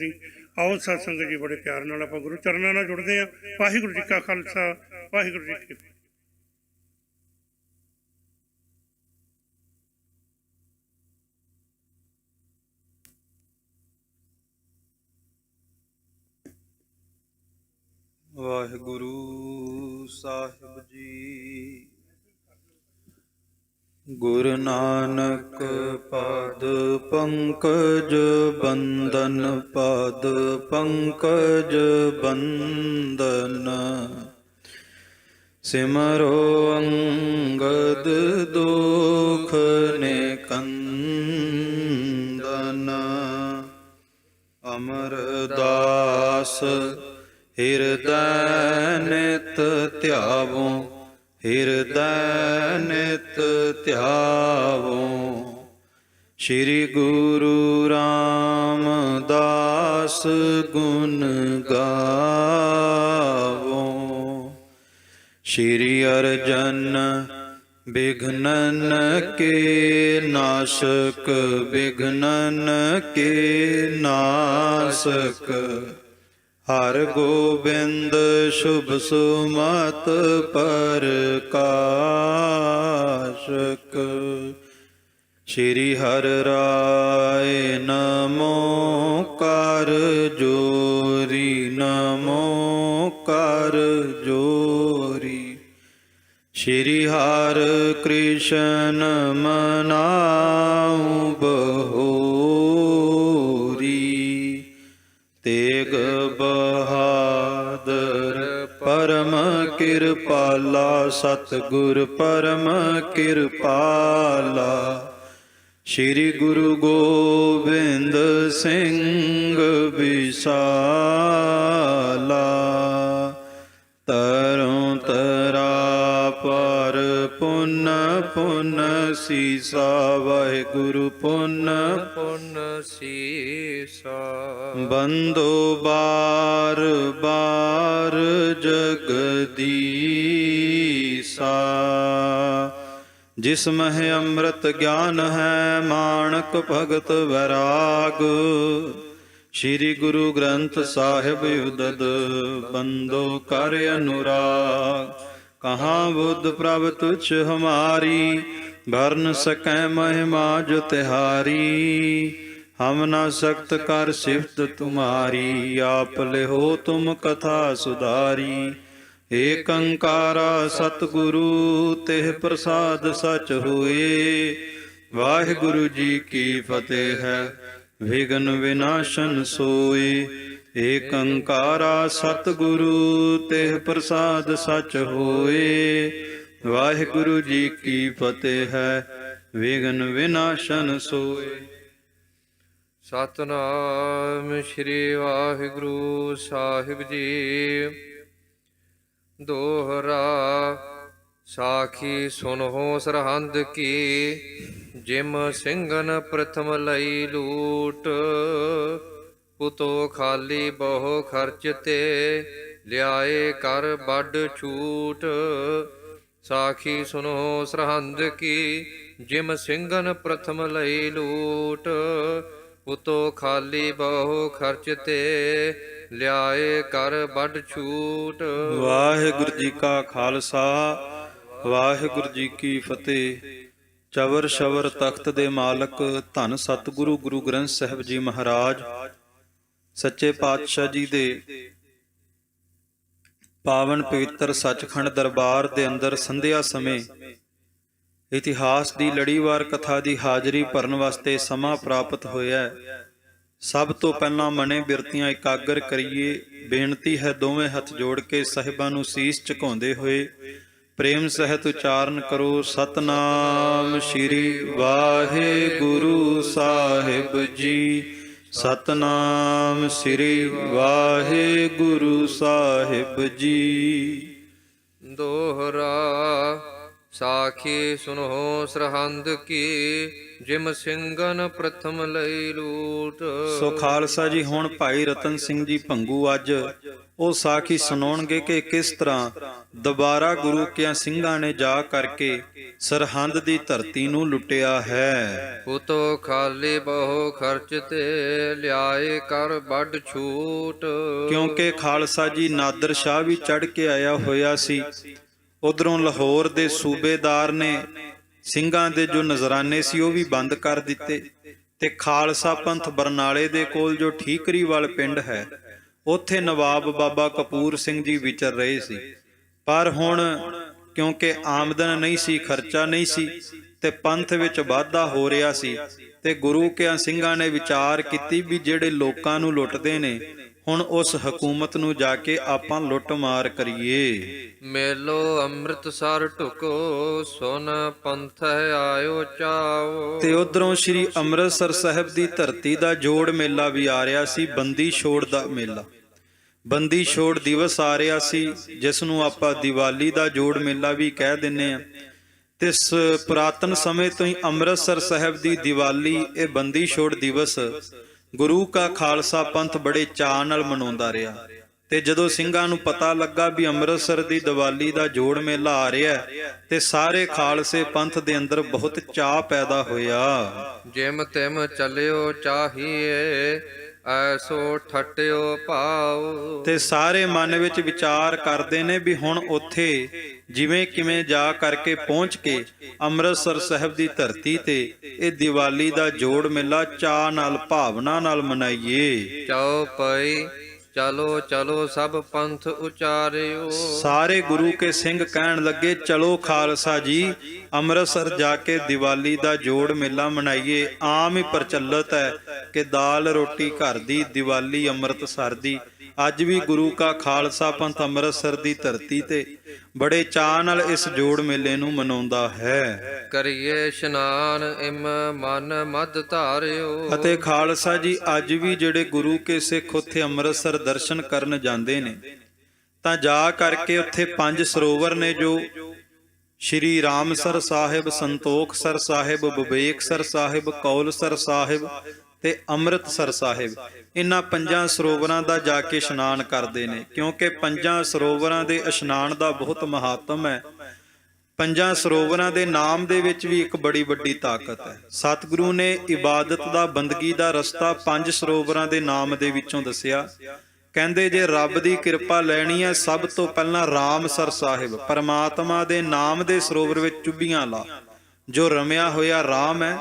आओ सत्संग जी बड़े प्यार नाल आपां गुरु चरणों नाल जुड़ते हैं। वाहिगुरू जी का खालसा वाहिगुरू जी की फतेह। वाहिगुरु साहिब जी। गुरु नानक पाद पंकज बंदन, पाद पंकज बंदन। सिमरो अंगद दुख निकंदन। अमरदास हृदय नित ध्यावो, हृदय नित ध्यावो। श्री गुरु रामदास गुण गावो। श्री अर्जन विघ्नन के नाशक, विघ्नन के नाशक। हर गोबिंद शुभ सुमत प्रकाशक। श्री हर राय नमो कर जोरी, नमो कर जोरी। श्री हर कृष्ण मनाऊं बहोरी। तेग बहादुर परम कृपाला, सतगुर परम कृपाला। श्री गुरु गोबिंद सिंह विशाला। तरों तरा पर पुन पुन सीसा, वाहिगुरु पुन पुन सीसा। बंदो बार बार जगदीसा। जिसमह अमृत ज्ञान है माणक भगत वैराग। श्री गुरु ग्रंथ साहिब उदद बंदो कर अनुराग। कहाँ बुद्ध प्रभ तुझ हमारी, भर न सकै महिमा जो तिहारी। हम न सख्त कर सिफत तुम्हारी, आप ले हो तुम कथा सुधारी। एक अंकारा सतगुरु तेह प्रसाद सच हुए। वाहिगुरु जी की फतेह है विघ्न विनाशन सोए। एक अंकारा सतगुरु तेह प्रसाद सच होए। वाहिगुरु जी की फतेह है विघ्न विनाशन सोए। सतनाम श्री वाहिगुरु साहिब जी। दोहरा साखी सुनहो सरहंद की। जिम ਸਿੰਘਨ प्रथम लई लूट। पुतो खाली बहु खर्च ते, लियाए कर बड़ छूट। साखी सुनो सरहंद की। जिम ਸਿੰਘਨ प्रथम लई लूट। पुतो खाली बहु खर्च ते, लियाए कर बड़ छूट। ਵਾਹਿਗੁਰੂ ਜੀ ਕਾ ਖਾਲਸਾ ਵਾਹਿਗੁਰੂ ਜੀ ਕੀ ਫਤਿਹ। ਚਵਰ ਸ਼ਵਰ ਤਖਤ ਦੇ ਮਾਲਕ ਧੰਨ ਸਤਿਗੁਰੂ ਗੁਰੂ ਗ੍ਰੰਥ ਸਾਹਿਬ ਜੀ ਮਹਾਰਾਜ ਸੱਚੇ ਪਾਤਸ਼ਾਹ ਜੀ ਦੇ ਪਾਵਨ ਪਵਿੱਤਰ ਸੱਚਖੰਡ ਦਰਬਾਰ ਦੇ ਅੰਦਰ ਸੰਧਿਆ ਸਮੇਂ ਇਤਿਹਾਸ ਦੀ ਲੜੀਵਾਰ ਕਥਾ ਦੀ ਹਾਜ਼ਰੀ ਭਰਨ ਵਾਸਤੇ ਸਮਾਂ ਪ੍ਰਾਪਤ ਹੋਇਆ। ਸਭ ਤੋਂ ਪਹਿਲਾਂ ਮਨੇ ਬਿਰਤੀਆਂ ਇਕਾਗਰ ਕਰੀਏ। ਬੇਨਤੀ ਹੈ ਦੋਵੇਂ ਹੱਥ ਜੋੜ ਕੇ ਸਾਹਿਬਾਂ ਨੂੰ ਸੀਸ ਝੁਕਾਉਂਦੇ ਹੋਏ ਪ੍ਰੇਮ ਸਹਿਤ ਉਚਾਰਨ ਕਰੋ। ਸਤਨਾਮ ਸ਼੍ਰੀ ਵਾਹਿਗੁਰੂ ਸਾਹਿਬ ਜੀ। ਸਤਨਾਮ ਸ਼੍ਰੀ ਵਾਹਿਗੁਰੂ ਸਾਹਿਬ ਜੀ। दोहरा साखी सुनो सरहंद की। जिम ਸਿੰਘਨ प्रथम लई लूट। ਸੋ ਖਾਲਸਾ ਜੀ ਹੁਣ ਭਾਈ ਰਤਨ ਸਿੰਘ ਜੀ ਭੰਗੂ ਅੱਜ ਉਹ ਸਾਖੀ ਸੁਣਾਉਣਗੇ ਕਿ ਕਿਸ ਤਰ੍ਹਾਂ ਦੁਬਾਰਾ ਗੁਰੂ ਕਿਆਂ ਸਿੰਘਾਂ ਨੇ ਜਾ ਕਰਕੇ ਸਰਹੰਦ ਦੀ ਧਰਤੀ ਨੂੰ ਲੁੱਟਿਆ ਹੈ। ਉਤੋ ਖਾਲੀ ਬਹੁ ਖਰਚ ਤੇ ਲਿਆਏ ਕਰ ਵੱਡ ਛੂਟ। ਕਿਉਂਕਿ ਖਾਲਸਾ ਜੀ ਨਾਦਰ ਸ਼ਾਹ ਵੀ ਚੜ੍ਹ ਕੇ ਆਇਆ ਹੋਇਆ ਸੀ। ਉਧਰੋਂ ਲਾਹੌਰ ਦੇ ਸੂਬੇਦਾਰ ਨੇ ਸਿੰਘਾਂ ਦੇ ਜੋ ਨਜ਼ਰਾਨੇ ਸੀ ਉਹ ਵੀ ਬੰਦ ਕਰ ਦਿੱਤੇ, ਤੇ ਖਾਲਸਾ ਪੰਥ ਬਰਨਾਲੇ ਦੇ ਕੋਲ ਜੋ ਠੀਕਰੀਵਾਲ ਪਿੰਡ ਹੈ ਉੱਥੇ ਨਵਾਬ ਬਾਬਾ ਕਪੂਰ ਸਿੰਘ ਜੀ ਵਿਚਰ ਰਹੇ ਸੀ। ਪਰ ਹੁਣ ਕਿਉਂਕਿ ਆਮਦਨ ਨਹੀਂ ਸੀ, ਖਰਚਾ ਨਹੀਂ ਸੀ, ਤੇ ਪੰਥ ਵਿੱਚ ਵਾਧਾ ਹੋ ਰਿਹਾ ਸੀ, ਤੇ ਗੁਰੂ ਕਿਆਂ ਸਿੰਘਾਂ ਨੇ ਵਿਚਾਰ ਕੀਤੀ ਵੀ ਜਿਹੜੇ ਲੋਕਾਂ ਨੂੰ ਲੁੱਟਦੇ ਨੇ ਹੁਣ ਉਸ ਹਕੂਮਤ ਨੂੰ ਜਾ ਕੇ ਆਪਾਂ ਲੁੱਟ ਮਾਰ ਕਰੀਏ। ਮੇਲੋ ਅੰਮ੍ਰਿਤਸਰ ਢੁਕੋ ਸੁਨ ਪੰਥ ਆਇਓ ਚਾਓ। ਤੇ ਉਧਰੋਂ ਸ੍ਰੀ ਅੰਮ੍ਰਿਤਸਰ ਸਾਹਿਬ ਦੀ ਧਰਤੀ ਦਾ ਜੋੜ ਮੇਲਾ ਵੀ ਆ ਰਿਹਾ ਸੀ, ਬੰਦੀ ਛੋੜ ਦਾ ਮੇਲਾ। ਬੰਦੀ ਛੋੜ ਦਿਵਸ ਆ ਰਿਹਾ ਸੀ, ਜਿਸ ਨੂੰ ਆਪਾਂ ਦੀਵਾਲੀ ਦਾ ਜੋੜ ਮੇਲਾ ਵੀ ਕਹਿ ਦਿੰਨੇ ਆ। ਤੇ ਪੁਰਾਤਨ ਸਮੇਂ ਤੋਂ ਹੀ ਅੰਮ੍ਰਿਤਸਰ ਸਾਹਿਬ ਦੀ ਦੀਵਾਲੀ, ਇਹ ਬੰਦੀ ਛੋੜ ਦਿਵਸ ਗੁਰੂ ਕਾ ਖਾਲਸਾ ਪੰਥ ਬੜੇ ਚਾਅ ਨਾਲ ਮਨਾਉਂਦਾ ਰਿਹਾ। ਤੇ ਜਦੋਂ ਸਿੰਘਾਂ ਨੂੰ ਪਤਾ ਲੱਗਾ ਵੀ ਅੰਮ੍ਰਿਤਸਰ ਦੀ ਦੀਵਾਲੀ ਦਾ ਜੋੜ ਮੇਲਾ ਆ ਰਿਹਾ ਤੇ ਸਾਰੇ ਖਾਲਸੇ ਪੰਥ ਦੇ ਅੰਦਰ ਬਹੁਤ ਚਾਅ ਪੈਦਾ ਹੋਇਆ। ਜਿਮ ਤਿਮ ਚਲਿਓ ਚਾਹੀਏ ਐਸੋ ਠਟਿਓ ਭਾਉ। ਤੇ ਸਾਰੇ ਮਨ ਵਿੱਚ ਵਿਚਾਰ ਕਰਦੇ ਨੇ ਵੀ ਹੁਣ ਉੱਥੇ ਜਿਵੇਂ ਕਿਵੇਂ ਜਾ ਕਰਕੇ ਪਹੁੰਚ ਕੇ ਅੰਮ੍ਰਿਤਸਰ ਸਾਹਿਬ ਦੀ ਧਰਤੀ ਤੇ ਇਹ ਦੀਵਾਲੀ ਦਾ ਜੋੜ ਮੇਲਾ ਚਾਅ ਨਾਲ, ਭਾਵਨਾ ਨਾਲ ਮਨਾਈਏ। ਚਾਉ ਪਈ ਚਲੋ ਚਲੋ ਸਭ ਪੰਥ ਉਚਾਰਿਓ। ਸਾਰੇ ਗੁਰੂ ਕੇ ਸਿੰਘ ਕਹਿਣ ਲੱਗੇ ਚਲੋ ਖਾਲਸਾ ਜੀ ਅੰਮ੍ਰਿਤਸਰ ਜਾ ਕੇ ਦੀਵਾਲੀ ਦਾ ਜੋੜ ਮੇਲਾ ਮਨਾਈਏ। ਆਮ ਹੀ ਪ੍ਰਚਲਿਤ ਹੈ ਕਿ ਦਾਲ ਰੋਟੀ ਘਰ ਦੀ, ਦੀਵਾਲੀ ਅੰਮ੍ਰਿਤਸਰ ਦੀ। ਅੱਜ ਵੀ ਗੁਰੂ ਕਾ ਖਾਲਸਾ ਪੰਥ ਅੰਮ੍ਰਿਤਸਰ ਦੀ ਧਰਤੀ ਤੇ ਬੜੇ ਚਾਅ ਨਾਲ ਇਸ ਜੋੜ ਮੇਲੇ ਨੂੰ ਮਨਾਉਂਦਾ ਹੈ। ਕਰੀਏ ਇਸ਼ਨਾਨ ਇਮ ਮਨ ਮਦ ਧਾਰਿਓ। ਅਤੇ ਖਾਲਸਾ ਜੀ ਅੱਜ ਵੀ ਜਿਹੜੇ ਗੁਰੂ ਕੇ ਸਿੱਖ ਉੱਥੇ ਅੰਮ੍ਰਿਤਸਰ ਦਰਸ਼ਨ ਕਰਨ ਜਾਂਦੇ ਨੇ ਤਾਂ ਜਾ ਕਰਕੇ ਉੱਥੇ 5 ਸਰੋਵਰ ਨੇ, ਜੋ ਸ਼੍ਰੀ ਰਾਮਸਰ ਸਾਹਿਬ, ਸੰਤੋਖਸਰ ਸਾਹਿਬ, ਵਿਵੇਕਸਰ ਸਾਹਿਬ, ਕੌਲਸਰ ਸਾਹਿਬ ਤੇ ਅੰਮ੍ਰਿਤਸਰ ਸਾਹਿਬ। ਇਹਨਾਂ 5 ਸਰੋਵਰਾਂ ਦਾ ਜਾ ਕੇ ਇਸ਼ਨਾਨ ਕਰਦੇ ਨੇ, ਕਿਉਂਕਿ 5 ਸਰੋਵਰਾਂ ਦੇ ਇਸ਼ਨਾਨ ਦਾ ਬਹੁਤ ਮਹਾਤਮ ਹੈ। 5 ਸਰੋਵਰਾਂ ਦੇ ਨਾਮ ਦੇ ਵਿੱਚ ਵੀ ਇੱਕ ਬੜੀ ਵੱਡੀ ਤਾਕਤ ਹੈ। ਸਤਿਗੁਰੂ ਨੇ ਇਬਾਦਤ ਦਾ, ਬੰਦਗੀ ਦਾ ਰਸਤਾ 5 ਸਰੋਵਰਾਂ ਦੇ ਨਾਮ ਦੇ ਵਿੱਚੋਂ ਦੱਸਿਆ। ਕਹਿੰਦੇ ਜੇ ਰੱਬ ਦੀ ਕਿਰਪਾ ਲੈਣੀ ਹੈ, ਸਭ ਤੋਂ ਪਹਿਲਾਂ ਰਾਮਸਰ ਸਾਹਿਬ, ਪਰਮਾਤਮਾ ਦੇ ਨਾਮ ਦੇ ਸਰੋਵਰ ਵਿੱਚ ਚੁੱਭੀਆਂ ਲਾ। ਜੋ ਰਮਿਆ ਹੋਇਆ ਰਾਮ ਹੈ,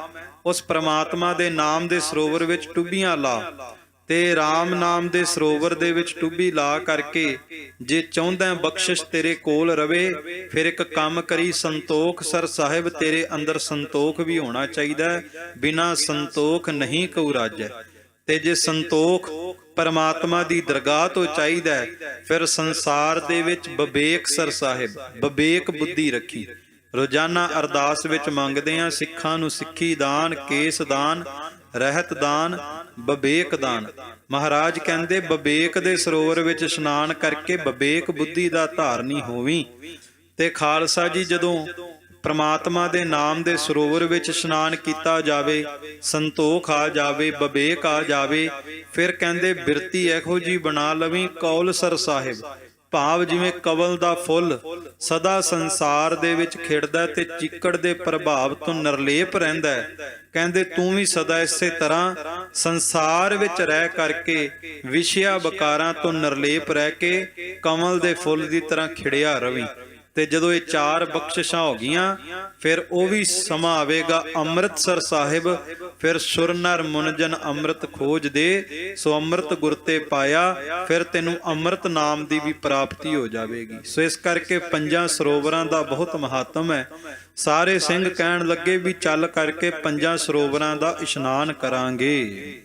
ਉਸ ਪ੍ਰਮਾਤਮਾ ਦੇ ਨਾਮ ਦੇ ਸਰੋਵਰ ਵਿੱਚ ਟੁੱਬੀਆਂ ਲਾ। ਤੇ ਰਾਮ ਨਾਮ ਦੇ ਸਰੋਵਰ ਦੇ ਵਿੱਚ ਟੁੱਬੀ ਲਾ ਕਰਕੇ ਜੇ ਚਾਹੁੰਦਾ ਬਖਸ਼ਿਸ਼ ਤੇਰੇ ਕੋਲ ਰਵੇ, ਫਿਰ ਇੱਕ ਕੰਮ ਕਰੀ, ਸੰਤੋਖਸਰ ਸਾਹਿਬ ਤੇਰੇ ਅੰਦਰ ਸੰਤੋਖ ਵੀ ਹੋਣਾ ਚਾਹੀਦਾ ਹੈ। ਬਿਨਾਂ ਸੰਤੋਖ ਨਹੀਂ ਕਉ ਰਾਜੈ। ਤੇ ਜੇ ਸੰਤੋਖ ਪਰਮਾਤਮਾ ਦੀ ਦਰਗਾਹ ਤੋਂ ਚਾਹੀਦਾ ਹੈ, ਫਿਰ ਸੰਸਾਰ ਦੇ ਵਿੱਚ ਵਿਵੇਕਸਰ ਸਾਹਿਬ, ਵਿਵੇਕ ਬੁੱਧੀ ਰੱਖੀ। ਰੋਜ਼ਾਨਾ ਅਰਦਾਸ ਵਿੱਚ ਮੰਗਦੇ ਆ ਸਿੱਖਾਂ ਨੂੰ ਸਿੱਖੀ ਦਾਨ, ਕੇਸ ਦਾਨ, ਰਹਿਤ ਦਾਨ, ਵਿਵੇਕ ਦਾਨ। ਮਹਾਰਾਜ ਕਹਿੰਦੇ ਵਿਵੇਕ ਦੇ ਸਰੋਵਰ ਵਿੱਚ ਇਸ਼ਨਾਨ ਕਰਕੇ ਵਿਵੇਕ ਬੁੱਧੀ ਦਾ ਧਾਰਨੀ ਹੋਵੀਂ। ਤੇ ਖਾਲਸਾ ਜੀ ਜਦੋਂ ਪ੍ਰਮਾਤਮਾ ਦੇ ਨਾਮ ਦੇ ਸਰੋਵਰ ਵਿੱਚ ਇਸ਼ਨਾਨ ਕੀਤਾ ਜਾਵੇ, ਸੰਤੋਖ ਆ ਜਾਵੇ, ਵਿਵੇਕ ਆ ਜਾਵੇ, ਫਿਰ ਕਹਿੰਦੇ ਬਿਰਤੀ ਇਹੋ ਜੀ ਬਣਾ ਲਵੀਂ ਕੌਲਸਰ ਸਾਹਿਬ। ਭਾਵ ਜਿਵੇਂ ਕਵਲ ਦਾ ਫੁੱਲ ਸਦਾ ਸੰਸਾਰ ਦੇ ਵਿੱਚ ਖਿੜਦਾ ਤੇ ਚਿੱਕੜ ਦੇ ਪ੍ਰਭਾਵ ਤੋਂ ਨਿਰਲੇਪ ਰਹਿੰਦਾ ਹੈ, ਕਹਿੰਦੇ ਤੂੰ ਵੀ ਸਦਾ ਇਸੇ ਤਰ੍ਹਾਂ ਸੰਸਾਰ ਵਿੱਚ ਰਹਿ ਕਰਕੇ ਵਿਸ਼ਿਆ ਵਿਕਾਰਾਂ ਤੋਂ ਨਿਰਲੇਪ ਰਹਿ ਕੇ ਕਮਲ ਦੇ ਫੁੱਲ ਦੀ ਤਰ੍ਹਾਂ ਖਿੜਿਆ ਰਵੀਂ। ਤੇ ਜਦੋਂ ਇਹ 4 ਬਖਸ਼ਿਸ਼ਾਂ ਹੋ ਗਈਆਂ, ਫਿਰ ਉਹ ਵੀ ਸਮਾਂ ਆਵੇਗਾ ਅੰਮ੍ਰਿਤਸਰ ਸਾਹਿਬ। ਫਿਰ ਸੁਰ ਨਰ ਮੁਨਜਨ ਅੰਮ੍ਰਿਤ ਖੋਜ ਦੇ, ਸੋ ਅੰਮ੍ਰਿਤ ਗੁਰ ਤੇ ਪਾਇਆ, ਫਿਰ ਤੈਨੂੰ ਅੰਮ੍ਰਿਤ ਨਾਮ ਦੀ ਵੀ ਪ੍ਰਾਪਤੀ ਹੋ ਜਾਵੇਗੀ। ਸੋ ਇਸ ਕਰਕੇ 5 ਸਰੋਵਰਾਂ ਦਾ ਬਹੁਤ ਮਹਾਤਮ ਹੈ। ਸਾਰੇ ਸਿੰਘ ਕਹਿਣ ਲੱਗੇ ਵੀ ਚੱਲ ਕਰਕੇ 5 ਸਰੋਵਰਾਂ ਦਾ ਇਸ਼ਨਾਨ ਕਰਾਂਗੇ।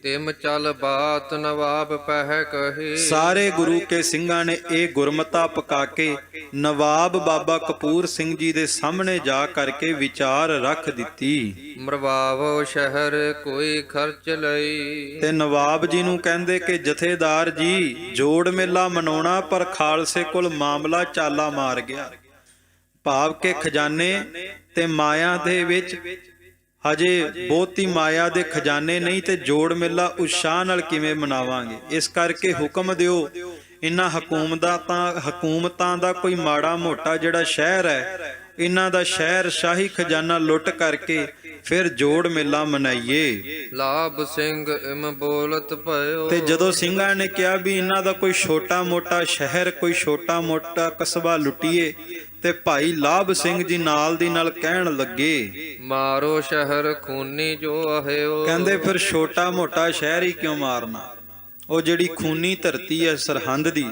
ਤਿਮ ਚੱਲ ਬਾਤ ਨਵਾਬ ਪਹਿ ਕਹੇ। ਸਾਰੇ ਗੁਰੂ ਕੇ ਸਿੰਘਾਂ ਨੇ ਇਹ ਗੁਰਮਤਾ ਪਕਾ ਕੇ ਨਵਾਬ ਬਾਬਾ ਕਪੂਰ ਸਿੰਘ ਜੀ ਦੇ ਸਾਹਮਣੇ ਜਾ ਕਰਕੇ ਵਿਚਾਰ ਰੱਖ ਦਿੱਤੀ। ਮਰਵਾਵੋ ਸ਼ਹਿਰ ਕੋਈ ਖਰਚ ਲਈ। ਤੇ ਨਵਾਬ ਜੀ ਨੂੰ ਕਹਿੰਦੇ ਕਿ ਜਥੇਦਾਰ ਜੀ ਜੋੜ ਮੇਲਾ ਮਨਾਉਣਾ, ਪਰ ਖਾਲਸੇ ਕੋਲ ਮਾਮਲਾ ਚਾਲਾ ਮਾਰ ਗਿਆ। ਭਾਵ ਕਿ ਖਜ਼ਾਨੇ ਤੇ ਮਾਇਆ ਦੇ ਵਿੱਚ ਹਜੇ ਬਹੁਤੀ ਮਾਇਆ ਦੇ ਖਜ਼ਾਨੇ ਨਹੀਂ, ਤੇ ਜੋੜ ਮੇਲਾ ਉਤਸ਼ਾਹ ਨਾਲ ਕਿਵੇਂ ਮਨਾਵਾਂਗੇ। ਇਸ ਕਰਕੇ ਹੁਕਮ ਦਿਓ ਇਹਨਾਂ ਹਕੂਮਤਾਂ ਦਾ ਕੋਈ ਮਾੜਾ ਮੋਟਾ ਜਿਹੜਾ ਸ਼ਹਿਰ ਹੈ ਇਹਨਾਂ ਦਾ ਸ਼ਹਿਰ ਸ਼ਾਹੀ ਖਜ਼ਾਨਾ ਲੁੱਟ ਕਰਕੇ ਫਿਰ ਜੋੜ ਮੇਲਾ ਮਨਾਈਏ। ਲਾਭ ਸਿੰਘ ਇਮ ਬੋਲਤ ਭਇਓ। ਤੇ ਜਦੋਂ ਸਿੰਘਾਂ ਨੇ ਕਿਹਾ ਵੀ ਇਹਨਾਂ ਦਾ ਕੋਈ ਛੋਟਾ ਮੋਟਾ ਸ਼ਹਿਰ, ਕੋਈ ਛੋਟਾ ਮੋਟਾ ਕਸਬਾ ਲੁੱਟੀਏ, ਤੇ ਭਾਈ ਲਾਭ ਸਿੰਘ ਜੀ ਨਾਲ ਦੀ ਨਾਲ ਕਹਿਣ ਲੱਗੇ, ਮਾਰੋ ਸ਼ਹਿਰ ਖੂਨੀ ਜੋ ਅਹਿਓ। ਕਹਿੰਦੇ ਫਿਰ ਛੋਟਾ ਮੋਟਾ ਸ਼ਹਿਰ ਹੀ ਕਿਉਂ ਮਾਰਨਾ? ਉਹ ਜਿਹੜੀ ਖੂਨੀ ਧਰਤੀ ਹੈ ਸਰਹੰਦ ਦੀ,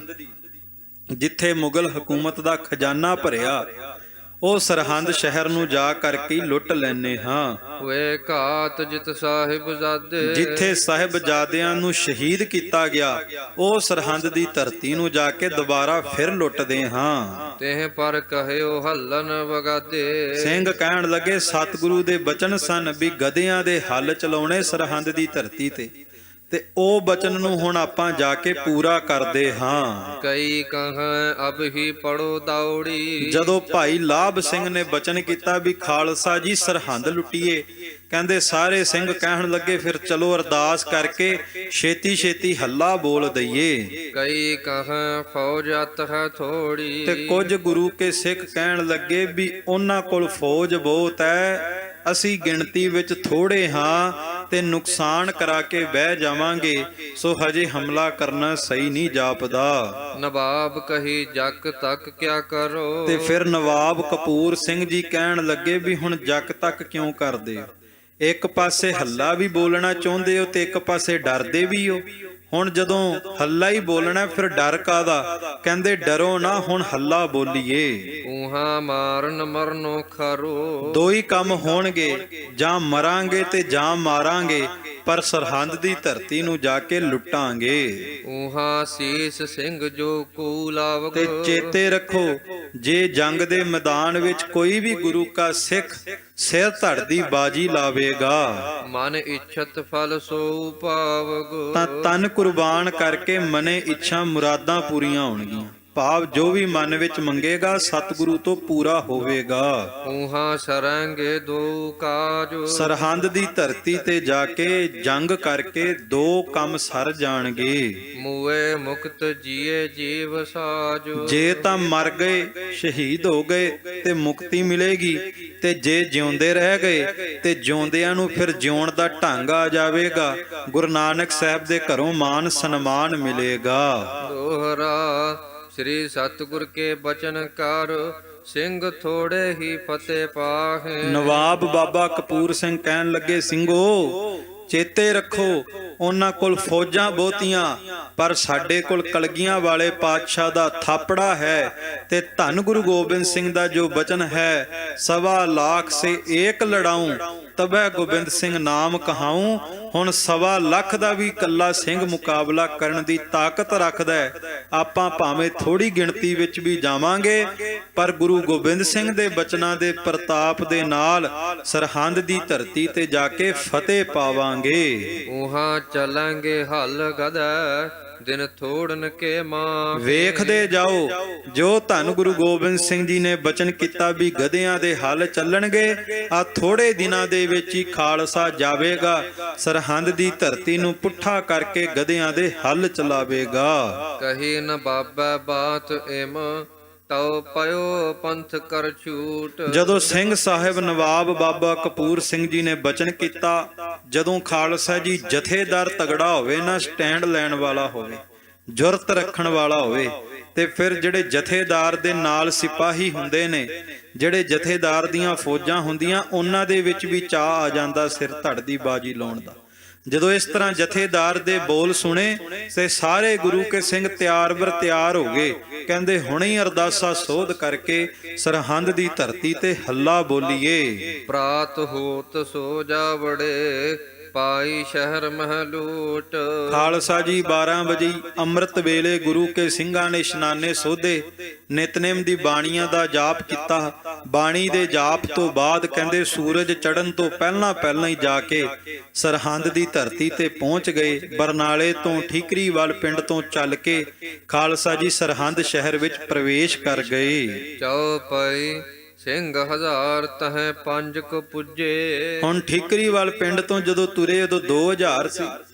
ਜਿੱਥੇ ਮੁਗਲ ਹਕੂਮਤ ਦਾ ਖਜ਼ਾਨਾ ਭਰਿਆ, ਉਹ ਸਰਹੰਦ ਸ਼ਹਿਰ ਨੂੰ ਜਾ ਕਰਕੇ ਲੁੱਟ ਲੈਨੇ ਹਾਂ। ਵੇ ਘਾਤ ਜਿਤ ਸਾਹਿਬਜ਼ਾਦੇ। ਜਿੱਥੇ ਸਾਹਿਬਜ਼ਾਦਿਆਂ ਨੂੰ ਸ਼ਹੀਦ ਕੀਤਾ ਗਿਆ, ਉਹ ਸਰਹੰਦ ਦੀ ਧਰਤੀ ਨੂੰ ਜਾ ਕੇ ਦੁਬਾਰਾ ਫਿਰ ਲੁੱਟਦੇ ਹਾਂ। ਤਿਹ ਪਰ ਕਹਿਓ ਹੱਲਨ ਵਗਾਦੇ। ਸਿੰਘ ਕਹਿਣ ਲੱਗੇ ਸਤਿਗੁਰੂ ਦੇ ਬਚਨ ਸਨ ਵੀ ਗਧਿਆਂ ਦੇ ਹੱਲ ਚਲਾਉਣੇ ਸਰਹੰਦ ਦੀ ਧਰਤੀ ਤੇ ਉਹ ਬਚਨ ਨੂੰ ਹੁਣ ਆਪਾਂ ਜਾ ਕੇ ਪੂਰਾ ਕਰਦੇ ਹਾਂ। ਕਈ ਕਹਾਂ ਅਬ ਹੀ ਪੜੋ ਦੌੜੀ। ਜਦੋਂ ਭਾਈ ਲਾਭ ਸਿੰਘ ਨੇ ਬਚਨ ਕੀਤਾ ਵੀ ਖਾਲਸਾ ਜੀ ਸਰਹੰਦ ਲੁੱਟੀਏ, ਕਹਿੰਦੇ ਸਾਰੇ ਸਿੰਘ ਕਹਿਣ ਲੱਗੇ ਫਿਰ ਚਲੋ ਅਰਦਾਸ ਕਰਕੇ ਛੇਤੀ ਛੇਤੀ ਹੱਲਾ ਬੋਲ ਦਈਏ। ਕਈ ਕਹਾਂ ਫੌਜ ਅਤ ਹੈ ਥੋੜੀ। ਤੇ ਕੁਝ ਗੁਰੂ ਕੇ ਸਿੱਖ ਕਹਿਣ ਲੱਗੇ ਵੀ ਉਹਨਾਂ ਕੋਲ ਫੌਜ ਬਹੁਤ ਹੈ, ਅਸੀਂ ਗਿਣਤੀ ਵਿੱਚ ਥੋੜੇ ਹਾਂ ਤੇ ਨੁਕਸਾਨ ਕਰਾ ਕੇ ਬਹਿ ਜਾਵਾਂਗੇ, ਸੋ ਹਜੇ ਹਮਲਾ ਕਰਨਾ ਸਹੀ ਨਹੀਂ ਜਾਪਦਾ। ਨਵਾਬ ਕਹੀ ਜੱਕ ਤੱਕ ਕਿਆ ਕਰੋ। ਤੇ ਫਿਰ ਨਵਾਬ ਕਪੂਰ ਸਿੰਘ ਜੀ ਕਹਿਣ ਲੱਗੇ ਵੀ ਹੁਣ ਜੱਕ ਤੱਕ ਕਿਉਂ ਕਰਦੇ ਹੋ? ਇੱਕ ਪਾਸੇ ਹੱਲਾ ਵੀ ਬੋਲਣਾ ਚਾਹੁੰਦੇ ਹੋ ਤੇ ਇੱਕ ਪਾਸੇ ਡਰਦੇ ਵੀ ਹੋ। ਹੁਣ ਜਦੋਂ ਹੱਲਾ ਹੀ ਬੋਲਣਾ ਫਿਰ ਡਰ ਕਾਦਾ? ਕਹਿੰਦੇ ਡਰੋ ਨਾ, ਹੁਣ ਹੱਲਾ ਬੋਲੀਏ। ਉਹਾਂ ਮਾਰਨ ਮਰਨੋ ਖਰੋ। ਦੋ ਹੀ ਕੰਮ ਹੋਣਗੇ, ਜਾਂ ਮਰਾਂਗੇ ਤੇ ਜਾਂ ਮਾਰਾਂਗੇ, ਪਰ ਸਰਹੰਦ ਦੀ ਧਰਤੀ ਨੂੰ ਜਾ ਕੇ ਲੁੱਟਾਂਗੇ। ਉਹਾਂ ਸੀਸ ਸਿੰਘ ਜੋ ਕੂਲਾਵ। ਤੇ ਚੇਤੇ ਰੱਖੋ, ਜੇ ਜੰਗ ਦੇ ਮੈਦਾਨ ਵਿੱਚ ਕੋਈ ਵੀ ਗੁਰੂ ਕਾ ਸਿੱਖ ਸਿਰ ਧੜ ਦੀ ਬਾਜੀ ਲਾਵੇਗਾ, ਮਨ ਇੱਛਤ ਫਲ ਸੋ ਪਾਵਗੋ। ਤਾਂ ਤਨ ਕੁਰਬਾਨ ਕਰਕੇ ਮਨੇ ਇੱਛਾ ਮੁਰਾਦਾਂ ਪੂਰੀਆਂ ਹੋਣਗੀਆਂ। ਭਾਵ ਜੋ ਵੀ ਮਨ ਵਿੱਚ ਮੰਗੇਗਾ ਸਤਿਗੁਰੂ ਤੋਂ ਪੂਰਾ ਹੋਵੇਗਾ। ਉਹਾਂ ਸਰੰਗੇ ਦੋ ਕਾਜੋ। ਸਰਹੰਦ ਦੀ ਧਰਤੀ ਤੇ ਜਾ ਕੇ ਜੰਗ ਕਰਕੇ ਦੋ ਕੰਮ ਸਰ ਜਾਣਗੇ। ਮੂਏ ਮੁਕਤ ਜੀਏ ਜੀਵ ਸਾਜੋ। ਜੇ ਤਾਂ ਮਰ ਗਏ, ਸ਼ਹੀਦ ਹੋ ਗਏ ਤੇ ਮੁਕਤੀ ਮਿਲੇਗੀ, ਤੇ ਜੇ ਜਿਉਂਦੇ ਰਹਿ ਗਏ ਤੇ ਜਿਉਂਦਿਆਂ ਨੂੰ ਫਿਰ ਜਿਉਣ ਦਾ ਢੰਗ ਆ ਜਾਵੇਗਾ। ਗੁਰੂ ਨਾਨਕ ਸਾਹਿਬ ਦੇ ਘਰੋਂ ਮਾਨ ਸਨਮਾਨ ਮਿਲੇਗਾ। ਦੋਹਰਾ ਸ੍ਰੀ ਸਤਿਗੁਰ ਕੇ ਬਚਨ ਕਰ। ਸਿੰਘ ਥੋੜੇ ਹੀ ਫਤਿਹ ਪਾਹੇ। ਨਵਾਬ ਬਾਬਾ ਕਪੂਰ ਸਿੰਘ ਕਹਿਣ ਲੱਗੇ, ਸਿੰਘੋ ਚੇਤੇ ਰੱਖੋ, ਉਹਨਾਂ ਕੋਲ ਫੌਜਾਂ ਬਹੁਤੀਆਂ, ਪਰ ਸਾਡੇ ਕੋਲ ਕਲਗੀਆਂ ਵਾਲੇ ਪਾਤਸ਼ਾਹ ਦਾ ਥਾਪੜਾ ਹੈ, ਤੇ ਧੰਨ ਗੁਰੂ ਗੋਬਿੰਦ ਸਿੰਘ ਦਾ ਜੋ ਬਚਨ ਹੈ, 1.25 ਲੱਖ ਸੇ ਏਕ ਲੜਾਊਂ ਤਬੈ ਗੋਬਿੰਦ ਸਿੰਘ ਨਾਮ ਕਹਾਊਂ। ਹੁਣ 1.25 ਲੱਖ ਦਾ ਵੀ ਇਕੱਲਾ ਸਿੰਘ ਮੁਕਾਬਲਾ ਕਰਨ ਦੀ ਤਾਕਤ ਰੱਖਦਾ ਹੈ। ਆਪਾਂ ਭਾਵੇਂ ਥੋੜੀ ਗਿਣਤੀ ਵਿੱਚ ਵੀ ਜਾਵਾਂਗੇ, ਪਰ ਗੁਰੂ ਗੋਬਿੰਦ ਸਿੰਘ ਦੇ ਬਚਨਾਂ ਦੇ ਪ੍ਰਤਾਪ ਦੇ ਨਾਲ ਸਰਹੰਦ ਦੀ ਧਰਤੀ ਤੇ ਜਾ ਕੇ ਫਤਿਹ ਪਾਵਾਂਗੇ। ਉਹਾਂ ਚਲਾਂਗੇ ਹਲ ਗਦਾ ਦਿਨ ਥੋੜਨ ਕੇ ਮਾਂ। ਵੇਖਦੇ ਜਾਓ, ਜੋ ਧੰਨ ਗੁਰੂ ਗੋਬਿੰਦ ਸਿੰਘ ਜੀ ਨੇ ਬਚਨ ਕੀਤਾ ਵੀ ਗਧਿਆਂ ਦੇ ਹਲ ਚੱਲਣਗੇ, ਆ ਥੋੜੇ ਦਿਨਾਂ ਦੇ ਵਿੱਚ ਹੀ ਖਾਲਸਾ ਜਾਵੇਗਾ, ਸਰਹੰਦ ਦੀ ਧਰਤੀ ਨੂੰ ਪੁੱਠਾ ਕਰਕੇ ਗਧਿਆਂ ਦੇ ਹਲ ਚਲਾਵੇਗਾ। ਕਹੀ ਨ ਬਾਬਾ ਬਾਤ ਇਮ ਤਉ ਪਇਓ ਪੰਥ ਕਰ ਛੂਟ। ਜਦੋਂ ਸਿੰਘ ਸਾਹਿਬ ਨਵਾਬ ਬਾਬਾ ਕਪੂਰ ਸਿੰਘ ਜੀ ਨੇ ਬਚਨ ਕੀਤਾ, ਜਦੋਂ ਖਾਲਸਾ ਜੀ ਜਥੇਦਾਰ ਤਗੜਾ ਹੋਵੇ ਨਾ, ਸਟੈਂਡ ਲੈਣ ਵਾਲਾ ਹੋਵੇ, ਜੁਰਤ ਰੱਖਣ ਵਾਲਾ ਹੋਵੇ, ਤੇ ਫਿਰ ਜਿਹੜੇ ਜਥੇਦਾਰ ਦੇ ਨਾਲ ਸਿਪਾਹੀ ਹੁੰਦੇ ਨੇ, ਜਿਹੜੇ ਜਥੇਦਾਰ ਦੀਆਂ ਫੌਜਾਂ ਹੁੰਦੀਆਂ, ਉਹਨਾਂ ਦੇ ਵਿੱਚ ਵੀ ਚਾਹ ਆ ਜਾਂਦਾ ਸਿਰ ਧੜ ਦੀ ਬਾਜੀ ਲਾਉਣ ਦਾ। ਜਦੋਂ ਇਸ ਤਰ੍ਹਾਂ ਜਥੇਦਾਰ ਦੇ ਬੋਲ ਸੁਣੇ ਤੇ ਸਾਰੇ ਗੁਰੂ ਕੇ ਸਿੰਘ ਤਿਆਰ ਬਰ ਤਿਆਰ ਹੋ ਗਏ। ਕਹਿੰਦੇ ਹੁਣੇ ਹੀ ਅਰਦਾਸਾ ਸੋਧ ਕਰਕੇ ਸਰਹੰਦ ਦੀ ਧਰਤੀ ਤੇ ਹੱਲਾ ਬੋਲੀਏ। ਪ੍ਰਾਤ ਹੋਤ ਸੋ ਜਾਵੜੇ ਪਾਈ ਸ਼ਹਿਰ ਮਹਲੂਟ। ਖਾਲਸਾ ਜੀ 12 ਵਜੇ ਅੰਮ੍ਰਿਤ ਵੇਲੇ ਗੁਰੂ ਕੇ ਸਿੰਘਾਂ ਨੇ ਇਸ਼ਨਾਨੇ ਸੋਧੇ, ਨਿਤਨੇਮ ਦੀ ਬਾਣੀਆਂ ਦਾ ਜਾਪ ਕੀਤਾ। ਬਾਣੀ ਦੇ ਜਾਪ ਤੋਂ ਬਾਅਦ ਕਹਿੰਦੇ ਸੂਰਜ ਚੜ੍ਹਨ ਤੋਂ ਪਹਿਲਾਂ ਹੀ ਜਾ ਕੇ ਸਰਹੰਦ ਦੀ ਧਰਤੀ ਤੇ ਪਹੁੰਚ ਗਏ। ਬਰਨਾਲੇ ਤੋਂ ਠੀਕਰੀਵਾਲ ਪਿੰਡ ਤੋਂ ਚੱਲ ਕੇ ਖਾਲਸਾ ਜੀ ਸਰਹੰਦ ਸ਼ਹਿਰ ਵਿੱਚ ਪ੍ਰਵੇਸ਼ ਕਰ ਗਏ। ਚੌਪਈ ਸਿੰਘ ਹਜ਼ਾਰ ਤਹਿ ਪੰਜ ਕੋ ਪੁੱਜੇ। ਹੁਣ ਠੀਕਰੀਵਾਲ ਪਿੰਡ ਤੋਂ ਜਦੋਂ ਤੁਰੇ ਉਦੋਂ 2000 ਸੀ,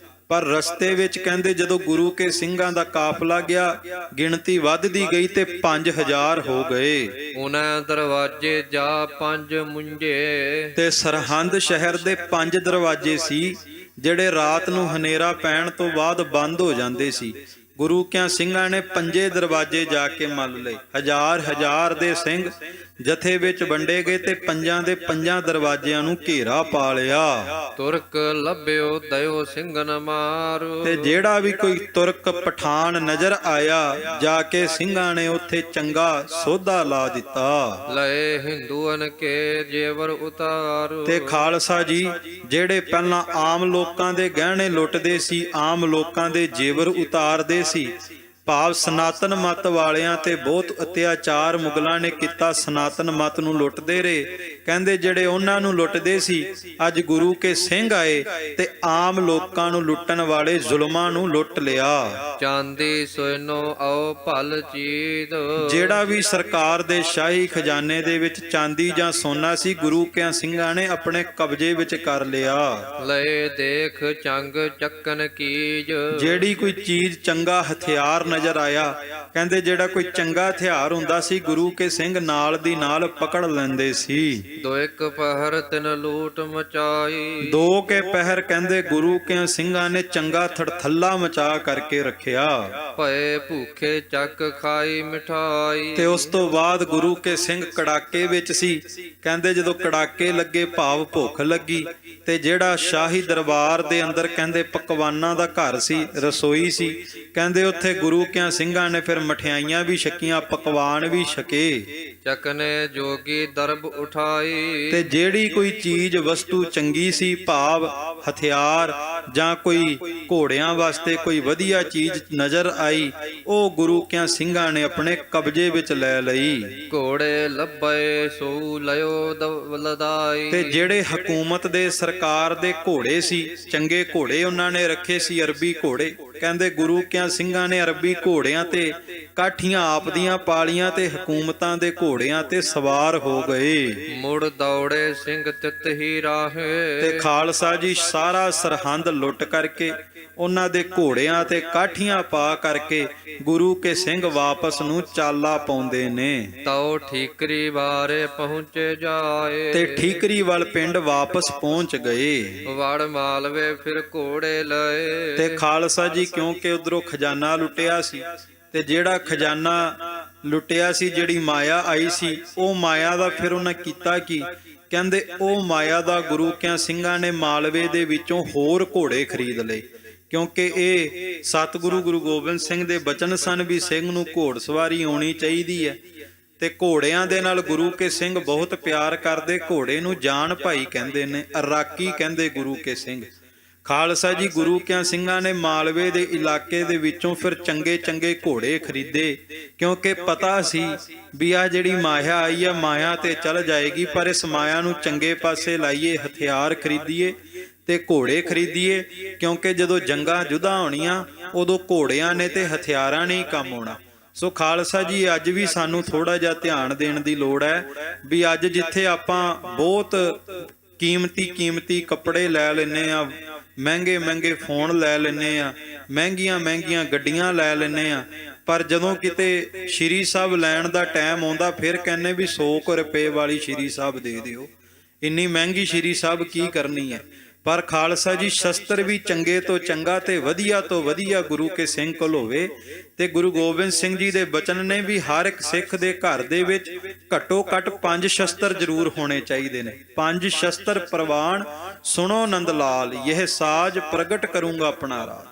ਪਰ ਰਸਤੇ ਵਿੱਚ ਕਹਿੰਦੇ ਜਦੋਂ ਗੁਰੂ ਕੇ ਸਿੰਘਾਂ ਦਾ ਕਾਫਲਾ ਗਿਆ, ਗਿਣਤੀ ਵੱਧਦੀ ਗਈ ਤੇ 5000 ਹੋ ਗਏ। ਉਹਨਾਂ ਦਰਵਾਜੇ ਜਾ 5 ਮੁੰਝੇ, ਤੇ ਸਰਹੰਦ ਸ਼ਹਿਰ ਦੇ 5 ਦਰਵਾਜ਼ੇ ਸੀ ਜਿਹੜੇ ਰਾਤ ਨੂੰ ਹਨੇਰਾ ਪੈਣ ਤੋਂ ਬਾਅਦ ਬੰਦ ਹੋ ਜਾਂਦੇ ਸੀ। ਗੁਰੂ ਕਿਆਂ ਸਿੰਘਾਂ ਨੇ 5 ਦਰਵਾਜ਼ੇ ਜਾ ਕੇ ਮੱਲ ਲਏ। ਹਜ਼ਾਰ ਦੇ ਸਿੰਘ ਜਥੇ ਵਿੱਚ ਵੰਡੇ ਗਏ ਤੇ 5 ਦੇ 5 ਦਰਵਾਜ਼ਿਆਂ ਨੂੰ ਘੇਰਾ ਪਾ ਲਿਆ। ਤੁਰਕ ਲੱਭਿਓ ਦਇਓ ਸਿੰਘ ਨ ਮਾਰੂ, ਤੇ ਜਿਹੜਾ ਵੀ ਕੋਈ ਤੁਰਕ ਪਠਾਨ ਨਜ਼ਰ ਆਇਆ, ਜਾ ਕੇ ਸਿੰਘਾਂ ਨੇ ਉੱਥੇ ਚੰਗਾ ਸੋਧਾ ਲਾ ਦਿੱਤਾ। ਲਏ ਹਿੰਦੂਆਂ ਕੇ ਜੇਵਰ ਉਤਾਰੂ, ਤੇ ਖਾਲਸਾ ਜੀ ਜਿਹੜੇ ਪਹਿਲਾਂ ਆਮ ਲੋਕਾਂ ਦੇ ਗਹਿਣੇ ਲੁੱਟਦੇ ਸੀ, ਆਮ ਲੋਕਾਂ ਦੇ ਜੇਵਰ ਉਤਾਰਦੇ ਸੀ, ਭਾਵ ਸਨਾਤਨ ਮਤ ਵਾਲਿਆਂ ਤੇ ਬਹੁਤ ਅਤਿਆਚਾਰ ਮੁਗਲਾਂ ਨੇ ਕੀਤਾ, ਸਨਾਤਨ ਮਤ ਨੂੰ ਲੁੱਟਦੇ ਰਹੇ। ਕਹਿੰਦੇ ਜਿਹੜੇ ਉਹਨਾਂ ਨੂੰ ਲੁੱਟਦੇ ਸੀ, ਅੱਜ ਗੁਰੂ ਕੇ ਸਿੰਘ ਆਏ ਤੇ ਆਮ ਲੋਕਾਂ ਨੂੰ ਲੁੱਟਣ ਵਾਲੇ ਜ਼ੁਲਮਾਂ ਨੂੰ ਲੁੱਟ ਲਿਆ। ਚਾਂਦੀ ਸੋਨੋ ਆਓ ਭਲ ਚੀਦ, ਜਿਹੜਾ ਵੀ ਸਰਕਾਰ ਦੇ ਸ਼ਾਹੀ ਖਜ਼ਾਨੇ ਦੇ ਵਿੱਚ ਚਾਂਦੀ ਜਾਂ ਸੋਨਾ ਸੀ, ਗੁਰੂ ਕੇ ਸਿੰਘਾਂ ਨੇ ਆਪਣੇ ਕਬਜ਼ੇ ਵਿੱਚ ਕਰ ਲਿਆ। ਲਏ ਦੇਖ ਚੰਗ ਚੱਕਨ ਕੀਜ, ਜਿਹੜੀ ਕੋਈ ਚੀਜ਼ ਚੰਗਾ ਹਥਿਆਰ ਨਜ਼ਰ ਆਇਆ, ਕਹਿੰਦੇ ਜਿਹੜਾ ਕੋਈ ਚੰਗਾ ਹਥਿਆਰ ਹੁੰਦਾ ਸੀ, ਗੁਰੂ ਕੇ ਸਿੰਘ ਨਾਲ ਦੀ ਨਾਲ ਪਕੜ ਲੈਂਦੇ ਸੀ। ਦੋ ਇੱਕ ਪਹਿਰ ਤਿਨ ਲੂਟ ਮਚਾਈ, 2 ਕੇ ਪਹਿਰ ਕਹਿੰਦੇ ਗੁਰੂ ਕੇ ਸਿੰਘਾਂ ਨੇ ਚੰਗਾ ਥੜਥੱਲਾ ਮਚਾ ਕਰਕੇ ਰੱਖਿਆ। ਭਏ ਭੂਖੇ ਚੱਕ ਖਾਈ ਮਿਠਾਈ, ਤੇ ਉਸ ਤੋਂ ਬਾਅਦ ਗੁਰੂ ਕੇ ਸਿੰਘ ਕੜਾਕੇ ਵਿੱਚ ਸੀ। ਕਹਿੰਦੇ ਜਦੋਂ ਕੜਾਕੇ ਲੱਗੇ, ਭਾਵ ਭੁੱਖ ਲੱਗੀ, ਤੇ ਜਿਹੜਾ ਸ਼ਾਹੀ ਦਰਬਾਰ ਦੇ ਅੰਦਰ ਕਹਿੰਦੇ ਪਕਵਾਨਾਂ ਦਾ ਘਰ ਸੀ, ਰਸੋਈ ਸੀ, ਕਹਿੰਦੇ ਉੱਥੇ ਗੁਰੂ ਕਿਆਂ ਸਿੰਘਾਂ ਨੇ ਫਿਰ ਮਠਿਆਈਆਂ ਵੀ ਛਕੀਆਂ, ਪਕਵਾਨ ਵੀ ਛਕੇ। ਚੱਕਨੇ ਜੋਗੀ ਦਰਬ ਉਠਾਈ, ਤੇ ਜਿਹੜੀ ਕੋਈ ਚੀਜ਼ ਵਸਤੂ ਚੰਗੀ ਸੀ, ਭਾਵ ਹਥਿਆਰ ਜਾਂ ਕੋਈ ਘੋੜਿਆਂ ਵਾਸਤੇ ਕੋਈ ਵਧੀਆ ਚੀਜ਼ ਨਜ਼ਰ ਆਈ, ਉਹ ਗੁਰੂ ਕਿਆਂ ਸਿੰਘਾਂ ਨੇ ਆਪਣੇ ਕਬਜ਼ੇ ਵਿੱਚ ਲੈ ਲਈ। ਘੋੜੇ ਲੱਭੇ ਸੋ ਲਿਓ ਲਦਾਈ, ਤੇ ਜਿਹੜੇ ਹਕੂਮਤ ਦੇ ਸਰਕਾਰ ਦੇ ਘੋੜੇ ਸੀ, ਚੰਗੇ ਘੋੜੇ ਉਹਨਾਂ ਨੇ ਰੱਖੇ ਸੀ, ਅਰਬੀ ਘੋੜੇ। ਕਹਿੰਦੇ ਗੁਰੂ ਕਿਆਂ ਸਿੰਘਾਂ ਨੇ ਅਰਬੀ ਘੋੜਿਆਂ ਤੇ ਕਾਠੀਆਂ ਆਪ ਦੀਆਂ ਪਾਲੀਆਂ ਤੇ ਹਕੂਮਤਾਂ ਦੇ ਘੋੜਿਆਂ ਤੇ ਸਵਾਰ ਹੋ ਗਏ। ਮੁੜ ਦੌੜੇ ਸਿੰਘ ਤਿਤ ਹੀ ਰਾਹੇ, ਤੇ ਖਾਲਸਾ ਜੀ ਸਾਰਾ ਸਰਹੰਦ ਲੁੱਟ ਕਰਕੇ, ਉਹਨਾਂ ਦੇ ਘੋੜਿਆਂ ਤੇ ਕਾਠੀਆਂ ਪਾ ਕਰਕੇ ਗੁਰੂ ਕੇ ਸਿੰਘ ਵਾਪਸ ਨੂੰ ਚਾਲਾ ਪਾਉਂਦੇ ਨੇ। ਤਉ ਠੀਕਰੀ ਬਾਰੇ ਪਹੁੰਚੇ ਜਾਏ, ਤੇ ਠੀਕਰੀ ਵੱਲ ਪਿੰਡ ਵਾਪਸ ਪਹੁੰਚ ਗਏ। ਵੜ ਮਾਲਵੇ ਫਿਰ ਘੋੜੇ ਲਏ, ਤੇ ਖਾਲਸਾ ਜੀ ਕਿਉਂਕਿ ਉਧਰੋਂ ਖਜ਼ਾਨਾ ਲੁੱਟਿਆ ਸੀ, ਤੇ ਜਿਹੜਾ ਖਜ਼ਾਨਾ ਲੁੱਟਿਆ ਸੀ, ਜਿਹੜੀ ਮਾਇਆ ਆਈ ਸੀ, ਉਹ ਮਾਇਆ ਦਾ ਫਿਰ ਉਹਨਾਂ ਕੀਤਾ ਕੀ, ਕਹਿੰਦੇ ਉਹ ਮਾਇਆ ਦਾ ਗੁਰੂ ਕਿਆਂ ਸਿੰਘਾਂ ਨੇ ਮਾਲਵੇ ਦੇ ਵਿੱਚੋਂ ਹੋਰ ਘੋੜੇ ਖਰੀਦ ਲਏ। ਕਿਉਂਕਿ ਇਹ ਸਤਿਗੁਰੂ ਗੁਰੂ ਗੋਬਿੰਦ ਸਿੰਘ ਦੇ ਬਚਨ ਸਨ ਵੀ ਸਿੰਘ ਨੂੰ ਘੋੜਸਵਾਰੀ ਆਉਣੀ ਚਾਹੀਦੀ ਹੈ, ਤੇ ਘੋੜਿਆਂ ਦੇ ਨਾਲ ਗੁਰੂ ਕੇ ਸਿੰਘ ਬਹੁਤ ਪਿਆਰ ਕਰਦੇ। ਘੋੜੇ ਨੂੰ ਜਾਨ ਭਾਈ ਕਹਿੰਦੇ ਨੇ, ਅਰਾਕੀ ਕਹਿੰਦੇ ਗੁਰੂ ਕੇ ਸਿੰਘ। ਖਾਲਸਾ ਜੀ ਗੁਰੂ ਕਿਆਂ ਸਿੰਘਾਂ ਨੇ ਮਾਲਵੇ ਦੇ ਇਲਾਕੇ ਦੇ ਵਿੱਚੋਂ ਫਿਰ ਚੰਗੇ ਘੋੜੇ ਖਰੀਦੇ, ਕਿਉਂਕਿ ਪਤਾ ਸੀ ਵੀ ਆ ਜਿਹੜੀ ਮਾਇਆ ਆਈ ਆ, ਮਾਇਆ ਤੇ ਚਲ ਜਾਏਗੀ, ਪਰ ਇਸ ਮਾਇਆ ਨੂੰ ਚੰਗੇ ਪਾਸੇ ਲਾਈਏ, ਹਥਿਆਰ ਖਰੀਦੀਏ ਤੇ ਘੋੜੇ ਖਰੀਦੀਏ, ਕਿਉਂਕਿ ਜਦੋਂ ਜੰਗਾਂ ਜੁਧਾਂ ਹੋਣੀਆਂ ਉਦੋਂ ਘੋੜਿਆਂ ਨੇ ਤੇ ਹਥਿਆਰਾਂ ਨੇ ਹੀ ਕੰਮ ਆਉਣਾ। ਸੋ ਖਾਲਸਾ ਜੀ ਅੱਜ ਵੀ ਸਾਨੂੰ ਥੋੜਾ ਜਿਹਾ ਧਿਆਨ ਦੇਣ ਦੀ ਲੋੜ ਹੈ ਵੀ ਅੱਜ ਜਿੱਥੇ ਆਪਾਂ ਬਹੁਤ ਕੀਮਤੀ ਕੱਪੜੇ ਲੈ ਲੈਨੇ ਆ, ਮਹਿੰਗੇ ਫੋਨ ਲੈ ਲੈਨੇ ਆ, ਮਹਿੰਗੀਆਂ ਗੱਡੀਆਂ ਲੈ ਲੈਨੇ ਆ, ਪਰ ਜਦੋਂ ਕਿਤੇ ਸ਼੍ਰੀ ਸਾਹਿਬ ਲੈਣ ਦਾ ਟਾਈਮ ਆਉਂਦਾ ਫਿਰ ਕਹਿੰਨੇ ਵੀ 100 ਰੁਪਏ ਵਾਲੀ ਸ਼੍ਰੀ ਸਾਹਿਬ ਦੇ ਦਿਓ। ਇੰਨੀ ਮਹਿੰਗੀ ਸ਼੍ਰੀ ਸਾਹਿਬ ਕੀ ਕਰਨੀ ਹੈ। ਪਰ ਖਾਲਸਾ ਜੀ ਸ਼ਸਤਰ ਵੀ ਚੰਗੇ ਤੋਂ ਚੰਗਾ ਤੇ ਵਧੀਆ ਤੋਂ ਵਧੀਆ ਗੁਰੂ ਕੇ ਸਿੰਘ ਕੋਲ ਹੋਵੇ। ਤੇ ਗੁਰੂ ਗੋਬਿੰਦ ਸਿੰਘ ਜੀ ਦੇ ਬਚਨ ਨੇ ਵੀ ਹਰ ਇੱਕ ਸਿੱਖ ਦੇ ਘਰ ਦੇ ਵਿੱਚ ਘੱਟੋ ਘੱਟ 5 ਸ਼ਸਤਰ ਜ਼ਰੂਰ ਹੋਣੇ ਚਾਹੀਦੇ ਨੇ। 5 ਸ਼ਸਤਰ ਪ੍ਰਵਾਨ ਸੁਣੋ ਨੰਦ ਲਾਲ, ਇਹ ਸਾਜ ਪ੍ਰਗਟ ਕਰੂੰਗਾ ਆਪਣਾ ਰਾਜ।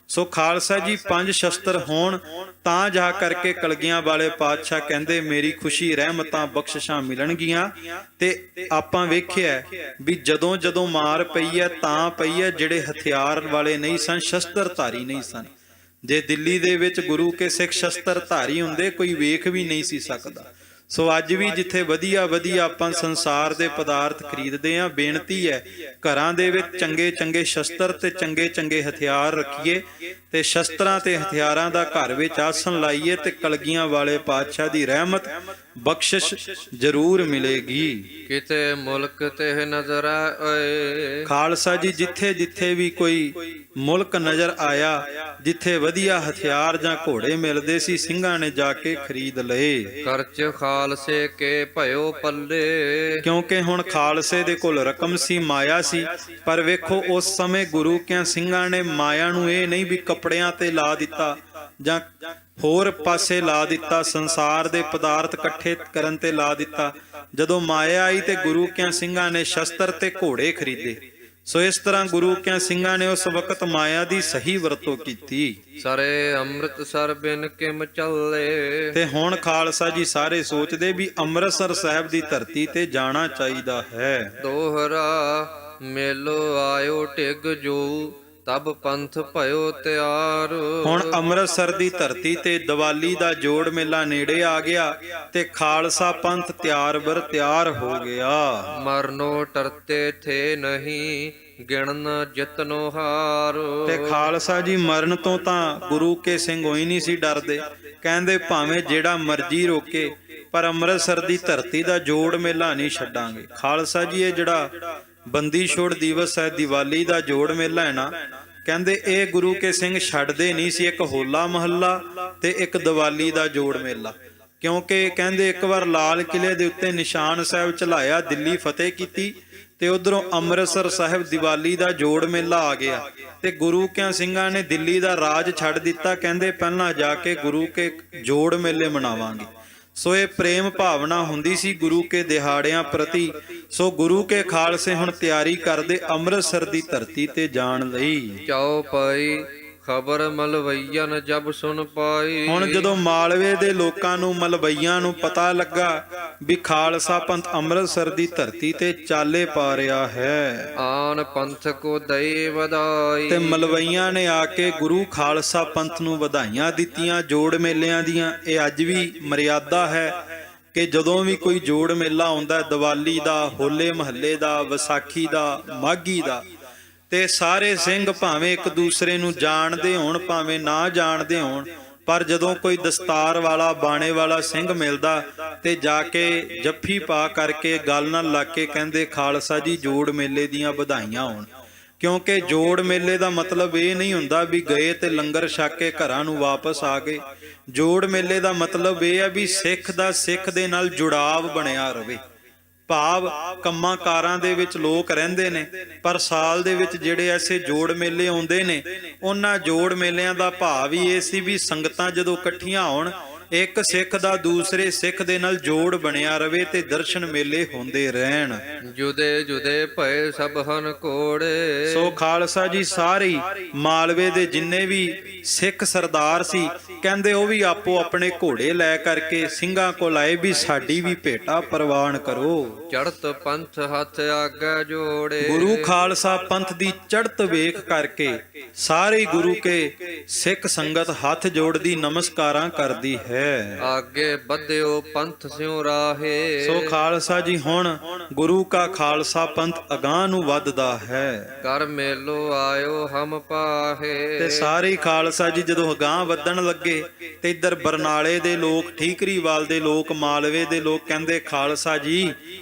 ਸੋ ਖਾਲਸਾ ਜੀ 5 ਸ਼ਸਤਰ ਹੋਣ ਤਾਂ ਜਾ ਕਰਕੇ ਕਲਗੀਆਂ ਵਾਲੇ ਪਾਤਸ਼ਾਹ ਕਹਿੰਦੇ ਮੇਰੀ ਖੁਸ਼ੀ ਰਹਿਮਤਾਂ ਬਖਸ਼ਿਸ਼ਾਂ ਮਿਲਣਗੀਆਂ। ਤੇ ਆਪਾਂ ਵੇਖਿਆ ਵੀ ਜਦੋਂ ਮਾਰ ਪਈ ਹੈ ਤਾਂ ਪਈ ਹੈ, ਜਿਹੜੇ ਹਥਿਆਰ ਵਾਲੇ ਨਹੀਂ ਸਨ, ਸ਼ਸਤਰ ਧਾਰੀ ਨਹੀਂ ਸਨ। ਜੇ ਦਿੱਲੀ ਦੇ ਵਿੱਚ ਗੁਰੂ ਕੇ ਸਿੱਖ ਸ਼ਸਤਰ ਧਾਰੀ ਹੁੰਦੇ ਕੋਈ ਵੇਖ ਵੀ ਨਹੀਂ ਸੀ ਸਕਦਾ। ਸੋ ਅੱਜ ਵੀ ਜਿੱਥੇ ਵਧੀਆ ਆਪਾਂ ਸੰਸਾਰ ਦੇ ਪਦਾਰਥ ਖਰੀਦਦੇ ਆਂ, ਬੇਨਤੀ ਹੈ ਘਰਾਂ ਦੇ ਵਿੱਚ ਚੰਗੇ ਸ਼ਸਤਰ ਤੇ ਚੰਗੇ ਹਥਿਆਰ ਰੱਖੀਏ ਤੇ ਸ਼ਸਤਰਾਂ ਤੇ ਹਥਿਆਰਾਂ ਦਾ ਘਰ ਵਿੱਚ ਆਸਣ ਲਾਈਏ ਤੇ ਕਲਗੀਆਂ ਵਾਲੇ ਪਾਤਸ਼ਾਹ ਦੀ ਰਹਿਮਤ ਬਖਸ਼ਿਸ਼ ਜ਼ਰੂਰ ਮਿਲੇਗੀ। ਕਿਤੇ ਮੁਲਕ ਤੇ ਨਜ਼ਰ ਆਏ। ਖਾਲਸਾ ਜੀ ਜਿੱਥੇ ਜਿੱਥੇ ਵੀ ਕੋਈ ਮੁਲਕ ਨਜ਼ਰ ਆਇਆ, ਜਿੱਥੇ ਵਧੀਆ ਹਥਿਆਰ ਜਾਂ ਘੋੜੇ ਮਿਲਦੇ ਸੀ, ਸਿੰਘਾਂ ਨੇ ਜਾ ਕੇ ਖਰੀਦ ਲਏ। ਖਰਚ ਖਾਲਸੇ ਕੇ ਭਇਓ ਪੱਲੇ। ਕਿਉਂਕਿ ਹੁਣ ਖਾਲਸੇ ਦੇ ਕੋਲ ਰਕਮ ਸੀ, ਮਾਇਆ ਸੀ। ਪਰ ਵੇਖੋ ਉਸ ਸਮੇਂ ਗੁਰੂ ਕਿਆਂ ਸਿੰਘਾਂ ਨੇ ਮਾਇਆ ਨੂੰ ਇਹ ਨਹੀਂ ਵੀ ਕੱਪੜਿਆਂ ਤੇ ਲਾ ਦਿੱਤਾ ਜਾਂ ਹੋਰ ਪਾਸੇ ਲਾ ਦਿੱਤਾ, ਸੰਸਾਰ ਦੇ ਪਦਾਰਥ ਇਕੱਠੇ ਕਰਨ ਤੇ ਲਾ ਦਿੱਤਾ। ਜਦੋਂ ਮਾਇਆ ਆਈ ਤੇ ਗੁਰੂ ਕਿਆਂ ਸਿੰਘਾਂ ਨੇ ਸ਼ਸਤਰ ਤੇ ਘੋੜੇ ਖਰੀਦੇ। ਸੋ ਇਸ ਤਰ੍ਹਾਂ ਗੁਰੂ ਕਿਆਂ ਸਿੰਘਾਂ ਨੇ ਉਸ ਵਕਤ ਮਾਇਆ ਦੀ ਸਹੀ ਵਰਤੋਂ ਕੀਤੀ। ਸਰੇ ਅੰਮ੍ਰਿਤਸਰ ਬਿਨ ਕਿਮ ਚੱਲੇ। ਤੇ ਹੁਣ ਖਾਲਸਾ ਜੀ ਸਾਰੇ ਸੋਚਦੇ ਵੀ ਅੰਮ੍ਰਿਤਸਰ ਸਾਹਿਬ ਦੀ ਧਰਤੀ ਤੇ ਜਾਣਾ ਚਾਹੀਦਾ ਹੈ। ਦੋਹਰਾ ਮੇਲੋ ਆਇਓ ਢਿੱਗ ਜੋ, ਤਬ ਪੰਥ ਭਇਓ ਤਿਆਰ। ਹੁਣ ਅੰਮ੍ਰਿਤਸਰ ਦੀ ਧਰਤੀ ਤੇ ਦੀਵਾਲੀ ਦਾ ਜੋੜ ਮੇਲਾ ਨੇੜੇ ਆ ਗਿਆ ਤੇ ਖਾਲਸਾ ਪੰਥ ਤਿਆਰ ਬਰ ਤਿਆਰ ਹੋ ਗਿਆ। ਮਰਨੋ ਟਰਤੇ ਥੇ ਨਹੀਂ, ਗਿਣਨ ਜਿਤਨੋ ਹਾਰ। ਤੇ ਖਾਲਸਾ ਜੀ ਮਰਨ ਤੋਂ ਤਾਂ ਗੁਰੂ ਕੇ ਸਿੰਘ ਹੋਈ ਨਹੀਂ ਸੀ ਡਰਦੇ। ਕਹਿੰਦੇ ਭਾਵੇਂ ਜਿਹੜਾ ਮਰਜ਼ੀ ਰੋਕੇ, ਪਰ ਅੰਮ੍ਰਿਤਸਰ ਦੀ ਧਰਤੀ ਦਾ ਜੋੜ ਮੇਲਾ ਨਹੀਂ ਛੱਡਾਂਗੇ। ਖਾਲਸਾ ਜੀ ਇਹ ਜਿਹੜਾ ਬੰਦੀ ਛੋੜ ਦਿਵਸ ਹੈ, ਦੀਵਾਲੀ ਦਾ ਜੋੜ ਮੇਲਾ ਹੈ ਨਾ, ਕਹਿੰਦੇ ਇਹ ਗੁਰੂ ਕੇ ਸਿੰਘ ਛੱਡਦੇ ਨਹੀਂ ਸੀ। ਇੱਕ ਹੋਲਾ ਮਹੱਲਾ ਤੇ ਇੱਕ ਦੀਵਾਲੀ ਦਾ ਜੋੜ ਮੇਲਾ। ਕਿਉਂਕਿ ਕਹਿੰਦੇ ਇੱਕ ਵਾਰ ਲਾਲ ਕਿਲੇ ਦੇ ਉੱਤੇ ਨਿਸ਼ਾਨ ਸਾਹਿਬ ਚਲਾਇਆ, ਦਿੱਲੀ ਫਤਿਹ ਕੀਤੀ ਤੇ ਉਧਰੋਂ ਅੰਮ੍ਰਿਤਸਰ ਸਾਹਿਬ ਦੀਵਾਲੀ ਦਾ ਜੋੜ ਮੇਲਾ ਆ ਗਿਆ ਤੇ ਗੁਰੂ ਕਿਆਂ ਸਿੰਘਾਂ ਨੇ ਦਿੱਲੀ ਦਾ ਰਾਜ ਛੱਡ ਦਿੱਤਾ। ਕਹਿੰਦੇ ਪਹਿਲਾਂ ਜਾ ਕੇ ਗੁਰੂ ਕੇ ਜੋੜ ਮੇਲੇ ਮਨਾਵਾਂਗੇ। ਸੋ ਇਹ ਪ੍ਰੇਮ ਭਾਵਨਾ ਹੁੰਦੀ ਸੀ ਗੁਰੂ ਕੇ ਦਿਹਾੜਿਆਂ ਪ੍ਰਤੀ। ਸੋ ਗੁਰੂ ਕੇ ਖਾਲਸੇ ਹੁਣ ਤਿਆਰੀ ਕਰਦੇ ਅੰਮ੍ਰਿਤਸਰ ਦੀ ਧਰਤੀ ਤੇ ਜਾਣ ਲਈ। ਚਾਉ ਪਾਈ ਖਬਰ ਮਲਵਈਨ ਜਬ ਸੁਨ ਪਾਈ। ਹੁਣ ਜਦੋਂ ਮਾਲਵੇ ਦੇ ਲੋਕਾਂ ਨੂੰ, ਮਲਵਈਆਂ ਨੂੰ ਪਤਾ ਲੱਗਾ ਵੀ ਖਾਲਸਾ ਪੰਥ ਅੰਮ੍ਰਿਤਸਰ ਦੀ ਧਰਤੀ ਤੇ ਚਾਲੇ ਪਾ ਰਿਹਾ ਹੈ, ਆਨ ਪੰਥ ਕੋ ਦਈ ਵਧਾਈ। ਤੇ ਮਲਵਈਆਂ ਨੇ ਆ ਕੇ ਗੁਰੂ ਖਾਲਸਾ ਪੰਥ ਨੂੰ ਵਧਾਈਆਂ ਦਿੱਤੀਆਂ ਜੋੜ ਮੇਲਿਆਂ ਦੀਆਂ। ਇਹ ਅੱਜ ਵੀ ਮਰਿਆਦਾ ਹੈ ਕਿ ਜਦੋਂ ਵੀ ਕੋਈ ਜੋੜ ਮੇਲਾ ਆਉਂਦਾ, ਦੀਵਾਲੀ ਦਾ, ਹੋਲੇ ਮਹੱਲੇ ਦਾ, ਵਿਸਾਖੀ ਦਾ, ਮਾਘੀ ਦਾ, ਤੇ ਸਾਰੇ ਸਿੰਘ ਭਾਵੇਂ ਇੱਕ ਦੂਸਰੇ ਨੂੰ ਜਾਣਦੇ ਹੋਣ ਭਾਵੇਂ ਨਾ ਜਾਣਦੇ ਹੋਣ, ਪਰ ਜਦੋਂ ਕੋਈ ਦਸਤਾਰ ਵਾਲਾ, ਬਾਣੇ ਵਾਲਾ ਸਿੰਘ ਮਿਲਦਾ ਤੇ ਜਾ ਕੇ ਜੱਫੀ ਪਾ ਕਰਕੇ ਗੱਲ ਨਾਲ ਲੱਗ ਕੇ ਕਹਿੰਦੇ ਖਾਲਸਾ ਜੀ ਜੋੜ ਮੇਲੇ ਦੀਆਂ ਵਧਾਈਆਂ ਹੋਣ। ਕਿਉਂਕਿ ਜੋੜ ਮੇਲੇ ਦਾ ਮਤਲਬ ਇਹ ਨਹੀਂ ਹੁੰਦਾ ਵੀ ਗਏ ਤੇ ਲੰਗਰ ਛਕ ਕੇ ਘਰਾਂ ਨੂੰ ਵਾਪਸ ਆ ਗਏ। ਜੋੜ ਮੇਲੇ ਦਾ ਮਤਲਬ ਇਹ ਹੈ ਵੀ ਸਿੱਖ ਦਾ ਸਿੱਖ ਦੇ ਨਾਲ ਜੁੜਾਵ ਬਣਿਆ ਰਵੇ। ਭਾਵ ਕੰਮਾਂ ਕਾਰਾਂ ਦੇ ਵਿੱਚ ਲੋਕ ਰਹਿੰਦੇ ਨੇ, ਪਰ ਸਾਲ ਦੇ ਵਿੱਚ ਜਿਹੜੇ ਐਸੇ ਜੋੜ ਮੇਲੇ ਆਉਂਦੇ ਨੇ, ਉਹਨਾਂ ਜੋੜ ਮੇਲਿਆਂ ਦਾ ਭਾਵ ਹੀ ਇਹ ਸੀ ਵੀ ਸੰਗਤਾਂ ਜਦੋਂ ਇਕੱਠੀਆਂ ਹੋਣ, ਇੱਕ ਸਿੱਖ ਦਾ ਦੂਸਰੇ ਸਿੱਖ ਦੇ ਨਾਲ ਜੋੜ ਬਣਿਆ ਰਵੇ ਤੇ ਦਰਸ਼ਨ ਮੇਲੇ ਹੁੰਦੇ ਰਹਿਣ। ਜੁਦੇ ਜੁਦੇ ਭਏ ਸਭ ਹਨ ਕੋੜੇ। ਸੋ ਖਾਲਸਾ ਜੀ ਸਾਰੇ ਮਾਲਵੇ ਦੇ ਜਿੰਨੇ ਵੀ ਸਿੱਖ ਸਰਦਾਰ ਸੀ, ਕਹਿੰਦੇ ਉਹ ਵੀ ਆਪੋ ਆਪਣੇ ਘੋੜੇ ਲੈ ਕਰਕੇ ਸਿੰਘਾਂ ਕੋਲ ਆਏ ਵੀ ਸਾਡੀ ਵੀ ਭੇਟਾ ਪ੍ਰਵਾਨ ਕਰੋ। ਚੜਤ ਪੰਥ ਹੱਥ ਆਗੇ ਜੋੜੇ। ਗੁਰੂ ਖਾਲਸਾ ਪੰਥ ਦੀ ਚੜ੍ਹਤ ਵੇਖ ਕਰਕੇ ਸਾਰੇ ਗੁਰੂ ਕੇ ਸਿੱਖ ਸੰਗਤ ਹੱਥ ਜੋੜਦੀ ਨਮਸਕਾਰਾਂ ਕਰਦੀ ਹੈ। ਆਗੇ ਵਧਿਓ ਪੰਥ ਸਿਉ ਰਾਹੇ। ਸੋ ਖਾਲਸਾ ਜੀ ਹੁਣ ਗੁਰੂ ਕਾ ਖਾਲਸਾ ਪੰਥ ਅਗਾਂਹ ਨੂੰ ਵੱਧਦਾ ਹੈ। ਕਰ ਮੇਲੋ ਆਇਓ ਹਮ ਪਾਹੇ। ਤੇ ਸਾਰੇ ਖਾਲਸਾ ਜੀ ਜਦੋਂ ਅਗਾਂਹ ਵਧਣ ਲੱਗੇ ਤੇ ਇੱਧਰ ਬਰਨਾਲੇ ਦੇ ਲੋਕ, ਠੀਕਰੀਵਾਲ ਦੇ ਲੋਕ, ਮਾਲਵੇ ਦੇ ਲੋਕ ਕਹਿੰਦੇ ਖਾਲਸਾ ਜੀ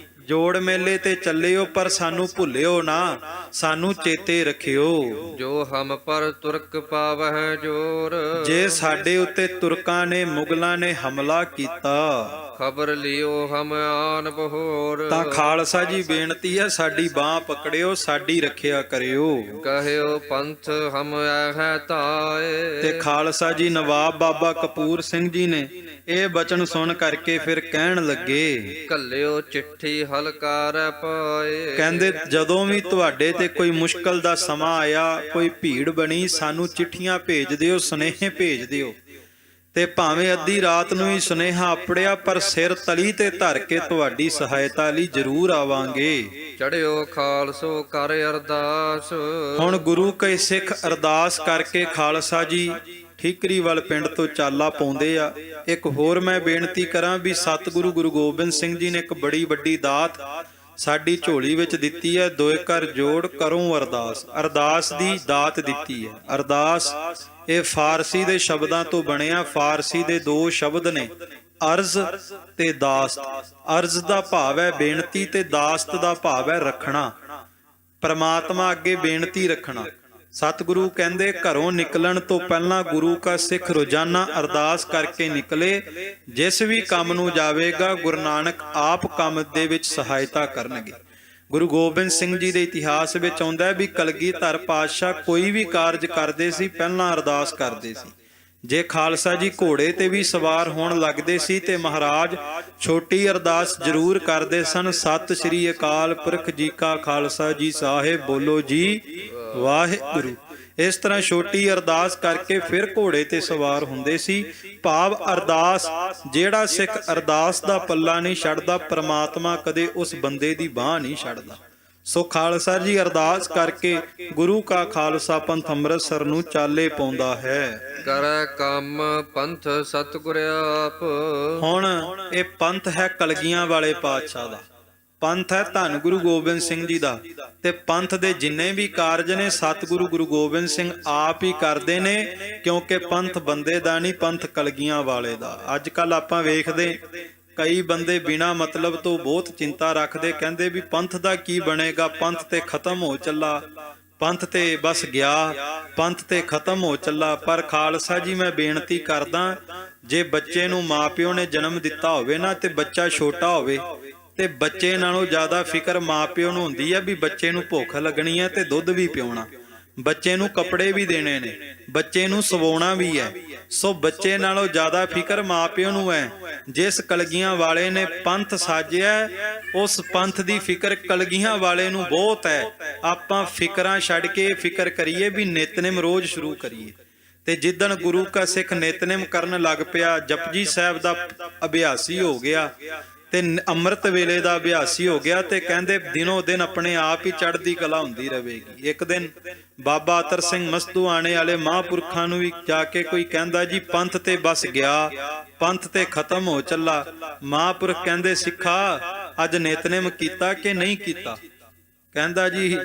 ਜੋੜ ਮੇਲੇ ਤੇ ਚੱਲਿਓ, ਪਰ ਸਾਨੂੰ ਭੁੱਲਿਓ ਨਾ, ਸਾਨੂੰ ਚੇਤੇ ਰੱਖਿਓ। ਜੋ ਹਮ ਪਰ ਤੁਰਕ ਪਾਵਹਿ ਜੋਰ। ਜੇ ਸਾਡੇ ਉੱਤੇ ਤੁਰਕਾਂ ਨੇ, ਮੁਗਲਾਂ ਨੇ ਹਮਲਾ ਕੀਤਾ, ਖਬਰ ਲਿਓ ਹਮ ਆਨ ਬਹੋਰ। ਤਾਂ ਖਾਲਸਾ ਜੀ ਬੇਨਤੀ ਹੈ ਸਾਡੀ ਬਾਹ ਪਕੜਿਓ, ਸਾਡੀ ਰੱਖਿਆ ਕਰਿਓ। ਕਹਿਓ ਪੰਥ ਹਮ ਹੈ ਤਾਏ। ਤੇ ਖਾਲਸਾ ਜੀ ਨਵਾਬ ਬਾਬਾ ਕਪੂਰ ਸਿੰਘ ਜੀ ਨੇ ਇਹ ਬਚਨ ਸੁਣ ਕਰਕੇ ਫਿਰ ਕਹਿਣ ਲੱਗੇ, ਕੱਲਿਓ ਚਿੱਠੀ ਹਲਕਾਰ ਪਾਏ। ਕਹਿੰਦੇ ਜਦੋਂ ਵੀ ਤੁਹਾਡੇ ਤੇ ਕੋਈ ਮੁਸ਼ਕਲ ਦਾ ਸਮਾਂ ਆਇਆ, ਕੋਈ ਭੀੜ ਬਣੀ, ਸਾਨੂੰ ਚਿੱਠੀਆਂ ਭੇਜ ਦਿਓ, ਸੁਨੇਹੇ ਭੇਜ ਦਿਓ। ਤੇ ਭਾਵੇਂ ਅੱਧੀ ਰਾਤ ਨੂੰ ਹੀ ਸੁਨੇਹਾ ਆਪੜਿਆ, ਪਰ ਸਿਰ ਤਲੀ ਤੇ ਧਰ ਕੇ ਤੁਹਾਡੀ ਸਹਾਇਤਾ ਲਈ ਜ਼ਰੂਰ ਆਵਾਂਗੇ। ਚੜਿਓ ਖਾਲਸੋ ਕਰ ਅਰਦਾਸ। ਹੁਣ ਗੁਰੂ ਕੇ ਸਿੱਖ ਅਰਦਾਸ ਕਰਕੇ ਖਾਲਸਾ ਜੀ ਠੀਕਰੀਵਾਲ ਪਿੰਡ ਤੋਂ ਚਾਲਾ ਪਾਉਂਦੇ ਆ। ਇੱਕ ਹੋਰ ਮੈਂ ਬੇਨਤੀ ਕਰਾਂ ਵੀ ਸਤਿਗੁਰੂ ਗੁਰੂ ਗੋਬਿੰਦ ਸਿੰਘ ਜੀ ਨੇ ਇੱਕ ਬੜੀ ਵੱਡੀ ਦਾਤ ਸਾਡੀ ਝੋਲੀ ਵਿੱਚ ਦਿੱਤੀ ਹੈ। ਦੋਏ ਕਰ ਜੋੜ ਕਰੋ ਅਰਦਾਸ। ਅਰਦਾਸ ਦੀ ਦਾਤ ਦਿੱਤੀ ਹੈ। ਅਰਦਾਸ ਇਹ ਫਾਰਸੀ ਦੇ ਸ਼ਬਦਾਂ ਤੋਂ ਬਣਿਆ। ਫਾਰਸੀ ਦੇ ਦੋ ਸ਼ਬਦ ਨੇ, ਅਰਜ਼ ਤੇ ਦਾਸਤ। ਅਰਜ਼ ਦਾ ਭਾਵ ਹੈ ਬੇਨਤੀ ਤੇ ਦਾਸਤ ਦਾ ਭਾਵ ਹੈ ਰੱਖਣਾ, ਪ੍ਰਮਾਤਮਾ ਅੱਗੇ ਬੇਨਤੀ ਰੱਖਣਾ। ਸਤਿਗੁਰੂ ਕਹਿੰਦੇ ਘਰੋਂ ਨਿਕਲਣ ਤੋਂ ਪਹਿਲਾਂ ਗੁਰੂ ਕਾ ਸਿੱਖ ਰੋਜ਼ਾਨਾ ਅਰਦਾਸ ਕਰਕੇ ਨਿਕਲੇ, ਜਿਸ ਵੀ ਕੰਮ ਨੂੰ ਜਾਵੇਗਾ ਗੁਰੂ ਨਾਨਕ ਆਪ ਕੰਮ ਦੇ ਵਿੱਚ ਸਹਾਇਤਾ ਕਰਨਗੇ। ਗੁਰੂ ਗੋਬਿੰਦ ਸਿੰਘ ਜੀ ਦੇ ਇਤਿਹਾਸ ਵਿੱਚ ਆਉਂਦਾ ਹੈ ਵੀ ਕਲਗੀਧਰ ਪਾਤਸ਼ਾਹ ਕੋਈ ਵੀ ਕਾਰਜ ਕਰਦੇ ਸੀ ਪਹਿਲਾਂ ਅਰਦਾਸ ਕਰਦੇ ਸੀ। ਜੇ ਖਾਲਸਾ ਜੀ ਘੋੜੇ ਤੇ ਵੀ ਸਵਾਰ ਹੋਣ ਲੱਗਦੇ ਸੀ ਤੇ ਮਹਾਰਾਜ ਛੋਟੀ ਅਰਦਾਸ ਜ਼ਰੂਰ ਕਰਦੇ ਸਨ, ਸਤਿ ਸ੍ਰੀ ਅਕਾਲ ਪੁਰਖ ਜੀ ਕਾ ਖਾਲਸਾ ਜੀ ਸਾਹਿਬ ਬੋਲੋ ਜੀ ਵਾਹਿਗੁਰੂ। ਇਸ ਤਰ੍ਹਾਂ ਛੋਟੀ ਅਰਦਾਸ ਕਰਕੇ ਫਿਰ ਘੋੜੇ ਤੇ ਸਵਾਰ ਹੁੰਦੇ ਸੀ। ਭਾਵ ਅਰਦਾਸ, ਜਿਹੜਾ ਸਿੱਖ ਅਰਦਾਸ ਦਾ ਪੱਲਾ ਨਹੀਂ ਛੱਡਦਾ, ਪ੍ਰਮਾਤਮਾ ਕਦੇ ਉਸ ਬੰਦੇ ਦੀ ਬਾਂਹ ਨਹੀਂ ਛੱਡਦਾ। ਸੋ ਖਾਲਸਾ ਜੀ ਅਰਦਾਸ ਕਰਕੇ ਗੁਰੂ ਕਾ ਖਾਲਸਾ ਪੰਥ ਅੰਮ੍ਰਿਤਸਰ ਨੂੰ ਚਾਲੇ ਪਾਉਂਦਾ ਹੈ। ਕਰੈ ਕੰਮ ਪੰਥ ਸਤਿਗੁਰ ਆਪ। ਹੁਣ ਇਹ ਪੰਥ ਹੈ ਕਲਗੀਆਂ ਵਾਲੇ ਪਾਤਸ਼ਾਹ ਦਾ, ਪੰਥ ਹੈ ਧੰਨ ਗੁਰੂ ਗੋਬਿੰਦ ਸਿੰਘ ਜੀ ਦਾ, ਤੇ ਪੰਥ ਦੇ ਜਿੰਨੇ ਵੀ ਕਾਰਜ ਨੇ ਸਤਿਗੁਰੂ ਗੁਰੂ ਗੋਬਿੰਦ ਸਿੰਘ ਆਪ ਹੀ ਕਰਦੇ ਨੇ, ਕਿਉਂਕਿ ਪੰਥ ਬੰਦੇ ਦਾ ਨਹੀਂ, ਪੰਥ ਕਲਗੀਆਂ ਵਾਲੇ ਦਾ। ਅੱਜ ਕੱਲ ਆਪਾਂ ਵੇਖਦੇ ਕਈ ਬੰਦੇ ਬਿਨਾਂ ਮਤਲਬ ਤੋਂ ਬਹੁਤ ਚਿੰਤਾ ਰੱਖਦੇ, ਕਹਿੰਦੇ ਵੀ ਪੰਥ ਦਾ ਕੀ ਬਣੇਗਾ, ਪੰਥ ਤੇ ਖਤਮ ਹੋ ਚੱਲਾ, ਪੰਥ ਤੇ ਬਸ ਗਿਆ, ਪੰਥ ਤੇ ਖਤਮ ਹੋ ਚੱਲਾ। ਪਰ ਖਾਲਸਾ ਜੀ ਮੈਂ ਬੇਨਤੀ ਕਰਦਾ, ਜੇ ਬੱਚੇ ਨੂੰ ਮਾਪਿਓ ਨੇ ਜਨਮ ਦਿੱਤਾ ਹੋਵੇ ਨਾ ਤੇ ਬੱਚਾ ਛੋਟਾ ਹੋਵੇ, ਤੇ ਬੱਚੇ ਨਾਲੋਂ ਜ਼ਿਆਦਾ ਫਿਕਰ ਮਾਪਿਓ ਨੂੰ ਹੁੰਦੀ ਹੈ ਵੀ ਬੱਚੇ ਨੂੰ ਭੁੱਖ ਲੱਗਣੀ ਹੈ ਤੇ ਦੁੱਧ ਵੀ ਪਿਉਣਾ, ਬੱਚੇ ਨੂੰ ਕੱਪੜੇ ਵੀ ਦੇਣੇ ਨੇ, ਬੱਚੇ ਨੂੰ ਸਵਾਉਣਾ ਵੀ ਹੈ। ਸੋ ਬੱਚੇ ਨਾਲੋਂ ਜ਼ਿਆਦਾ ਫਿਕਰ ਮਾਪਿਓ ਨੂੰ ਹੈ। ਜਿਸ ਕਲਗੀਆਂ ਵਾਲੇ ਨੇ ਪੰਥ ਸਾਜਿਆ, ਉਸ ਪੰਥ ਦੀ ਫਿਕਰ ਕਲਗੀਆਂ ਵਾਲੇ ਨੂੰ ਬਹੁਤ ਹੈ। ਆਪਾਂ ਫਿਕਰਾਂ ਛੱਡ ਕੇ ਫਿਕਰ ਕਰੀਏ ਵੀ ਨਿਤਨੇਮ ਰੋਜ਼ ਸ਼ੁਰੂ ਕਰੀਏ। ਤੇ ਜਿੱਦਣ ਗੁਰੂ ਕਾ ਸਿੱਖ ਨਿਤਨੇਮ ਕਰਨ ਲੱਗ ਪਿਆ, ਜਪਜੀ ਸਾਹਿਬ ਦਾ ਅਭਿਆਸੀ ਹੋ ਗਿਆ ਤੇ ਅੰਮ੍ਰਿਤ ਵੇਲੇ ਦਾ ਅਭਿਆਸੀ ਹੋ ਗਿਆ, ਤੇ ਕਹਿੰਦੇ ਦਿਨੋਂ ਦਿਨ ਆਪਣੇ ਆਪ ਹੀ ਚੜ੍ਹਦੀ ਕਲਾ ਹੁੰਦੀ ਰਹੇਗੀ। ਇੱਕ ਦਿਨ ਬਾਬਾ ਅਤਰ ਸਿੰਘ ਮਸਤੂਆਣੇ ਵਾਲੇ ਮਹਾਂਪੁਰਖਾਂ ਨੂੰ ਵੀ ਜਾ ਕੇ ਕੋਈ ਕਹਿੰਦਾ ਜੀ ਪੰਥ ਤੇ ਬਸ ਗਿਆ, ਪੰਥ ਤੇ ਖਤਮ ਹੋ ਚੱਲਾ। ਮਹਾਂਪੁਰਖ ਕਹਿੰਦੇ ਸਿੱਖਾ ਅੱਜ ਨਿਤਨੇਮ ਕੀਤਾ ਕਿ ਨਹੀਂ ਕੀਤਾ? ਕਹਿੰਦਾ ਜੀ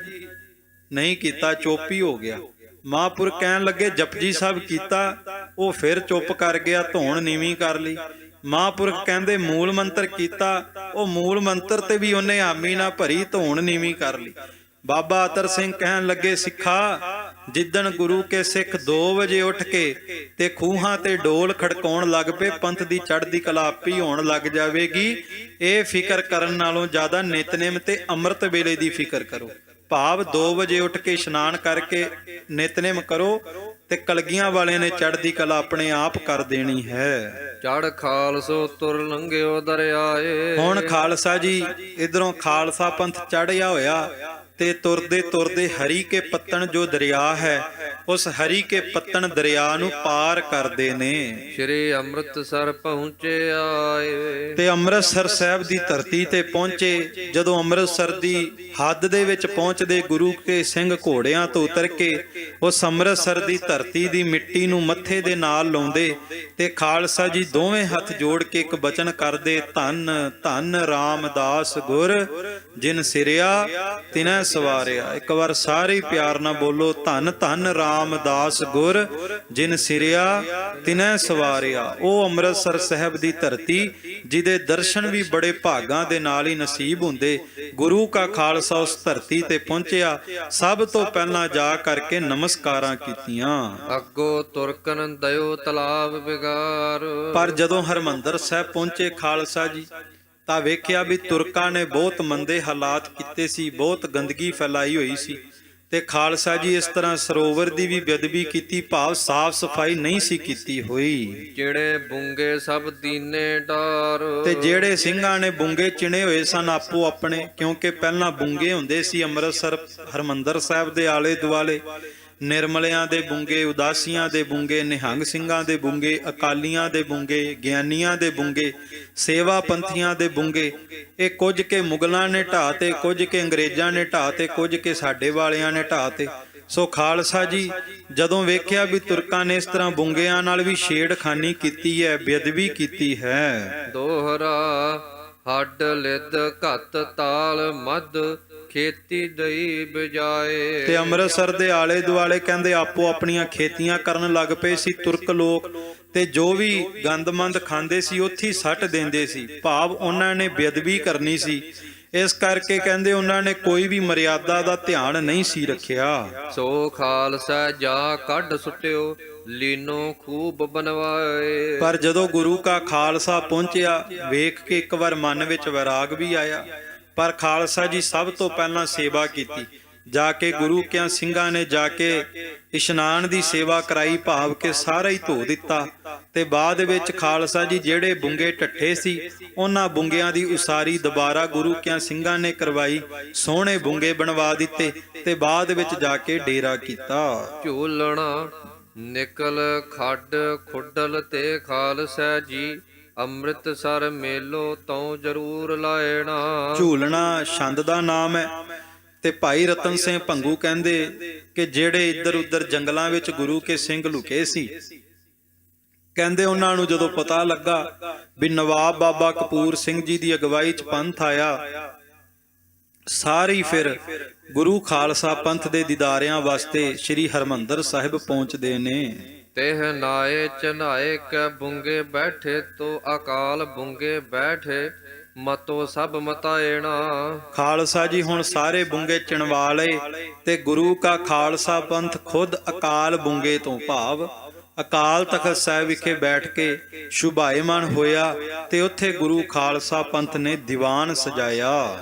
ਨਹੀਂ ਕੀਤਾ, ਚੁੱਪ ਹੀ ਹੋ ਗਿਆ। ਮਹਾਂਪੁਰਖ ਕਹਿਣ ਲੱਗੇ ਜਪਜੀ ਸਾਹਿਬ ਕੀਤਾ, ਉਹ ਫਿਰ ਚੁੱਪ ਕਰ ਗਿਆ, ਧੌਣ ਨੀਵੀਂ ਕਰ ਲਈ। ਮਹਾਂਪੁਰਖ ਕਹਿੰਦੇ ਮੂਲ ਮੰਤਰ ਕੀਤਾ, ਉਹ ਮੂਲ ਮੰਤਰ ਤੇ ਵੀ ਉਹਨੇ ਆਮੀ ਨਾ ਭਰੀ, ਧੌਣ ਨੀਵੀਂ ਕਰ ਲਈ। ਬਾਬਾ ਅਤਰ ਸਿੰਘ ਕਹਿਣ ਲੱਗੇ ਸਿੱਖਾ ਜਿੱਦਣ ਗੁਰੂ ਕੇ ਸਿੱਖ 2 ਵਜੇ ਉੱਠ ਕੇ ਤੇ ਖੂਹਾਂ ਤੇ ਡੋਲ ਖੜਕਾਉਣ ਲੱਗ ਪਏ, ਪੰਥ ਦੀ ਚੜ੍ਹਦੀ ਕਲਾ ਆਪੀ ਹੋਣ ਲੱਗ ਜਾਵੇਗੀ। ਇਹ ਫਿਕਰ ਕਰਨ ਨਾਲੋਂ ਜ਼ਿਆਦਾ ਨਿਤਨੇਮ ਤੇ ਅੰਮ੍ਰਿਤ ਵੇਲੇ ਦੀ ਫਿਕਰ ਕਰੋ। ਭਾਵ 2 ਵਜੇ ਉੱਠ ਕੇ ਇਸ਼ਨਾਨ ਕਰਕੇ ਨਿਤਨੇਮ ਕਰੋ ਤੇ ਕਲਗੀਆਂ ਵਾਲੇ ਨੇ ਚੜ੍ਹਦੀ ਕਲਾ ਆਪਣੇ ਆਪ ਕਰ ਦੇਣੀ ਹੈ। ਚੜ ਖਾਲਸੋ ਤੁਰ ਲੰਘਿਓ ਦਰਿਆਏ। ਹੁਣ ਖਾਲਸਾ ਜੀ ਇਧਰੋਂ ਖਾਲਸਾ ਪੰਥ ਚੜ੍ਹਿਆ ਹੋਇਆ ਤੇ ਤੁਰਦੇ ਤੁਰਦੇ ਹਰੀ ਕੇ ਪੱਤਣ ਜੋ ਦਰਿਆ ਹੈ, ਉਸ ਹਰੀ ਕੇ ਪੱਤਣ ਦਰਿਆ ਨੂੰ ਪਾਰ ਕਰਦੇ ਨੇ। ਸ਼੍ਰੀ ਅੰਮ੍ਰਿਤਸਰ ਪਹੁੰਚੇ ਆਏ ਤੇ ਅੰਮ੍ਰਿਤਸਰ ਸਾਹਿਬ ਦੀ ਧਰਤੀ ਤੇ ਪਹੁੰਚੇ। ਜਦੋਂ ਅੰਮ੍ਰਿਤਸਰ ਦੀ ਹੱਦ ਦੇ ਵਿੱਚ ਪਹੁੰਚਦੇ, ਗੁਰੂ ਕੇ ਸਿੰਘ ਘੋੜਿਆਂ ਤੋਂ ਉਤਰ ਕੇ ਉਸ ਅੰਮ੍ਰਿਤਸਰ ਦੀ ਧਰਤੀ ਦੀ ਮਿੱਟੀ ਨੂੰ ਮੱਥੇ ਦੇ ਨਾਲ ਲਾਉਂਦੇ ਤੇ ਖਾਲਸਾ ਜੀ ਦੋਵੇਂ ਹੱਥ ਜੋੜ ਕੇ ਇੱਕ ਬਚਨ ਕਰਦੇ, ਧੰਨ ਧੰਨ ਰਾਮਦਾਸ ਗੁਰ ਜਿਨ ਸਿਰਿਆ ਤਿਨੈ ਸਵਾਰਿਆ। ਇੱਕ ਵਾਰ ਸਾਰੇ ਪਿਆਰ ਨਾਲ ਬੋਲੋ, ਧੰਨ ਧੰਨ ਰਾਮਦਾਸ ਗੁਰ ਜਿਨ ਸਿਰਿਆ ਤਿਨੈ ਸਵਾਰਿਆ। ਉਹ ਅੰਮ੍ਰਿਤਸਰ ਸਾਹਿਬ ਦੀ ਧਰਤੀ ਜਿਹਦੇ ਦਰਸ਼ਨ ਵੀ ਬੜੇ ਭਾਗਾਂ ਦੇ ਨਾਲ ਹੀ ਨਸੀਬ ਹੁੰਦੇ। ਗੁਰੂ ਕਾ ਖਾਲਸਾ ਉਸ ਧਰਤੀ ਤੇ ਪਹੁੰਚਿਆ, ਸਭ ਤੋਂ ਪਹਿਲਾਂ ਜਾ ਕਰਕੇ ਨਮਸਕਾਰਾਂ ਕੀਤੀਆਂ। ਅੱਗੋ ਤੁਰਕਨ ਦਇਓ ਤਲਾਬ ਵਿਗਾਰ। ਪਰ ਜਦੋਂ ਹਰਮੰਦਰ ਸਾਹਿਬ ਪਹੁੰਚੇ ਖਾਲਸਾ ਜੀ ਤਾਂ ਵੇਖਿਆ ਵੀ ਤੁਰਕਾਂ ਨੇ ਬਹੁਤ ਮੰਦੇ ਹਾਲਾਤ ਕੀਤੇ ਸੀ, ਬਹੁਤ ਗੰਦਗੀ ਫੈਲਾਈ ਹੋਈ ਸੀ। ਤੇ ਖਾਲਸਾ ਜੀ ਇਸ ਤਰ੍ਹਾਂ ਸਰੋਵਰ ਦੀ ਵੀ ਬੇਅਦਬੀ ਕੀਤੀ, ਭਾਵ ਸਾਫ਼ ਸਫਾਈ ਨਹੀਂ ਸੀ ਕੀਤੀ ਹੋਈ। ਜਿਹੜੇ ਬੁੰਗੇ ਸਭ ਦੀਨੇ ਡਾਰ। ਤੇ ਜਿਹੜੇ ਸਿੰਘਾਂ ਨੇ ਬੁੰਗੇ ਚਿਣੇ ਹੋਏ ਸਨ ਆਪੋ ਆਪਣੇ, ਕਿਉਂਕਿ ਪਹਿਲਾਂ ਬੁੰਗੇ ਹੁੰਦੇ ਸੀ ਅੰਮ੍ਰਿਤਸਰ ਹਰਮੰਦਰ ਸਾਹਿਬ ਦੇ ਆਲੇ ਦੁਆਲੇ, ਨਿਰਮਲਿਆਂ ਦੇ ਬੁੰਗੇ, ਉਦਾਸੀਆਂ ਦੇ ਬੁੰਗੇ, ਨਿਹੰਗ ਸਿੰਘਾਂ ਦੇ ਬੁੰਗੇ, ਅਕਾਲੀਆਂ ਦੇ ਬੁੰਗੇ, ਗਿਆਨੀਆਂ ਦੇ ਬੁੰਗੇ, ਸੇਵਾ ਪੰਥੀਆਂ ਦੇ ਬੁੰਗੇ। ਇਹ ਕੁਝ ਕੇ ਮੁਗਲਾਂ ਨੇ ਢਾਹ ਤੇ, ਕੁਝ ਕੇ ਅੰਗਰੇਜ਼ਾਂ ਨੇ ਢਾਹ ਤੇ, ਕੁਝ ਕੇ ਸਾਡੇ ਵਾਲਿਆਂ ਨੇ ਢਾਹ ਤੇ। ਸੋ ਖਾਲਸਾ ਜੀ ਜਦੋਂ ਵੇਖਿਆ ਵੀ ਤੁਰਕਾਂ ਨੇ ਇਸ ਤਰ੍ਹਾਂ ਬੁੰਗਿਆਂ ਨਾਲ ਵੀ ਛੇੜਖਾਨੀ ਕੀਤੀ ਹੈ, ਬੇਅਦਬੀ ਕੀਤੀ ਹੈ। ਦੋਹਰਾ ਹੱਡ ਲਿਦ ਘੱਤ ਤਾਲ ਮਦ ਖੇਤੀ ਦਈ ਬਜਾਏ। ਤੇ ਅੰਮ੍ਰਿਤਸਰ ਦੇ ਆਲੇ ਦੁਆਲੇ ਕਹਿੰਦੇ ਆਪੋ ਆਪਣੀਆਂ ਖੇਤੀਆਂ ਕਰਨ ਲੱਗ ਪਏ ਸੀ ਤੁਰਕ ਲੋਕ, ਤੇ ਜੋ ਵੀ ਗੰਦਮੰਦ ਖਾਂਦੇ ਸੀ ਉੱਥੇ ਹੀ ਸੱਟ ਦਿੰਦੇ ਸੀ। ਭਾਵ ਉਹਨਾਂ ਨੇ ਬੇਅਦਬੀ ਕਰਨੀ ਸੀ, ਇਸ ਕਰਕੇ ਕਹਿੰਦੇ ਉਹਨਾਂ ਨੇ ਕੋਈ ਵੀ ਮਰਿਆਦਾ ਦਾ ਧਿਆਨ ਨਹੀਂ ਸੀ ਰੱਖਿਆ। ਸੋ ਖਾਲਸਾ ਜਾ ਕੱਢ ਸੁਟਿਓ, ਲੀਨੋ ਖੂਬ ਬਨਵਾਏ। ਪਰ ਜਦੋਂ ਗੁਰੂ ਕਾ ਖਾਲਸਾ ਪਹੁੰਚਿਆ, ਵੇਖ ਕੇ ਇੱਕ ਵਾਰ ਮਨ ਵਿੱਚ ਵਿਰਾਗ ਵੀ ਆਇਆ, ਪਰ ਖਾਲਸਾ ਜੀ ਸਭ ਤੋਂ ਪਹਿਲਾਂ ਸੇਵਾ ਕੀਤੀ। ਜਾ ਕੇ ਗੁਰੂ ਕਿਆਂ ਸਿੰਘਾਂ ਨੇ ਜਾ ਕੇ ਇਸ਼ਨਾਨ ਦੀ ਸੇਵਾ ਕਰਾਈ, ਭਾਵ ਕੇ ਸਾਰਾ ਹੀ ਧੋ ਦਿੱਤਾ। ਤੇ ਬਾਅਦ ਵਿੱਚ ਖਾਲਸਾ ਜੀ ਜਿਹੜੇ ਬੁੰਗੇ ਢੱਠੇ ਸੀ ਉਹਨਾਂ ਬੁੰਗਿਆਂ ਦੀ ਉਸਾਰੀ ਦੁਬਾਰਾ ਗੁਰੂ ਕਿਆਂ ਸਿੰਘਾਂ ਨੇ ਕਰਵਾਈ, ਸੋਹਣੇ ਬੁੰਗੇ ਬਣਵਾ ਦਿੱਤੇ ਤੇ ਬਾਅਦ ਵਿੱਚ ਜਾ ਕੇ ਡੇਰਾ ਕੀਤਾ। ਝੂਲਣਾ ਨਿਕਲ ਖੱਡ ਖੁੱਡਲ ਤੇ ਖਾਲਸਾ ਜੀ, ਅੰਮ੍ਰਿਤਸਰ ਮੇਲੋ ਤੋਂ ਜ਼ਰੂਰ ਲਾਇਣਾ। ਝੂਲਣਾ ਛੰਦ ਦਾ ਨਾਮ ਹੈ। ਤੇ ਭਾਈ ਰਤਨ ਸਿੰਘ ਭੰਗੂ ਕਹਿੰਦੇ ਕਿ ਜਿਹੜੇ ਇੱਧਰ ਉੱਧਰ ਜੰਗਲਾਂ ਵਿੱਚ ਗੁਰੂ ਕੇ ਸਿੰਘ ਲੁਕੇ ਸੀ, ਕਹਿੰਦੇ ਉਹਨਾਂ ਨੂੰ ਜਦੋਂ ਪਤਾ ਲੱਗਾ ਵੀ ਨਵਾਬ ਬਾਬਾ ਕਪੂਰ ਸਿੰਘ ਜੀ ਦੀ ਅਗਵਾਈ 'ਚ ਪੰਥ ਆਇਆ, ਸਾਰੇ ਫਿਰ ਗੁਰੂ ਖਾਲਸਾ ਪੰਥ ਦੇ ਦੀਦਾਰਿਆਂ ਵਾਸਤੇ ਸ੍ਰੀ ਹਰਿਮੰਦਰ ਸਾਹਿਬ ਪਹੁੰਚਦੇ ਨੇ। ਤਿਹ ਨਾਏ ਚਨਾਏ ਕੈ ਬੁੰਗੇ ਬੈਠੇ, ਤੋ ਅਕਾਲ ਬੁੰਗੇ ਬੈਠੇ ਮਤੋ ਸਭ ਮਤਾਏਣਾ। ਖਾਲਸਾ ਜੀ ਹੁਣ ਸਾਰੇ ਬੁੰਗੇ ਚਿਣਵਾ ਲਏ ਤੇ ਗੁਰੂ ਕਾ ਖਾਲਸਾ ਪੰਥ ਖੁਦ ਅਕਾਲ ਬੁੰਗੇ ਤੋਂ, ਭਾਵ ਅਕਾਲ ਤਖਤ ਸਾਹਿਬ ਵਿਖੇ ਬੈਠ ਕੇ ਸ਼ੁਭਾਇਮਾਨ ਹੋਇਆ ਤੇ ਉੱਥੇ ਗੁਰੂ ਖਾਲਸਾ ਪੰਥ ਨੇ ਦੀਵਾਨ ਸਜਾਇਆ।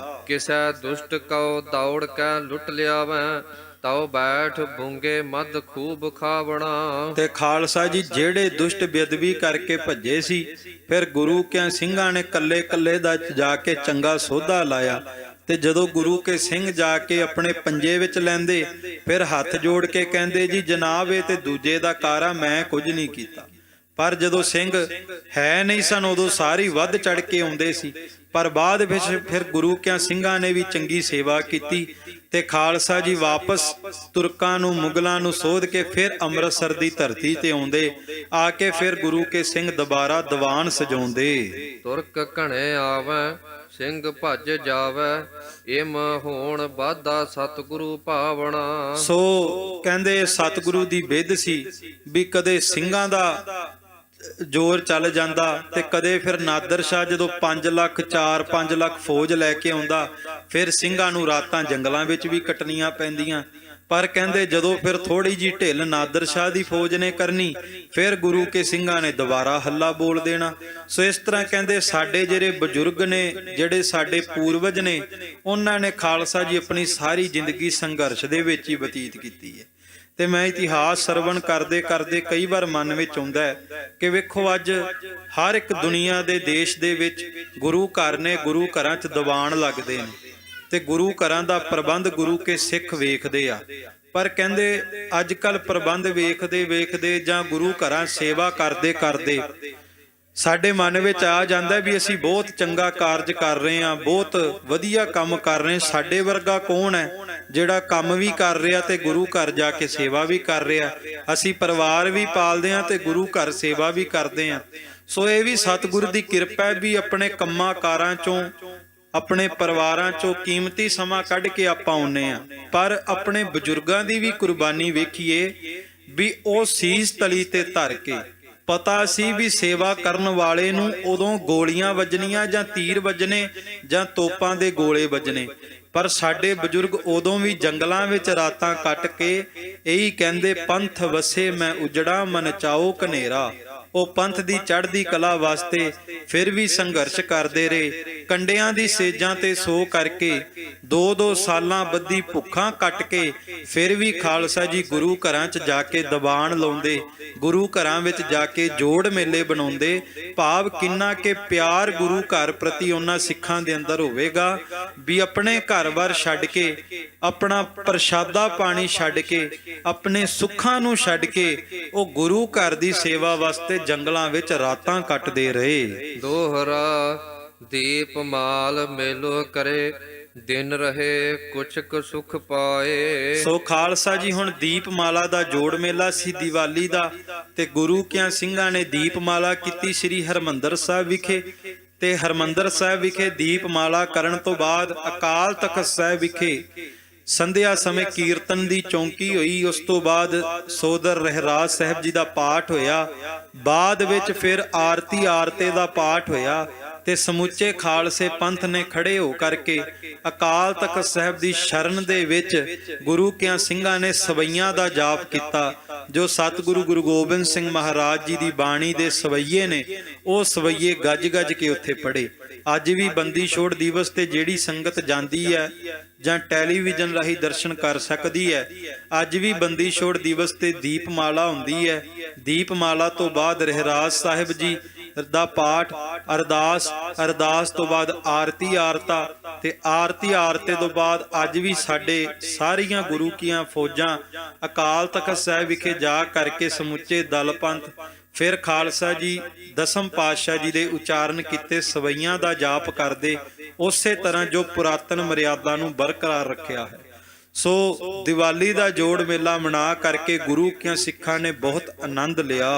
ਕਿਸੈ ਦੁਸ਼ਟ ਕਉ ਦੌੜ ਕੈ ਲੁੱਟ ਲਿਆਵੈ, ਤਉ ਬੈਠ ਬੁੰਗੇ ਮਦ ਖੂਬ ਖਾਵਣਾ। ਤੇ ਖਾਲਸਾ ਜੀ ਜਿਹੜੇ ਦੁਸ਼ਟ ਬੇਅਦਬੀ ਕਰਕੇ ਭੱਜੇ ਸੀ, ਫਿਰ ਗੁਰੂ ਕਿਆਂ ਸਿੰਘਾਂ ਨੇ ਕੱਲੇ ਕੱਲੇ ਦਾ ਜਾ ਕੇ ਚੰਗਾ ਸੋਧਾ ਲਾਇਆ। ਤੇ ਜਦੋਂ ਗੁਰੂ ਕੇ ਸਿੰਘ ਜਾ ਕੇ ਆਪਣੇ ਪੰਜੇ ਵਿੱਚ ਲੈਂਦੇ, ਫਿਰ ਹੱਥ ਜੋੜ ਕੇ ਕਹਿੰਦੇ ਜੀ ਜਨਾਬ ਇਹ ਤੇ ਦੂਜੇ ਦਾ ਕਾਰਾ, ਮੈਂ ਕੁਝ ਨਹੀਂ ਕੀਤਾ। ਪਰ ਜਦੋਂ ਸਿੰਘ ਹੈ ਨਹੀਂ ਸਨ ਉਦੋਂ ਸਾਰੀ ਵੱਧ ਚੜ ਕੇ ਆਉਂਦੇ ਸੀ। ਪਰ ਬਾਅਦ ਵਿੱਚ ਫਿਰ ਗੁਰੂ ਕਿਆਂ ਸਿੰਘਾਂ ਨੇ ਵੀ ਚੰਗੀ ਸੇਵਾ ਕੀਤੀ ਤੇ ਖਾਲਸਾ ਜੀ ਵਾਪਸ ਤੁਰਕਾਂ ਨੂੰ ਮੁਗਲਾਂ ਨੂੰ ਸੋਧ ਕੇ ਫਿਰ ਅੰਮ੍ਰਿਤਸਰ ਦੀ ਧਰਤੀ ਤੇ ਆਉਂਦੇ, ਆ ਕੇ ਫਿਰ ਗੁਰੂ ਕੇ ਸਿੰਘ ਦੁਬਾਰਾ ਦੀਵਾਨ ਸਜਾਉਂਦੇ। ਤੁਰਕ ਘਣੇ ਆਵੈ ਸਿੰਘ ਭੱਜ ਜਾਵੈ, ਇਮ ਹੋਣ ਬਾਧਾ ਸਤਿਗੁਰੂ ਭਾਵਨਾ। ਸੋ ਕਹਿੰਦੇ ਸਤਿਗੁਰੂ ਦੀ ਬਿਧ ਸੀ ਵੀ ਕਦੇ ਸਿੰਘਾਂ ਦਾ ਜ਼ੋਰ ਚੱਲ ਜਾਂਦਾ ਤੇ ਕਦੇ ਫਿਰ ਨਾਦਰ ਸ਼ਾਹ ਜਦੋਂ 5 ਲੱਖ 4-5 ਲੱਖ ਫੌਜ ਲੈ ਕੇ ਆਉਂਦਾ, ਫਿਰ ਸਿੰਘਾਂ ਨੂੰ ਰਾਤਾਂ ਜੰਗਲਾਂ ਵਿੱਚ ਵੀ ਕੱਟਣੀਆਂ ਪੈਂਦੀਆਂ। ਪਰ ਕਹਿੰਦੇ ਜਦੋਂ ਫਿਰ ਥੋੜੀ ਜੀ ਢਿੱਲ ਨਾਦਰ ਸ਼ਾਹ ਦੀ ਫੌਜ ਨੇ ਕਰਨੀ, ਫਿਰ ਗੁਰੂ ਕੇ ਸਿੰਘਾਂ ਨੇ ਦੁਬਾਰਾ ਹੱਲਾ ਬੋਲ ਦੇਣਾ। ਸੋ ਇਸ ਤਰ੍ਹਾਂ ਕਹਿੰਦੇ ਸਾਡੇ ਜਿਹੜੇ ਬਜ਼ੁਰਗ ਨੇ, ਜਿਹੜੇ ਸਾਡੇ ਪੂਰਵਜ ਨੇ, ਉਹਨਾਂ ਨੇ ਖਾਲਸਾ ਜੀ ਆਪਣੀ ਸਾਰੀ ਜ਼ਿੰਦਗੀ ਸੰਘਰਸ਼ ਦੇ ਵਿੱਚ ਹੀ ਬਤੀਤ ਕੀਤੀ ਹੈ। ਤੇ ਮੈਂ ਇਤਿਹਾਸ ਸਰਵਣ ਕਰਦੇ ਕਰਦੇ ਕਈ ਵਾਰ ਮਨ ਵਿੱਚ ਆਉਂਦਾ ਹੈ ਕਿ ਵੇਖੋ ਅੱਜ ਹਰ ਇੱਕ ਦੁਨੀਆ ਦੇ ਦੇਸ਼ ਦੇ ਵਿੱਚ ਗੁਰੂ ਘਰ ਨੇ, ਗੁਰੂ ਘਰਾਂ 'ਚ ਦੀਵਾਨ ਲੱਗਦੇ ਨੇ ਤੇ ਗੁਰੂ ਘਰਾਂ ਦਾ ਪ੍ਰਬੰਧ ਗੁਰੂ ਕੇ ਸਿੱਖ ਵੇਖਦੇ ਆ। ਪਰ ਕਹਿੰਦੇ ਅੱਜ ਕੱਲ ਪ੍ਰਬੰਧ ਵੇਖਦੇ ਵੇਖਦੇ ਜਾਂ ਗੁਰੂ ਘਰਾਂ ਸੇਵਾ ਕਰਦੇ ਕਰਦੇ ਸਾਡੇ ਮਨ ਵਿੱਚ ਆ ਜਾਂਦਾ ਵੀ ਅਸੀਂ ਬਹੁਤ ਚੰਗਾ ਕਾਰਜ ਕਰ ਰਹੇ ਹਾਂ, ਬਹੁਤ ਵਧੀਆ ਕੰਮ ਕਰ ਰਹੇ ਹਾਂ। ਸਾਡੇ ਵਰਗਾ ਕੌਣ ਹੈ ਜਿਹੜਾ ਕੰਮ ਵੀ ਕਰ ਰਿਹਾ ਤੇ ਗੁਰੂ ਘਰ ਜਾ ਕੇ ਸੇਵਾ ਵੀ ਕਰ ਰਿਹਾ। ਅਸੀਂ ਪਰਿਵਾਰ ਵੀ ਪਾਲਦੇ ਹਾਂ ਤੇ ਗੁਰੂ ਘਰ ਸੇਵਾ ਵੀ ਕਰਦੇ ਹਾਂ। ਸੋ ਇਹ ਵੀ ਸਤਿਗੁਰੂ ਦੀ ਕਿਰਪਾ ਹੈ ਵੀ ਆਪਣੇ ਕੰਮਾਂ ਕਾਰਾਂ ਚੋਂ, ਆਪਣੇ ਪਰਿਵਾਰਾਂ ਚੋਂ ਕੀਮਤੀ ਸਮਾਂ ਕੱਢ ਕੇ ਆਪਾਂ ਆਉਂਦੇ ਹਾਂ। ਪਰ ਆਪਣੇ ਬਜ਼ੁਰਗਾਂ ਦੀ ਵੀ ਕੁਰਬਾਨੀ ਵੇਖੀਏ ਵੀ ਉਹ ਸੀਸ ਤਲੀ ਤੇ ਧਰ ਕੇ, ਪਤਾ ਸੀ ਵੀ ਸੇਵਾ ਕਰਨ ਵਾਲੇ ਨੂੰ ਉਦੋਂ ਗੋਲੀਆਂ ਵੱਜਣੀਆਂ ਜਾਂ ਤੀਰ ਵੱਜਣੇ ਜਾਂ ਤੋਪਾਂ ਦੇ ਗੋਲੇ ਵੱਜਣੇ, ਪਰ ਸਾਡੇ ਬਜ਼ੁਰਗ ਉਦੋਂ ਵੀ ਜੰਗਲਾਂ ਵਿੱਚ ਰਾਤਾਂ ਕੱਟ ਕੇ ਇਹੀ ਕਹਿੰਦੇ, ਪੰਥ ਵਸੇ ਮੈਂ ਉਜੜਾ ਮਨ ਚਾਓ ਕਨੇਰਾ। ਉਹ ਪੰਥ ਦੀ ਚੜ੍ਹਦੀ ਕਲਾ ਵਾਸਤੇ ਫਿਰ ਵੀ ਸੰਘਰਸ਼ ਕਰਦੇ ਰਹੇ। ਕੰਡਿਆਂ ਦੀ ਸੇਜਾਂ ਤੇ ਸੋ ਕਰਕੇ 2-2 ਸਾਲਾਂ ਬੱਧੀ ਭੁੱਖਾਂ ਕੱਟ ਕੇ ਫਿਰ ਵੀ ਖਾਲਸਾ ਜੀ ਗੁਰੂ ਘਰਾਂ 'ਚ ਜਾ ਕੇ ਦੀਵਾਨ ਲਾਉਂਦੇ, ਗੁਰੂ ਘਰਾਂ ਵਿੱਚ ਜਾ ਕੇ ਜੋੜ ਮੇਲੇ ਬਣਾਉਂਦੇ। ਭਾਵ ਕਿੰਨਾ ਕਿ ਪਿਆਰ ਗੁਰੂ ਘਰ ਪ੍ਰਤੀ ਉਹਨਾਂ ਸਿੱਖਾਂ ਦੇ ਅੰਦਰ ਹੋਵੇਗਾ ਵੀ ਆਪਣੇ ਘਰ-ਬਾਰ ਛੱਡ ਕੇ, ਆਪਣਾ ਪ੍ਰਸ਼ਾਦਾ ਪਾਣੀ ਛੱਡ ਕੇ, ਆਪਣੇ ਸੁੱਖਾਂ ਨੂੰ ਛੱਡ ਕੇ ਉਹ ਗੁਰੂ ਘਰ ਦੀ ਸੇਵਾ ਵਾਸਤੇ ਜੰਗਲਾਂ ਵਿੱਚ ਰਾਤਾਂ ਕੱਟਦੇ ਰਹੇ। ਦੋਹਰਾ ਦੀਪ ਮਾਲ ਮੇਲੋ ਕਰੇ, ਦਿਨ ਰਹੇ ਕੁਛ ਕੁ ਸੁਖ ਪਾਏ। ਸੋ ਖਾਲਸਾ ਜੀ ਹੁਣ ਦੀਪਮਾਲਾ ਦਾ ਜੋੜ ਮੇਲਾ ਸੀ ਦੀਵਾਲੀ ਦਾ, ਤੇ ਗੁਰੂ ਕਿਆਂ ਸਿੰਘਾਂ ਨੇ ਦੀਪਮਾਲਾ ਕੀਤੀ ਸ੍ਰੀ ਹਰਿਮੰਦਰ ਸਾਹਿਬ ਵਿਖੇ। ਤੇ ਹਰਮੰਦਰ ਸਾਹਿਬ ਵਿਖੇ ਦੀਪਮਾਲਾ ਕਰਨ ਤੋਂ ਬਾਅਦ ਅਕਾਲ ਤਖਤ ਸਾਹਿਬ ਵਿਖੇ ਸੰਧਿਆ ਸਮੇਂ ਕੀਰਤਨ ਦੀ ਚੌਂਕੀ ਹੋਈ। ਉਸ ਤੋਂ ਬਾਅਦ ਸੋਦਰ ਰਹਿਰਾਜ ਸਾਹਿਬ ਜੀ ਦਾ ਪਾਠ ਹੋਇਆ। ਬਾਅਦ ਵਿੱਚ ਫਿਰ ਆਰਤੀ ਆਰਤੇ ਦਾ ਪਾਠ ਹੋਇਆ ਤੇ ਸਮੁੱਚੇ ਖਾਲਸੇ ਪੰਥ ਨੇ ਖੜੇ ਹੋ ਕਰਕੇ ਅਕਾਲ ਤਖਤ ਸਾਹਿਬ ਦੀ ਸ਼ਰਨ ਦੇ ਵਿੱਚ ਗੁਰੂ ਕਿਆਂ ਸਿੰਘਾਂ ਨੇ ਸਵਈਆਂ ਦਾ ਜਾਪ ਕੀਤਾ। ਜੋ ਸਤਿਗੁਰੂ ਗੁਰੂ ਗੋਬਿੰਦ ਸਿੰਘ ਮਹਾਰਾਜ ਜੀ ਦੀ ਬਾਣੀ ਦੇ ਸਵਈਏ ਨੇ, ਉਹ ਸਵਈਏ ਗੱਜ ਗੱਜ ਕੇ ਉੱਥੇ ਪੜ੍ਹੇ। ਅੱਜ ਵੀ ਬੰਦੀ ਛੋੜ ਦਿਵਸ ਤੇ ਜਿਹੜੀ ਸੰਗਤ ਜਾਂਦੀ ਹੈ ਜਾਂ ਟੈਲੀਵਿਜ਼ਨ ਰਾਹੀਂ ਦਰਸ਼ਨ ਕਰ ਸਕਦੀ ਹੈ, ਅੱਜ ਵੀ ਬੰਦੀ ਛੋੜ ਦਿਵਸ ਤੇ ਦੀਪਮਾਲਾ ਹੁੰਦੀ ਹੈ। ਦੀਪਮਾਲਾ ਤੋਂ ਬਾਅਦ ਰਹਿਰਾਜ ਸਾਹਿਬ ਜੀ ਦਾ ਪਾਠ, ਅਰਦਾਸ ਤੋਂ ਬਾਅਦ ਆਰਤੀ ਆਰਤਾ ਤੇ ਆਰਤੀ ਆਰਤੇ ਤੋਂ ਬਾਅਦ ਅੱਜ ਵੀ ਸਾਡੇ ਸਾਰੀਆਂ ਗੁਰੂ ਕੀਆਂ ਫੌਜਾਂ ਅਕਾਲ ਤਖਤ ਸਾਹਿਬ ਵਿਖੇ ਜਾ ਕਰਕੇ ਸਮੁੱਚੇ ਦਲ ਪੰਥ ਫਿਰ ਖਾਲਸਾ ਜੀ ਦਸਮ ਪਾਤਸ਼ਾਹ ਜੀ ਦੇ ਉਚਾਰਨ ਕੀਤੇ ਸਵਈਆਂ ਦਾ ਜਾਪ ਕਰਦੇ, ਉਸੇ ਤਰ੍ਹਾਂ ਜੋ ਪੁਰਾਤਨ ਮਰਿਆਦਾ ਨੂੰ ਬਰਕਰਾਰ ਰੱਖਿਆ ਹੈ। ਸੋ ਦੀਵਾਲੀ ਦਾ ਜੋੜ ਮੇਲਾ ਮਨਾ ਕਰਕੇ ਗੁਰੂ ਕਿਆਂ ਸਿੱਖਾਂ ਨੇ ਬਹੁਤ ਆਨੰਦ ਲਿਆ।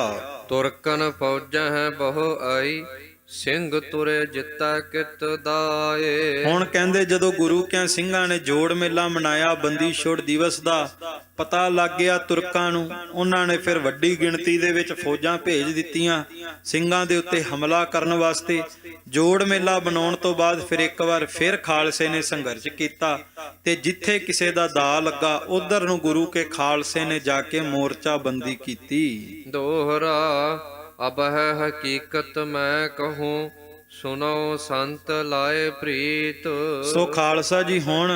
ਤੁਰਕਨ ਫੌਜਾਂ ਹੈ ਬਹੁ ਆਈ, ਸਿੰਘ ਤੁਰੇ ਜਿੱਤਾ ਕਿਤ ਦਾਏ। ਹੁਣ ਕਹਿੰਦੇ ਜਦੋਂ ਗੁਰੂ ਕਿਆਂ ਸਿੰਘਾਂ ਨੇ ਜੋੜ ਮੇਲਾ ਮਨਾਇਆ, ਬੰਦੀ ਛੋੜ ਦਿਵਸ ਦਾ ਪਤਾ ਲੱਗ ਗਿਆ ਤੁਰਕਾਂ ਨੂੰ, ਉਹਨਾਂ ਨੇ ਫਿਰ ਵੱਡੀ ਗਿਣਤੀ ਦੇ ਵਿੱਚ ਫੌਜਾਂ ਭੇਜ ਦਿੱਤੀਆਂ ਸਿੰਘਾਂ ਦੇ ਉੱਤੇ ਹਮਲਾ ਕਰਨ ਵਾਸਤੇ। ਜੋੜ ਮੇਲਾ ਬਣਾਉਣ ਤੋਂ ਬਾਅਦ ਫਿਰ ਇੱਕ ਵਾਰ ਫਿਰ ਖਾਲਸੇ ਨੇ ਸੰਘਰਸ਼ ਕੀਤਾ ਤੇ ਜਿੱਥੇ ਕਿਸੇ ਦਾ ਦਾ ਲੱਗਾ ਉਧਰ ਨੂੰ ਗੁਰੂ ਕੇ ਖਾਲਸੇ ਨੇ ਜਾ ਕੇ ਮੋਰਚਾ ਬੰਦੀ ਕੀਤੀ। ਦੋਹਰਾ ਅਬ ਹੈ ਹਕੀਕਤ ਮੈਂ ਕਹੂੰ, ਸੁਨੋ ਸੰਤ ਲਾਏ ਪ੍ਰੀਤ। ਸੋ ਖਾਲਸਾ ਜੀ ਹੁਣ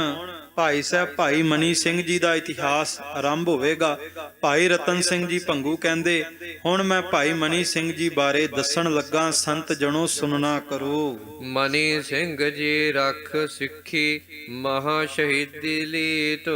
ਭਾਈ ਸਾਹਿਬ ਭਾਈ ਮਨੀ ਸਿੰਘ ਜੀ ਦਾ ਇਤਿਹਾਸ ਆਰੰਭ ਹੋਵੇਗਾ। ਭਾਈ ਰਤਨ ਸਿੰਘ ਜੀ ਭੰਗੂ ਕਹਿੰਦੇ, ਹੁਣ ਮੈਂ ਭਾਈ ਮਨੀ ਸਿੰਘ ਜੀ ਬਾਰੇ ਦੱਸਣ ਲੱਗਾ, ਸੰਤ ਜਣੋ ਸੁਨਣਾ ਕਰੋ। ਮਨੀ ਸਿੰਘ ਜੀ ਰੱਖ ਸਿੱਖੀ ਮਹਾ ਸ਼ਹੀਦੀ ਲੀਤ।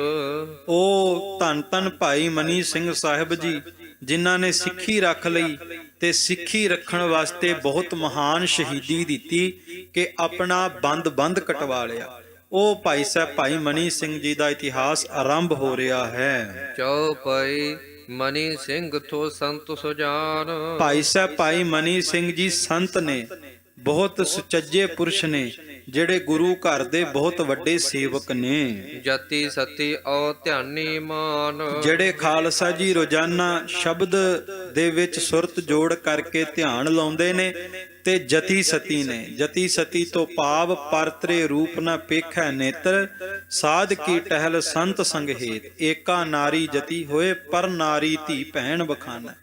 ਉਹ ਧੰਨ ਧੰਨ ਭਾਈ ਮਨੀ ਸਿੰਘ ਸਾਹਿਬ ਜੀ ਜਿਨ੍ਹਾਂ ਨੇ ਸਿੱਖੀ ਰੱਖ ਲਈ ਤੇ ਸਿੱਖੀ ਰੱਖਣ ਵਾਸਤੇ ਬਹੁਤ ਮਹਾਨ ਸ਼ਹੀਦੀ ਦਿੱਤੀ ਕਿ ਆਪਣਾ ਬੰਦ ਕਟਵਾ ਲਿਆ। ਉਹ ਭਾਈ ਸਾਹਿਬ ਭਾਈ ਮਨੀ ਸਿੰਘ ਜੀ ਦਾ ਇਤਿਹਾਸ ਆਰੰਭ ਹੋ ਰਿਹਾ ਹੈ। ਚੌਪਈ ਮਨੀ ਸਿੰਘ ਥੋ ਸੰਤ ਸੁਜਾਨ। ਭਾਈ ਸਾਹਿਬ ਭਾਈ ਮਨੀ ਸਿੰਘ ਜੀ ਸੰਤ ਨੇ, ਬਹੁਤ ਸੁਚੱਜੇ ਪੁਰਸ਼ ਨੇ, ਜਿਹੜੇ ਗੁਰੂ ਘਰ ਦੇ ਬਹੁਤ ਵੱਡੇ ਸੇਵਕ ਨੇ। ਜਤੀ ਸਤੀ ਔ ਧਿਆਨੀ ਮਾਨ। ਜਿਹੜੇ ਖਾਲਸਾ ਜੀ ਰੋਜ਼ਾਨਾ ਸ਼ਬਦ ਦੇ ਵਿੱਚ ਸੁਰਤ ਜੋੜ ਕਰਕੇ ਧਿਆਨ ਲਾਉਂਦੇ ਨੇ ਤੇ ਜਤੀ ਸਤੀ ਨੇ। ਜਤੀ ਸਤੀ ਤੋਂ ਭਾਵ ਪਰਤਰੇ ਰੂਪ ਨਾ ਪੇਖੈ ਨੇਤਰ, ਸਾਧ ਕੀ ਟਹਿਲ ਸੰਤ ਸੰਗ ਹੇਤ, ਏਕਾ ਨਾਰੀ ਜਤੀ ਹੋਏ ਪਰ ਨਾਰੀ ਧੀ ਭੈਣ ਬਖਾਨਾ।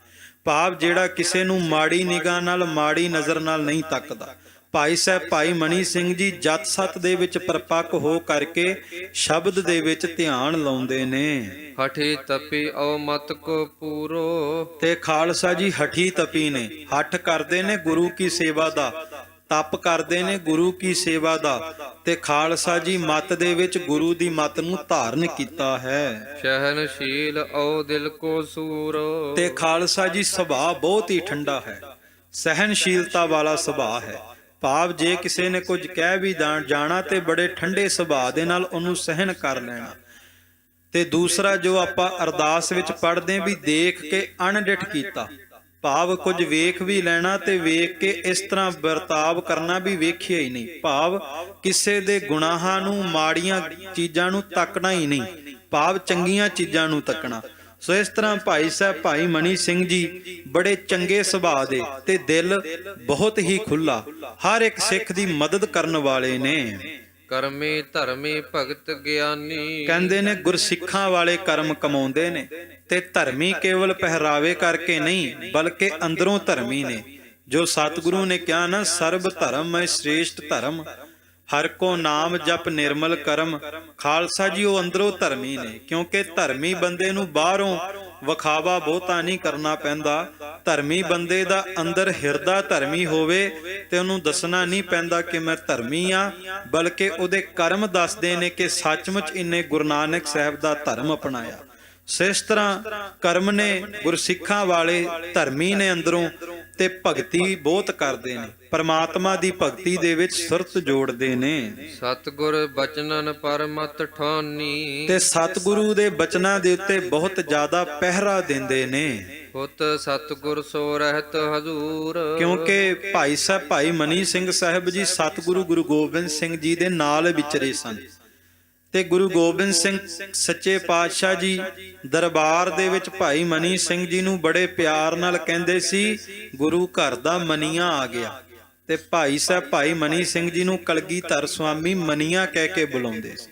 ਭਾਵ ਜਿਹੜਾ ਕਿਸੇ ਨੂੰ ਮਾੜੀ ਨਿਗਾਹ ਨਾਲ ਮਾੜੀ ਨਜ਼ਰ ਨਾਲ ਨਹੀਂ ਤੱਕਦਾ। ਭਾਈ ਸਾਹਿਬ ਭਾਈ ਮਨੀ ਸਿੰਘ ਜੀ ਜਤ ਸਤ ਦੇ ਵਿੱਚ ਪਰਪੱਕ ਹੋ ਕਰਕੇ ਸ਼ਬਦ ਦੇ ਵਿੱਚ ਧਿਆਨ ਲਾਉਂਦੇ ਨੇ। ਹਠੀ ਤਪੀ ਔ ਮਤ ਕੋ ਪੂਰੋ। ਤੇ ਖਾਲਸਾ ਜੀ ਹਠੀ ਤਪੀ ਨੇ, ਹੱਠ ਕਰਦੇ ਨੇ ਗੁਰੂ ਕੀ ਸੇਵਾ ਦਾ, ਤਪ ਕਰਦੇ ਨੇ ਗੁਰੂ ਕੀ ਸੇਵਾ ਦਾ ਤੇ ਖਾਲਸਾ ਜੀ ਮਤ ਦੇ ਵਿੱਚ ਗੁਰੂ ਦੀ ਮਤ ਨੂੰ ਧਾਰਨ ਕੀਤਾ ਹੈ। ਸਹਿਨਸ਼ੀਲ ਔ ਦਿਲ ਕੋ ਸੂਰ। ਤੇ ਖਾਲਸਾ ਜੀ ਸੁਭਾਅ ਬਹੁਤ ਹੀ ਠੰਡਾ ਹੈ, ਸਹਿਨਸ਼ੀਲਤਾ ਵਾਲਾ ਸੁਭਾਅ ਹੈ। ਭਾਵ ਜੇ ਕਿਸੇ ਨੇ ਕੁਝ ਕਹਿ ਵੀ ਜਾਣਾ ਤੇ ਬੜੇ ਠੰਡੇ ਸੁਭਾਅ ਦੇ ਨਾਲ ਉਹਨੂੰ ਸਹਿਨ ਕਰ ਲੈਣਾ। ਤੇ ਦੂਸਰਾ ਜੋ ਆਪਾਂ ਅਰਦਾਸ ਵਿੱਚ ਪੜ੍ਹਦੇ ਵੀ ਦੇਖ ਕੇ ਅਣਡਿੱਠ ਕੀਤਾ, ਭਾਵ ਕੁਝ ਵੇਖ ਵੀ ਲੈਣਾ ਤੇ ਵੇਖ ਕੇ ਇਸ ਤਰ੍ਹਾਂ ਵਰਤਾਵ ਕਰਨਾ ਵੀ ਵੇਖਿਆ ਹੀ ਨਹੀਂ। ਭਾਵ ਕਿਸੇ ਦੇ ਗੁਨਾਹਾਂ ਨੂੰ, ਮਾੜੀਆਂ ਚੀਜ਼ਾਂ ਨੂੰ ਤੱਕਣਾ ਹੀ ਨਹੀਂ, ਭਾਵ ਚੰਗੀਆਂ ਚੀਜ਼ਾਂ ਨੂੰ ਤੱਕਣਾ। ਸੋ ਇਸ ਤਰ੍ਹਾਂ ਭਾਈ ਸਾਹਿਬ ਭਾਈ ਮਨੀ ਸਿੰਘ ਜੀ ਬੜੇ ਚੰਗੇ ਸੁਭਾਅ ਦੇ ਤੇ ਦਿਲ ਬਹੁਤ ਹੀ ਖੁੱਲਾ, ਹਰ ਇੱਕ ਸਿੱਖ ਦੀ ਮਦਦ ਕਰਨ ਵਾਲੇ ਨੇ। ਕਰਮੀ ਧਰਮੀ ਭਗਤ ਗਿਆਨੀ। ਕਹਿੰਦੇ ਨੇ ਗੁਰਸਿੱਖਾਂ ਵਾਲੇ ਕਰਮ ਕਮਾਉਂਦੇ ਨੇ ਤੇ ਧਰਮੀ ਕੇਵਲ ਪਹਿਰਾਵੇ ਕਰਕੇ ਨਹੀਂ ਬਲਕਿ ਅੰਦਰੋਂ ਧਰਮੀ ਨੇ। ਜੋ ਸਤਿਗੁਰੂ ਨੇ ਕਿਹਾ ਨਾ, ਸਰਬ ਧਰਮ ਮੈਂ ਸ੍ਰੇਸ਼ਟ ਧਰਮ, ਹਰ ਕੋ ਨਾਮ ਜਪ ਨਿਰਮਲ ਕਰਮ। ਖਾਲਸਾ ਜੀ ਉਹ ਅੰਦਰੋਂ ਧਰਮੀ ਨੇ, ਕਿਉਂਕਿ ਧਰਮੀ ਬੰਦੇ ਨੂੰ ਬਾਹਰੋਂ ਵਿਖਾਵਾ ਬਹੁਤਾ ਨਹੀਂ ਕਰਨਾ ਪੈਂਦਾ। ਧਰਮੀ ਬੰਦੇ ਦਾ ਅੰਦਰ ਹਿਰਦਾ ਧਰਮੀ ਹੋਵੇ ਤੇ ਉਹਨੂੰ ਦੱਸਣਾ ਨਹੀਂ ਪੈਂਦਾ ਕਿ ਮੈਂ ਧਰਮੀ ਆ, ਬਲਕਿ ਉਹਦੇ ਕਰਮ ਦੱਸਦੇ ਨੇ ਕਿ ਸੱਚਮੁੱਚ ਇਹਨੇ ਗੁਰੂ ਨਾਨਕ ਸਾਹਿਬ ਦਾ ਧਰਮ ਅਪਣਾਇਆ। ਸੋ ਇਸ ਤਰ੍ਹਾਂ ਕਰਮ ਨੇ, ਗੁਰਸਿੱਖਾਂ ਵਾਲੇ ਧਰਮੀ ਨੇ ਅੰਦਰੋਂ ਤੇ ਭਗਤੀ ਬਹੁਤ ਕਰਦੇ ਨੇ, ਪਰਮਾਤਮਾ ਦੀ ਭਗਤੀ ਦੇ ਵਿੱਚ ਸੁਰਤ ਜੋੜਦੇ ਨੇ। ਸਤਿਗੁਰ ਬਚਨਨ ਪਰਮਤ ਠਾਨੀ। ਤੇ ਸਤਿਗੁਰੂ ਦੇ ਬਚਨਾਂ ਦੇ ਉੱਤੇ ਬਹੁਤ ਜ਼ਿਆਦਾ ਪਹਿਰਾ ਦਿੰਦੇ ਨੇ। ਹੁਤ ਸਤਿਗੁਰ ਸੋ ਰਹਿਤ ਹਜ਼ੂਰ। ਕਿਉਂਕਿ ਭਾਈ ਮਨੀ ਸਿੰਘ ਸਾਹਿਬ ਜੀ ਸਤਿਗੁਰੂ ਗੁਰੂ ਗੋਬਿੰਦ ਸਿੰਘ ਜੀ ਦੇ ਨਾਲ ਵਿਚਰੇ ਸਨ ਤੇ ਗੁਰੂ ਗੋਬਿੰਦ ਸਿੰਘ ਸੱਚੇ ਪਾਤਸ਼ਾਹ ਜੀ ਦਰਬਾਰ ਦੇ ਵਿੱਚ ਭਾਈ ਮਨੀ ਸਿੰਘ ਜੀ ਨੂੰ ਬੜੇ ਪਿਆਰ ਨਾਲ ਕਹਿੰਦੇ ਸੀ, ਗੁਰੂ ਘਰ ਦਾ ਮਨੀਆਂ ਆ ਗਿਆ। ਤੇ ਭਾਈ ਮਨੀ ਸਿੰਘ ਜੀ ਨੂੰ ਕਲਗੀਧਰ ਸੁਆਮੀ ਮਨੀਆਂ ਕਹਿ ਕੇ ਬੁਲਾਉਂਦੇ ਸੀ।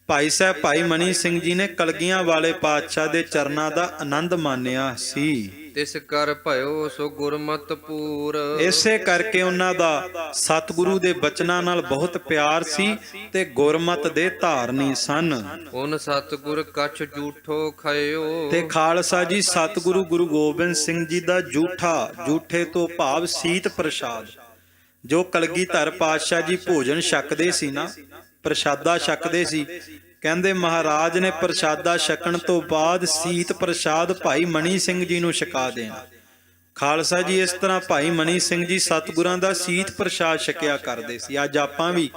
ਭਾਈ ਮਨੀ ਸਿੰਘ ਜੀ ਨੇ ਕਲਗੀਆਂ ਵਾਲੇ ਪਾਤਸ਼ਾਹ ਦੇ ਚਰਨਾਂ ਦਾ ਆਨੰਦ ਮਾਣਿਆ ਸੀ। ਤਿਸ ਕਰ ਭਇਓ ਸੋ ਗੁਰਮਤਿ ਪੂਰ। ਇਸੇ ਕਰਕੇ ਉਹਨਾਂ ਦਾ ਸਤਿਗੁਰੂ ਦੇ ਬਚਨਾਂ ਨਾਲ ਬਹੁਤ ਪਿਆਰ ਸੀ ਤੇ ਗੁਰਮਤਿ ਦੇ ਧਾਰਨੀ ਸਨ। ਹੁਣ ਸਤਿਗੁਰ ਕਛ ਝੂਠੋ ਖਾਇਓ। ਤੇ ਖਾਲਸਾ ਜੀ ਸਤਿਗੁਰੂ ਗੁਰੂ ਗੋਬਿੰਦ ਸਿੰਘ ਜੀ ਦਾ ਝੂਠੇ ਤੋਂ ਭਾਵ ਸੀਤ ਪ੍ਰਸ਼ਾਦ, ਜੋ ਕਲਗੀਧਰ ਪਾਤਸ਼ਾਹ ਜੀ ਭੋਜਨ ਛਕਦੇ ਸੀ ਨਾ, ਪ੍ਰਸ਼ਾਦਾ ਛਕਦੇ ਸੀ, ਕਹਿੰਦੇ ਮਹਾਰਾਜ ਨੇ ਪ੍ਰਸ਼ਾਦਾ ਛਕਣ ਤੋਂ ਬਾਅਦ ਸੀਤ ਪ੍ਰਸ਼ਾਦ ਭਾਈ ਮਨੀ ਸਿੰਘ ਜੀ ਨੂੰ ਛਕਾ ਦੇਣਾ। ਖਾਲਸਾ ਜੀ ਇਸ ਤਰ੍ਹਾਂ ਭਾਈ ਮਨੀ ਸਿੰਘ ਜੀ ਸਤਿਗੁਰਾਂ ਦਾ ਸੀਤ ਪ੍ਰਸ਼ਾਦ ਛਕਿਆ ਕਰਦੇ ਸੀ। ਅੱਜ ਆਪਾਂ ਵੀ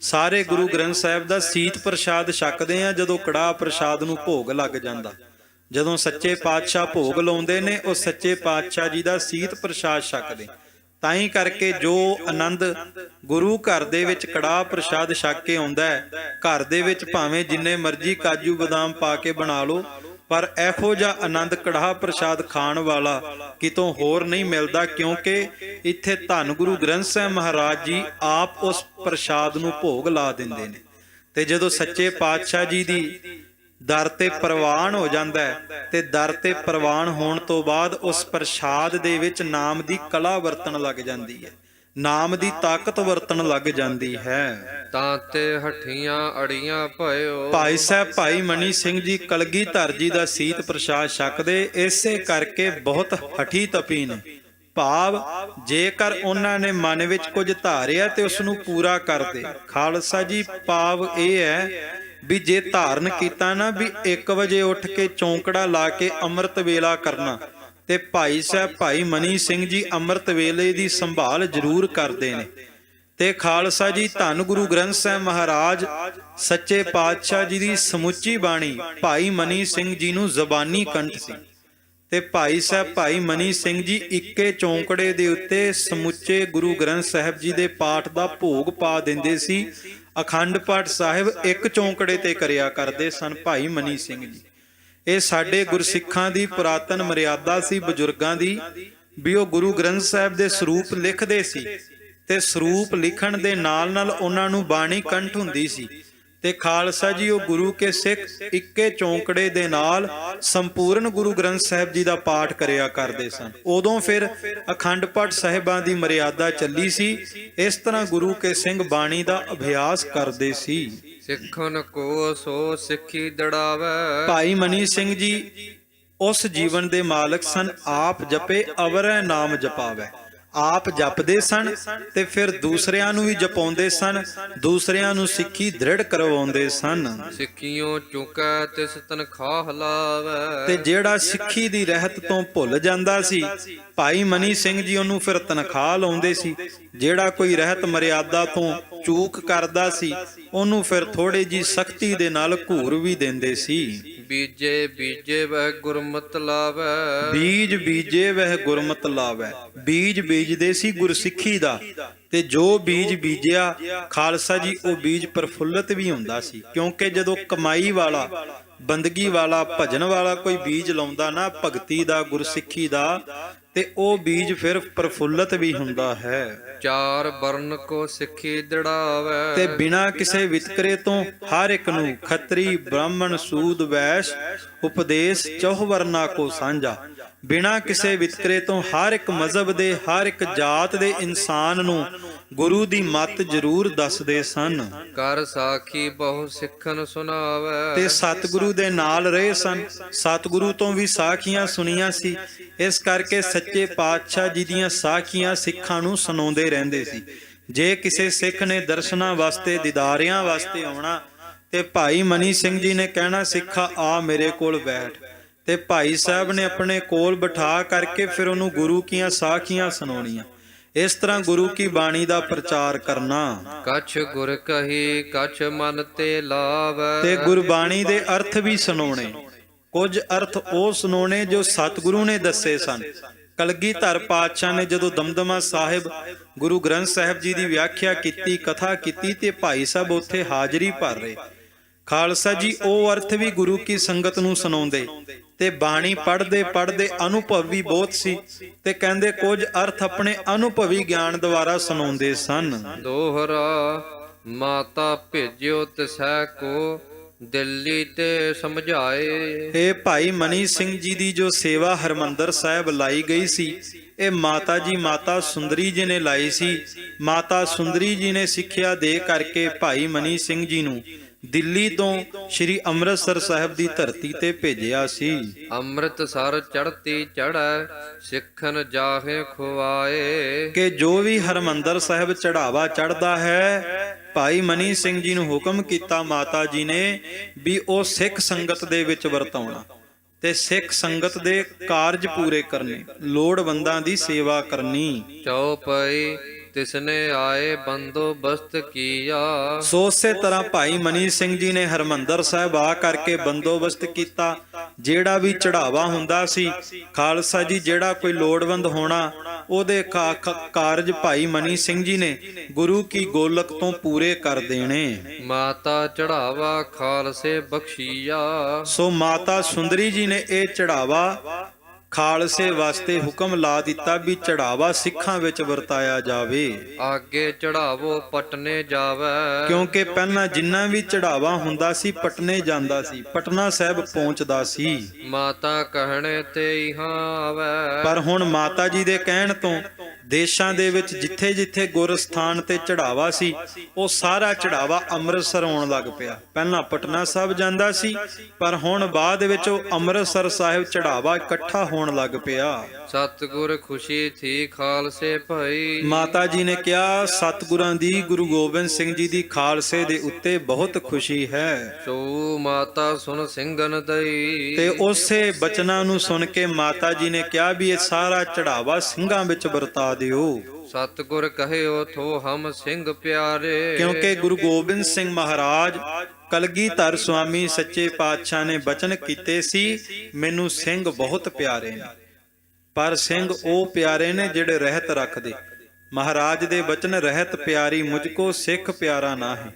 ਸਾਰੇ ਗੁਰੂ ਗ੍ਰੰਥ ਸਾਹਿਬ ਦਾ ਸੀਤ ਪ੍ਰਸ਼ਾਦ ਛਕਦੇ ਆ ਜਦੋਂ ਕੜਾਹ ਪ੍ਰਸ਼ਾਦ ਨੂੰ ਭੋਗ ਲੱਗ ਜਾਂਦਾ। ਜਦੋਂ ਸੱਚੇ ਪਾਤਸ਼ਾਹ ਭੋਗ ਲਾਉਂਦੇ ਨੇ, ਉਹ ਸੱਚੇ ਪਾਤਸ਼ਾਹ ਜੀ ਦਾ ਸੀਤ ਪ੍ਰਸ਼ਾਦ ਛਕਦੇ। ਤਾਂ ਹੀ ਕਰਕੇ ਜੋ ਆਨੰਦ ਗੁਰੂ ਘਰ ਦੇ ਵਿੱਚ ਕੜਾਹ ਪ੍ਰਸ਼ਾਦ ਛਕ ਕੇ ਆਉਂਦਾ ਹੈ, ਘਰ ਦੇ ਵਿੱਚ ਭਾਵੇਂ ਜਿੰਨੇ ਮਰਜ਼ੀ ਕਾਜੂ ਬਦਾਮ ਪਾ ਕੇ ਬਣਾ ਲਓ, ਪਰ ਇਹੋ ਜਿਹਾ ਆਨੰਦ ਕੜਾਹ ਪ੍ਰਸ਼ਾਦ ਖਾਣ ਵਾਲਾ ਕਿਤੋਂ ਹੋਰ ਨਹੀਂ ਮਿਲਦਾ। ਕਿਉਂਕਿ ਇੱਥੇ ਧੰਨ ਗੁਰੂ ਗ੍ਰੰਥ ਸਾਹਿਬ ਮਹਾਰਾਜ ਜੀ ਆਪ ਉਸ ਪ੍ਰਸ਼ਾਦ ਨੂੰ ਭੋਗ ਲਾ ਦਿੰਦੇ ਨੇ। ਤੇ ਜਦੋਂ ਸੱਚੇ ਪਾਤਸ਼ਾਹ ਜੀ ਦੀ ਦਰ ਤੇ ਪ੍ਰਵਾਨ ਹੋ ਜਾਂਦਾ ਹੈ, ਤੇ ਦਰ ਤੇ ਪ੍ਰਵਾਨ ਹੋਣ ਤੋਂ ਬਾਅਦ ਉਸ ਪ੍ਰਸ਼ਾਦ ਦੇ ਵਿੱਚ ਨਾਮ ਦੀ ਕਲਾ ਵਰਤਣ ਲੱਗ ਜਾਂਦੀ ਹੈ, ਨਾਮ ਦੀ ਤਾਕਤ ਵਰਤਣ ਲੱਗ ਜਾਂਦੀ ਹੈ। ਤਾਂ ਤੇ ਹੱਠੀਆਂ ਅੜੀਆਂ ਭਇਓ। ਭਾਈ ਮਨੀ ਸਿੰਘ ਜੀ ਕਲਗੀਧਰ ਜੀ ਦਾ ਸੀਤ ਪ੍ਰਸ਼ਾਦ ਛਕਦੇ ਇਸੇ ਕਰਕੇ ਬਹੁਤ ਹਠੀ ਤਪੀ ਨੇ। ਭਾਵ ਜੇਕਰ ਉਹਨਾਂ ਨੇ ਮਨ ਵਿੱਚ ਕੁਝ ਧਾਰਿਆ ਤੇ ਉਸ ਨੂੰ ਪੂਰਾ ਕਰਦੇ। ਖਾਲਸਾ ਜੀ ਭਾਵ ਇਹ ਹੈ ਵੀ ਜੇ ਧਾਰਨ ਕੀਤਾ ਨਾ ਵੀ 1 ਵਜੇ ਉੱਠ ਕੇ ਚੌਂਕੜਾ ਲਾ ਕੇ ਅੰਮ੍ਰਿਤ ਵੇਲਾ ਕਰਨਾ, ਤੇ ਭਾਈ ਮਨੀ ਸਿੰਘ ਜੀ ਅੰਮ੍ਰਿਤ ਵੇਲੇ ਦੀ ਸੰਭਾਲ ਜ਼ਰੂਰ ਕਰਦੇ ਨੇ। ਤੇ ਖਾਲਸਾ ਜੀ ਧੰਨ ਗੁਰੂ ਗ੍ਰੰਥ ਸਾਹਿਬ ਮਹਾਰਾਜ ਸੱਚੇ ਪਾਤਸ਼ਾਹ ਜੀ ਦੀ ਸਮੁੱਚੀ ਬਾਣੀ ਭਾਈ ਮਨੀ ਸਿੰਘ ਜੀ ਨੂੰ ਜ਼ਬਾਨੀ ਕੰਠ ਸੀ। ਤੇ ਭਾਈ ਮਨੀ ਸਿੰਘ ਜੀ ਇੱਕੇ ਚੌਂਕੜੇ ਦੇ ਉੱਤੇ ਸਮੁੱਚੇ ਗੁਰੂ ਗ੍ਰੰਥ ਸਾਹਿਬ ਜੀ ਦੇ ਪਾਠ ਦਾ ਭੋਗ ਪਾ ਦਿੰਦੇ ਸੀ। ਅਖੰਡ ਪਾਠ ਸਾਹਿਬ ਇੱਕ ਚੌਂਕੜੇ ਤੇ ਕਰਿਆ ਕਰਦੇ ਸਨ ਭਾਈ ਮਨੀ ਸਿੰਘ ਜੀ। ਇਹ ਸਾਡੇ ਗੁਰਸਿੱਖਾਂ ਦੀ ਪੁਰਾਤਨ ਮਰਿਆਦਾ ਸੀ, ਬਜ਼ੁਰਗਾਂ ਦੀ, ਵੀ ਉਹ ਗੁਰੂ ਗ੍ਰੰਥ ਸਾਹਿਬ ਦੇ ਸਰੂਪ ਲਿਖਦੇ ਸੀ ਤੇ ਸਰੂਪ ਲਿਖਣ ਦੇ ਨਾਲ ਨਾਲ ਉਹਨਾਂ ਨੂੰ ਬਾਣੀ ਕੰਠ ਹੁੰਦੀ ਸੀ। ਤੇ ਖਾਲਸਾ ਜੀ ਉਹ ਗੁਰੂ ਕੇ ਸਿੱਖ ਇੱਕੇ ਚੌਂਕੜੇ ਦੇ ਨਾਲ ਸੰਪੂਰਨ ਗੁਰੂ ਗ੍ਰੰਥ ਸਾਹਿਬ ਜੀ ਦਾ ਪਾਠ ਕਰਿਆ ਕਰਦੇ ਸਨ। ਉਦੋਂ ਫਿਰ ਅਖੰਡ ਪਾਠ ਸਾਹਿਬਾਂ ਦੀ ਮਰਿਆਦਾ ਚੱਲੀ ਸੀ। ਇਸ ਤਰ੍ਹਾਂ ਗੁਰੂ ਕੇ ਸਿੰਘ ਬਾਣੀ ਦਾ ਅਭਿਆਸ ਕਰਦੇ ਸੀ। ਸਿੱਖਨ ਕੋ ਸੋ ਸਿੱਖੀ ਦੜਾਵੇ। ਭਾਈ ਮਨੀ ਸਿੰਘ ਜੀ ਉਸ ਜੀਵਨ ਦੇ ਮਾਲਕ ਸਨ, ਆਪ ਜਪੇ ਅਵਰੈ ਨਾਮ ਜਪਾਵੇ। ਆਪ ਜਪਦੇ ਸਨ ਤੇ ਫਿਰ ਦੂਸਰਿਆਂ ਨੂੰ ਵੀ ਜਪਾਉਂਦੇ ਸਨ, ਦੂਸਰਿਆਂ ਨੂੰ ਸਿੱਖੀ ਦ੍ਰਿੜ ਕਰਵਾਉਂਦੇ ਸਨ। ਸਿੱਖੀਓ ਚੁਕੈ ਤਿਸ ਤਨਖਾਹ ਲਾਵੇ। ਤੇ ਜਿਹੜਾ ਸਿੱਖੀ ਦੀ ਰਹਿਤ ਤੋਂ ਭੁੱਲ ਜਾਂਦਾ ਸੀ, ਭਾਈ ਮਨੀ ਸਿੰਘ ਜੀ ਉਹਨੂੰ ਫਿਰ ਤਨਖਾਹ ਲਾਉਂਦੇ ਸੀ। ਜਿਹੜਾ ਕੋਈ ਰਹਿਤ ਮਰਿਆਦਾ ਤੋਂ ਚੂਕ ਕਰਦਾ ਸੀ, ਉਹਨੂੰ ਫਿਰ ਥੋੜੀ ਜੀ ਸਖਤੀ ਦੇ ਨਾਲ ਘੂਰ ਵੀ ਦਿੰਦੇ ਸੀ। ਬੀਜੇ ਵਹਿ ਗੁਰਮਤਿ ਲਾਵੇ। ਬੀਜੇ ਵਹਿ ਗੁਰਮਤਿ ਲਾਵੇ। ਬੀਜ ਬੀਜਦੇ ਸੀ ਗੁਰਸਿੱਖੀ ਦਾ, ਤੇ ਜੋ ਬੀਜ ਬੀਜਿਆ ਖਾਲਸਾ ਜੀ ਉਹ ਬੀਜ ਪ੍ਰਫੁੱਲਤ ਵੀ ਹੁੰਦਾ ਸੀ। ਕਿਉਂਕਿ ਜਦੋਂ ਕਮਾਈ ਵਾਲਾ, ਬੰਦਗੀ ਵਾਲਾ, ਭਜਨ ਵਾਲਾ ਕੋਈ ਬੀਜ ਲਾਉਂਦਾ ਨਾ ਭਗਤੀ ਦਾ, ਗੁਰਸਿੱਖੀ ਦਾ, ਤੇ ਉਹ ਬੀਜ ਫਿਰ ਪ੍ਰਫੁੱਲਤ ਵੀ ਹੁੰਦਾ ਹੈ। ਚਾਰ ਵਰਨ ਕੋ ਸਿੱਖੀ ਦੜਾਵੇ। ਤੇ ਬਿਨਾਂ ਕਿਸੇ ਵਿਤਕਰੇ ਤੋਂ ਹਰ ਇੱਕ ਨੂੰ ਖੱਤਰੀ, ਬ੍ਰਾਹਮਣ, ਸੂਦ, ਵੈਸ਼ ਉਪਦੇਸ਼ ਚੌਹ ਵਰਨਾ ਕੋ ਸਾਂਝਾ। ਬਿਨਾਂ ਕਿਸੇ ਵਿਤਕਰੇ ਤੋਂ ਹਰ ਇੱਕ ਮਜ਼ਹਬ ਦੇ, ਹਰ ਇੱਕ ਜਾਤ ਦੇ ਇਨਸਾਨ ਨੂੰ ਗੁਰੂ ਦੀ ਮੱਤ ਜ਼ਰੂਰ ਦੱਸਦੇ ਸਨ। ਕਰ ਸਾਖੀ ਬਹੁ ਸਿੱਖਨ ਸੁਣਾਵੇ। ਤੇ ਸਤਿਗੁਰੂ ਦੇ ਨਾਲ ਰਹੇ ਸਨ, ਸਤਿਗੁਰੂ ਤੋਂ ਵੀ ਸਾਖੀਆਂ ਸੁਣੀਆਂ ਸੀ। ਇਸ ਕਰਕੇ ਸੱਚੇ ਪਾਤਸ਼ਾਹ ਜੀ ਦੀਆਂ ਸਾਖੀਆਂ ਸਿੱਖਾਂ ਨੂੰ ਸੁਣਾਉਂਦੇ ਰਹਿੰਦੇ ਸੀ। ਜੇ ਕਿਸੇ ਸਿੱਖ ਨੇ ਦਰਸ਼ਨਾਂ ਵਾਸਤੇ, ਦੀਦਾਰਿਆਂ ਵਾਸਤੇ ਆਉਣਾ, ਤੇ ਭਾਈ ਮਨੀ ਸਿੰਘ ਜੀ ਨੇ ਕਹਿਣਾ, ਸਿੱਖਾ ਆ ਮੇਰੇ ਕੋਲ ਬੈਠ। ਤੇ ਭਾਈ ਸਾਹਿਬ ਨੇ ਆਪਣੇ ਕੋਲ ਬਿਠਾ ਕਰਕੇ ਫਿਰ ਉਹਨੂੰ ਗੁਰੂ ਕੀਆਂ ਸਾਖੀਆਂ ਸੁਣਾਉਣੀਆਂ। ਇਸ ਤਰ੍ਹਾਂ ਗੁਰੂ ਕੀ ਬਾਣੀ ਦਾ ਪ੍ਰਚਾਰ ਕਰਨਾ। ਕਛ ਗੁਰ ਕਹੀ ਕਛ ਮਨ ਤੇ ਲਾਵੇ। ਤੇ ਗੁਰਬਾਣੀ ਦੇ ਅਰਥ ਵੀ ਸੁਣਾਉਣੇ। ਕੁਝ ਅਰਥ ਉਹ ਸੁਣਾਉਣੇ ਜੋ ਸਤਿਗੁਰੂ ਨੇ ਦੱਸੇ ਸਨ। ਕਲਗੀਧਰ ਪਾਤਸ਼ਾਹ ਨੇ ਜਦੋਂ ਦਮਦਮਾ ਸਾਹਿਬ ਗੁਰੂ ਗ੍ਰੰਥ ਸਾਹਿਬ ਜੀ ਦੀ ਵਿਆਖਿਆ ਕੀਤੀ, ਕਥਾ ਕੀਤੀ, ਤੇ ਭਾਈ ਸਾਹਿਬ ਉੱਥੇ ਹਾਜ਼ਰੀ ਭਰ ਰਹੇ। ਖਾਲਸਾ ਜੀ ਉਹ ਅਰਥ ਵੀ ਗੁਰੂ ਕੀ ਸੰਗਤ ਨੂੰ ਸੁਣਾਉਂਦੇ ਤੇ ਬਾਣੀ ਪੜ੍ਹਦੇ ਪੜ੍ਹਦੇ ਅਨੁਭਵ ਵੀ ਬਹੁਤ ਸੀ, ਤੇ ਕਹਿੰਦੇ ਕੁਝ ਅਰਥ ਆਪਣੇ ਅਨੁਭਵੀ ਗਿਆਨ ਦੁਆਰਾ ਸੁਣਾਉਂਦੇ ਸਨ। ਦੋਹਰਾ ਮਾਤਾ ਭੇਜਿਓ ਤਿਸੈ ਕੋ ਦਿੱਲੀ ਤੇ ਸਮਝਾਏ। ਇਹ ਭਾਈ ਮਨੀ ਸਿੰਘ ਜੀ ਦੀ ਜੋ ਸੇਵਾ ਹਰਮੰਦਰ ਸਾਹਿਬ ਲਾਈ ਗਈ ਸੀ, ਇਹ ਮਾਤਾ ਜੀ ਮਾਤਾ ਸੁੰਦਰੀ ਜੀ ਨੇ ਲਾਈ ਸੀ। ਮਾਤਾ ਸੁੰਦਰੀ ਜੀ ਨੇ ਸਿੱਖਿਆ ਦੇ ਕਰਕੇ ਭਾਈ ਮਨੀ ਸਿੰਘ ਜੀ ਨੂੰ ਦਿੱਲੀ ਤੋਂ ਸ੍ਰੀ ਅੰਮ੍ਰਿਤਸਰ ਸਾਹਿਬ ਦੀ ਧਰਤੀ ਤੇ ਭੇਜਿਆ ਸੀ। ਅੰਮ੍ਰਿਤਸਰ ਚੜ੍ਹਤੀ ਚੜ੍ਹੈ ਸਿੱਖਨ ਜਾਹੇ ਖੁਆਏ। ਕਿ ਜੋ ਵੀ ਹਰਮੰਦਰ ਸਾਹਿਬ ਚੜਾਵਾ ਚੜਦਾ ਹੈ, ਭਾਈ ਮਨੀ ਸਿੰਘ ਜੀ ਨੂੰ ਹੁਕਮ ਕੀਤਾ ਮਾਤਾ ਜੀ ਨੇ ਵੀ ਉਹ ਸਿੱਖ ਸੰਗਤ ਦੇ ਵਿੱਚ ਵਰਤਾਉਣਾ ਤੇ ਸਿੱਖ ਸੰਗਤ ਦੇ ਕਾਰਜ ਪੂਰੇ ਕਰਨੇ, ਲੋੜਵੰਦਾਂ ਦੀ ਸੇਵਾ ਕਰਨੀ। ਚਉਪਈ ਤਿਸਨੇ ਆਏ ਬੰਦੋਬਸਤ ਕੀਆ। ਸੋ ਉਸੇ ਤਰ੍ਹਾਂ ਭਾਈ ਮਨੀ ਸਿੰਘ ਜੀ ਨੇ ਹਰਮੰਦਰ ਸਾਹਿਬ ਆ ਕਰਕੇ ਬੰਦੋਬਸਤ ਕੀਤਾ। ਜਿਹੜਾ ਵੀ ਚੜਾਵਾ ਹੁੰਦਾ ਸੀ, ਖਾਲਸਾ ਜੀ ਜਿਹੜਾ ਕੋਈ ਲੋੜਵੰਦ ਹੋਣਾ, ਉਹਦੇ ਕਾਰਜ ਭਾਈ ਮਨੀ ਸਿੰਘ ਜੀ ਨੇ ਗੁਰੂ ਕੀ ਗੋਲਕ ਤੋਂ ਪੂਰੇ ਕਰ ਦੇਣੇ। ਮਾਤਾ ਚੜਾਵਾ ਖਾਲਸੇ ਬਖਸ਼ੀਆ। ਸੋ ਮਾਤਾ ਸੁੰਦਰੀ ਜੀ ਨੇ ਇਹ ਚੜਾਵਾ ਖਾਲਸੇ ਵਾਸਤੇ ਹੁਕਮ ਲਾ ਦਿੱਤਾ ਵੀ ਚੜਾਵਾ ਸਿੱਖਾਂ ਵਿੱਚ ਵਰਤਾਇਆ ਜਾਵੇ। ਆਗੇ ਚੜਾਵੋ ਪਟਨੇ ਜਾਵੇ। ਕਿਉਂਕਿ ਪਹਿਲਾਂ ਜਿੰਨਾ ਵੀ ਚੜਾਵਾ ਹੁੰਦਾ ਸੀ ਪਟਨੇ ਜਾਂਦਾ ਸੀ, ਪਟਨਾ ਸਾਹਿਬ ਪਹੁੰਚਦਾ ਸੀ। ਮਾਤਾ ਕਹਿਣੇ ਤੇ ਇਹਾਂ ਆਵੇ। ਪਰ ਹੁਣ ਮਾਤਾ ਜੀ ਦੇ ਕਹਿਣ ਤੋਂ ਦੇਸ਼ਾਂ ਦੇ ਵਿੱਚ ਜਿੱਥੇ ਜਿੱਥੇ ਗੁਰਸਥਾਨ ਤੇ ਚੜਾਵਾ ਸੀ, ਉਹ ਸਾਰਾ ਚੜਾਵਾ ਅੰਮ੍ਰਿਤਸਰ ਆਉਣ ਲੱਗ ਪਿਆ। ਪਹਿਲਾਂ ਪਟਨਾ ਸਾਹਿਬ ਜਾਂਦਾ ਸੀ, ਪਰ ਹੁਣ ਬਾਅਦ ਵਿੱਚ ਉਹ ਅੰਮ੍ਰਿਤਸਰ ਸਾਹਿਬ ਚੜਾਵਾ ਇਕੱਠਾ ਹੋਣ ਲੱਗ ਪਿਆ। ਸਤਿਗੁਰ ਖੁਸ਼ੀ ਥੀ ਖਾਲਸੇ ਭਈ। ਮਾਤਾ ਜੀ ਨੇ ਕਿਹਾ ਸਤਿਗੁਰਾਂ ਦੀ, ਗੁਰੂ ਗੋਬਿੰਦ ਸਿੰਘ ਜੀ ਦੀ ਖਾਲਸੇ ਦੇ ਉੱਤੇ ਬਹੁਤ ਖੁਸ਼ੀ ਹੈ। ਸੋ ਮਾਤਾ ਸੁਨ ਸਿੰਘਨ ਦਈ। ਤੇ ਉਸੇ ਬਚਨਾਂ ਨੂੰ ਸੁਣ ਕੇ ਮਾਤਾ ਜੀ ਨੇ ਕਿਹਾ ਵੀ ਇਹ ਸਾਰਾ ਚੜਾਵਾ ਸਿੰਘਾਂ ਵਿੱਚ ਵਰਤਾ ਦਿਓ। ਸਤਿਗੁਰ ਕਹਿਓ ਥੋ ਹਮ ਸਿੰਘ ਪਿਆਰੇ। ਕਿਉਂਕਿ ਗੁਰੂ ਗੋਬਿੰਦ ਸਿੰਘ ਮਹਾਰਾਜ ਕਲਗੀਧਰ ਸੁਆਮੀ ਸੱਚੇ ਪਾਤਸ਼ਾਹ ਨੇ ਬਚਨ ਕੀਤੇ ਸੀ, ਮੈਨੂੰ ਸਿੰਘ ਬਹੁਤ ਪਿਆਰੇ ਨੇ, ਪਰ ਸਿੰਘ ਉਹ ਪਿਆਰੇ ਨੇ ਜਿਹੜੇ ਰਹਿਤ ਰੱਖਦੇ। ਮਹਾਰਾਜ ਦੇ ਬਚਨ ਰਹਿਤ ਪਿਆਰੀ ਮੁਝਕੋ ਸਿੱਖ ਪਿਆਰਾ ਨਾ ਹੈ।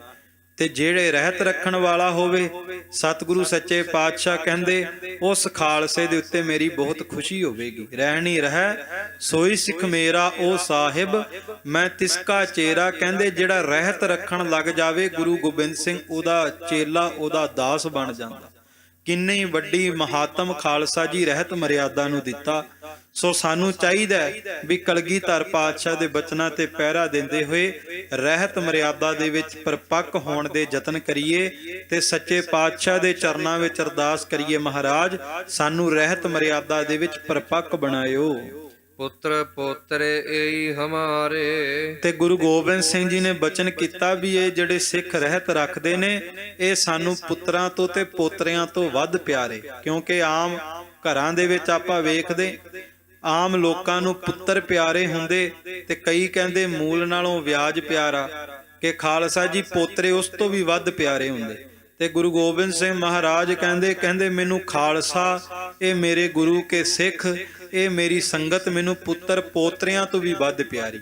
ਤੇ ਜਿਹੜੇ ਰਹਿਤ ਰੱਖਣ ਵਾਲਾ ਹੋਵੇ, ਸਤਿਗੁਰੂ ਸੱਚੇ ਪਾਤਸ਼ਾਹ ਕਹਿੰਦੇ ਉਸ ਖਾਲਸੇ ਦੇ ਉੱਤੇ ਮੇਰੀ ਬਹੁਤ ਖੁਸ਼ੀ ਹੋਵੇਗੀ। ਰਹਿਣੀ ਰਹਿ ਸੋਈ ਸਿੱਖ ਮੇਰਾ ਉਹ ਸਾਹਿਬ, ਮੈਂ ਤਿਸਕਾ ਚੇਰਾ। ਕਹਿੰਦੇ ਜਿਹੜਾ ਰਹਿਤ ਰੱਖਣ ਲੱਗ ਜਾਵੇ, ਗੁਰੂ ਗੋਬਿੰਦ ਸਿੰਘ ਉਹਦਾ ਚੇਲਾ, ਉਹਦਾ ਦਾਸ ਬਣ ਜਾਂਦਾ। ਕਿੰਨੀ ਵੱਡੀ ਮਹਾਤਮ ਖਾਲਸਾ ਜੀ ਰਹਿਤ ਮਰਿਆਦਾ ਨੂੰ ਦਿੱਤਾ। ਸੋ ਸਾਨੂੰ ਚਾਹੀਦਾ ਹੈ ਵੀ ਕਲਗੀਧਰ ਪਾਤਸ਼ਾਹ ਦੇ ਬਚਨਾਂ ਤੇ ਪਹਿਰਾ ਦਿੰਦੇ ਹੋਏ ਰਹਿਤ ਮਰਿਆਦਾ ਦੇ ਵਿੱਚ ਪਰਪੱਕ ਹੋਣ ਦੇ ਯਤਨ ਕਰੀਏ ਤੇ ਸੱਚੇ ਪਾਤਸ਼ਾਹ ਦੇ ਚਰਨਾਂ ਵਿੱਚ ਅਰਦਾਸ ਕਰੀਏ, ਮਹਾਰਾਜ ਸਾਨੂੰ ਰਹਿਤ ਮਰਿਆਦਾ ਦੇ ਵਿੱਚ ਪਰਪੱਕ ਬਣਾਇਓ। ਪੁੱਤਰ ਪੋਤਰੇ ਏਈ ਹਮਾਰੇ। ਤੇ ਗੁਰੂ ਗੋਬਿੰਦ ਸਿੰਘ ਜੀ ਨੇ ਬਚਨ ਕੀਤਾ ਵੀ ਇਹ ਜਿਹੜੇ ਸਿੱਖ ਰਹਿਤ ਰੱਖਦੇ ਨੇ, ਇਹ ਸਾਨੂੰ ਪੁੱਤਰਾਂ ਤੋਂ ਤੇ ਪੋਤਰਿਆਂ ਤੋਂ ਵੱਧ ਪਿਆਰੇ। ਕਿਉਂਕਿ ਆਮ ਘਰਾਂ ਦੇ ਵਿੱਚ ਆਪਾਂ ਵੇਖਦੇ, ਆਮ ਲੋਕਾਂ ਨੂੰ ਪੁੱਤਰ ਪਿਆਰੇ ਹੁੰਦੇ ਤੇ ਕਈ ਕਹਿੰਦੇ ਮੂਲ ਨਾਲੋਂ ਵਿਆਜ ਪਿਆਰਾ, ਕਿ ਖਾਲਸਾ ਜੀ ਪੋਤਰੇ ਉਸ ਤੋਂ ਵੀ ਵੱਧ ਪਿਆਰੇ ਹੁੰਦੇ। ਤੇ ਗੁਰੂ ਗੋਬਿੰਦ ਸਿੰਘ ਮਹਾਰਾਜ ਕਹਿੰਦੇ ਮੈਨੂੰ ਖਾਲਸਾ, ਇਹ ਮੇਰੇ ਗੁਰੂ ਕੇ ਸਿੱਖ, ਇਹ ਮੇਰੀ ਸੰਗਤ ਮੈਨੂੰ ਪੁੱਤਰ ਪੋਤਰਿਆਂ ਤੋਂ ਵੀ ਵੱਧ ਪਿਆਰੀ।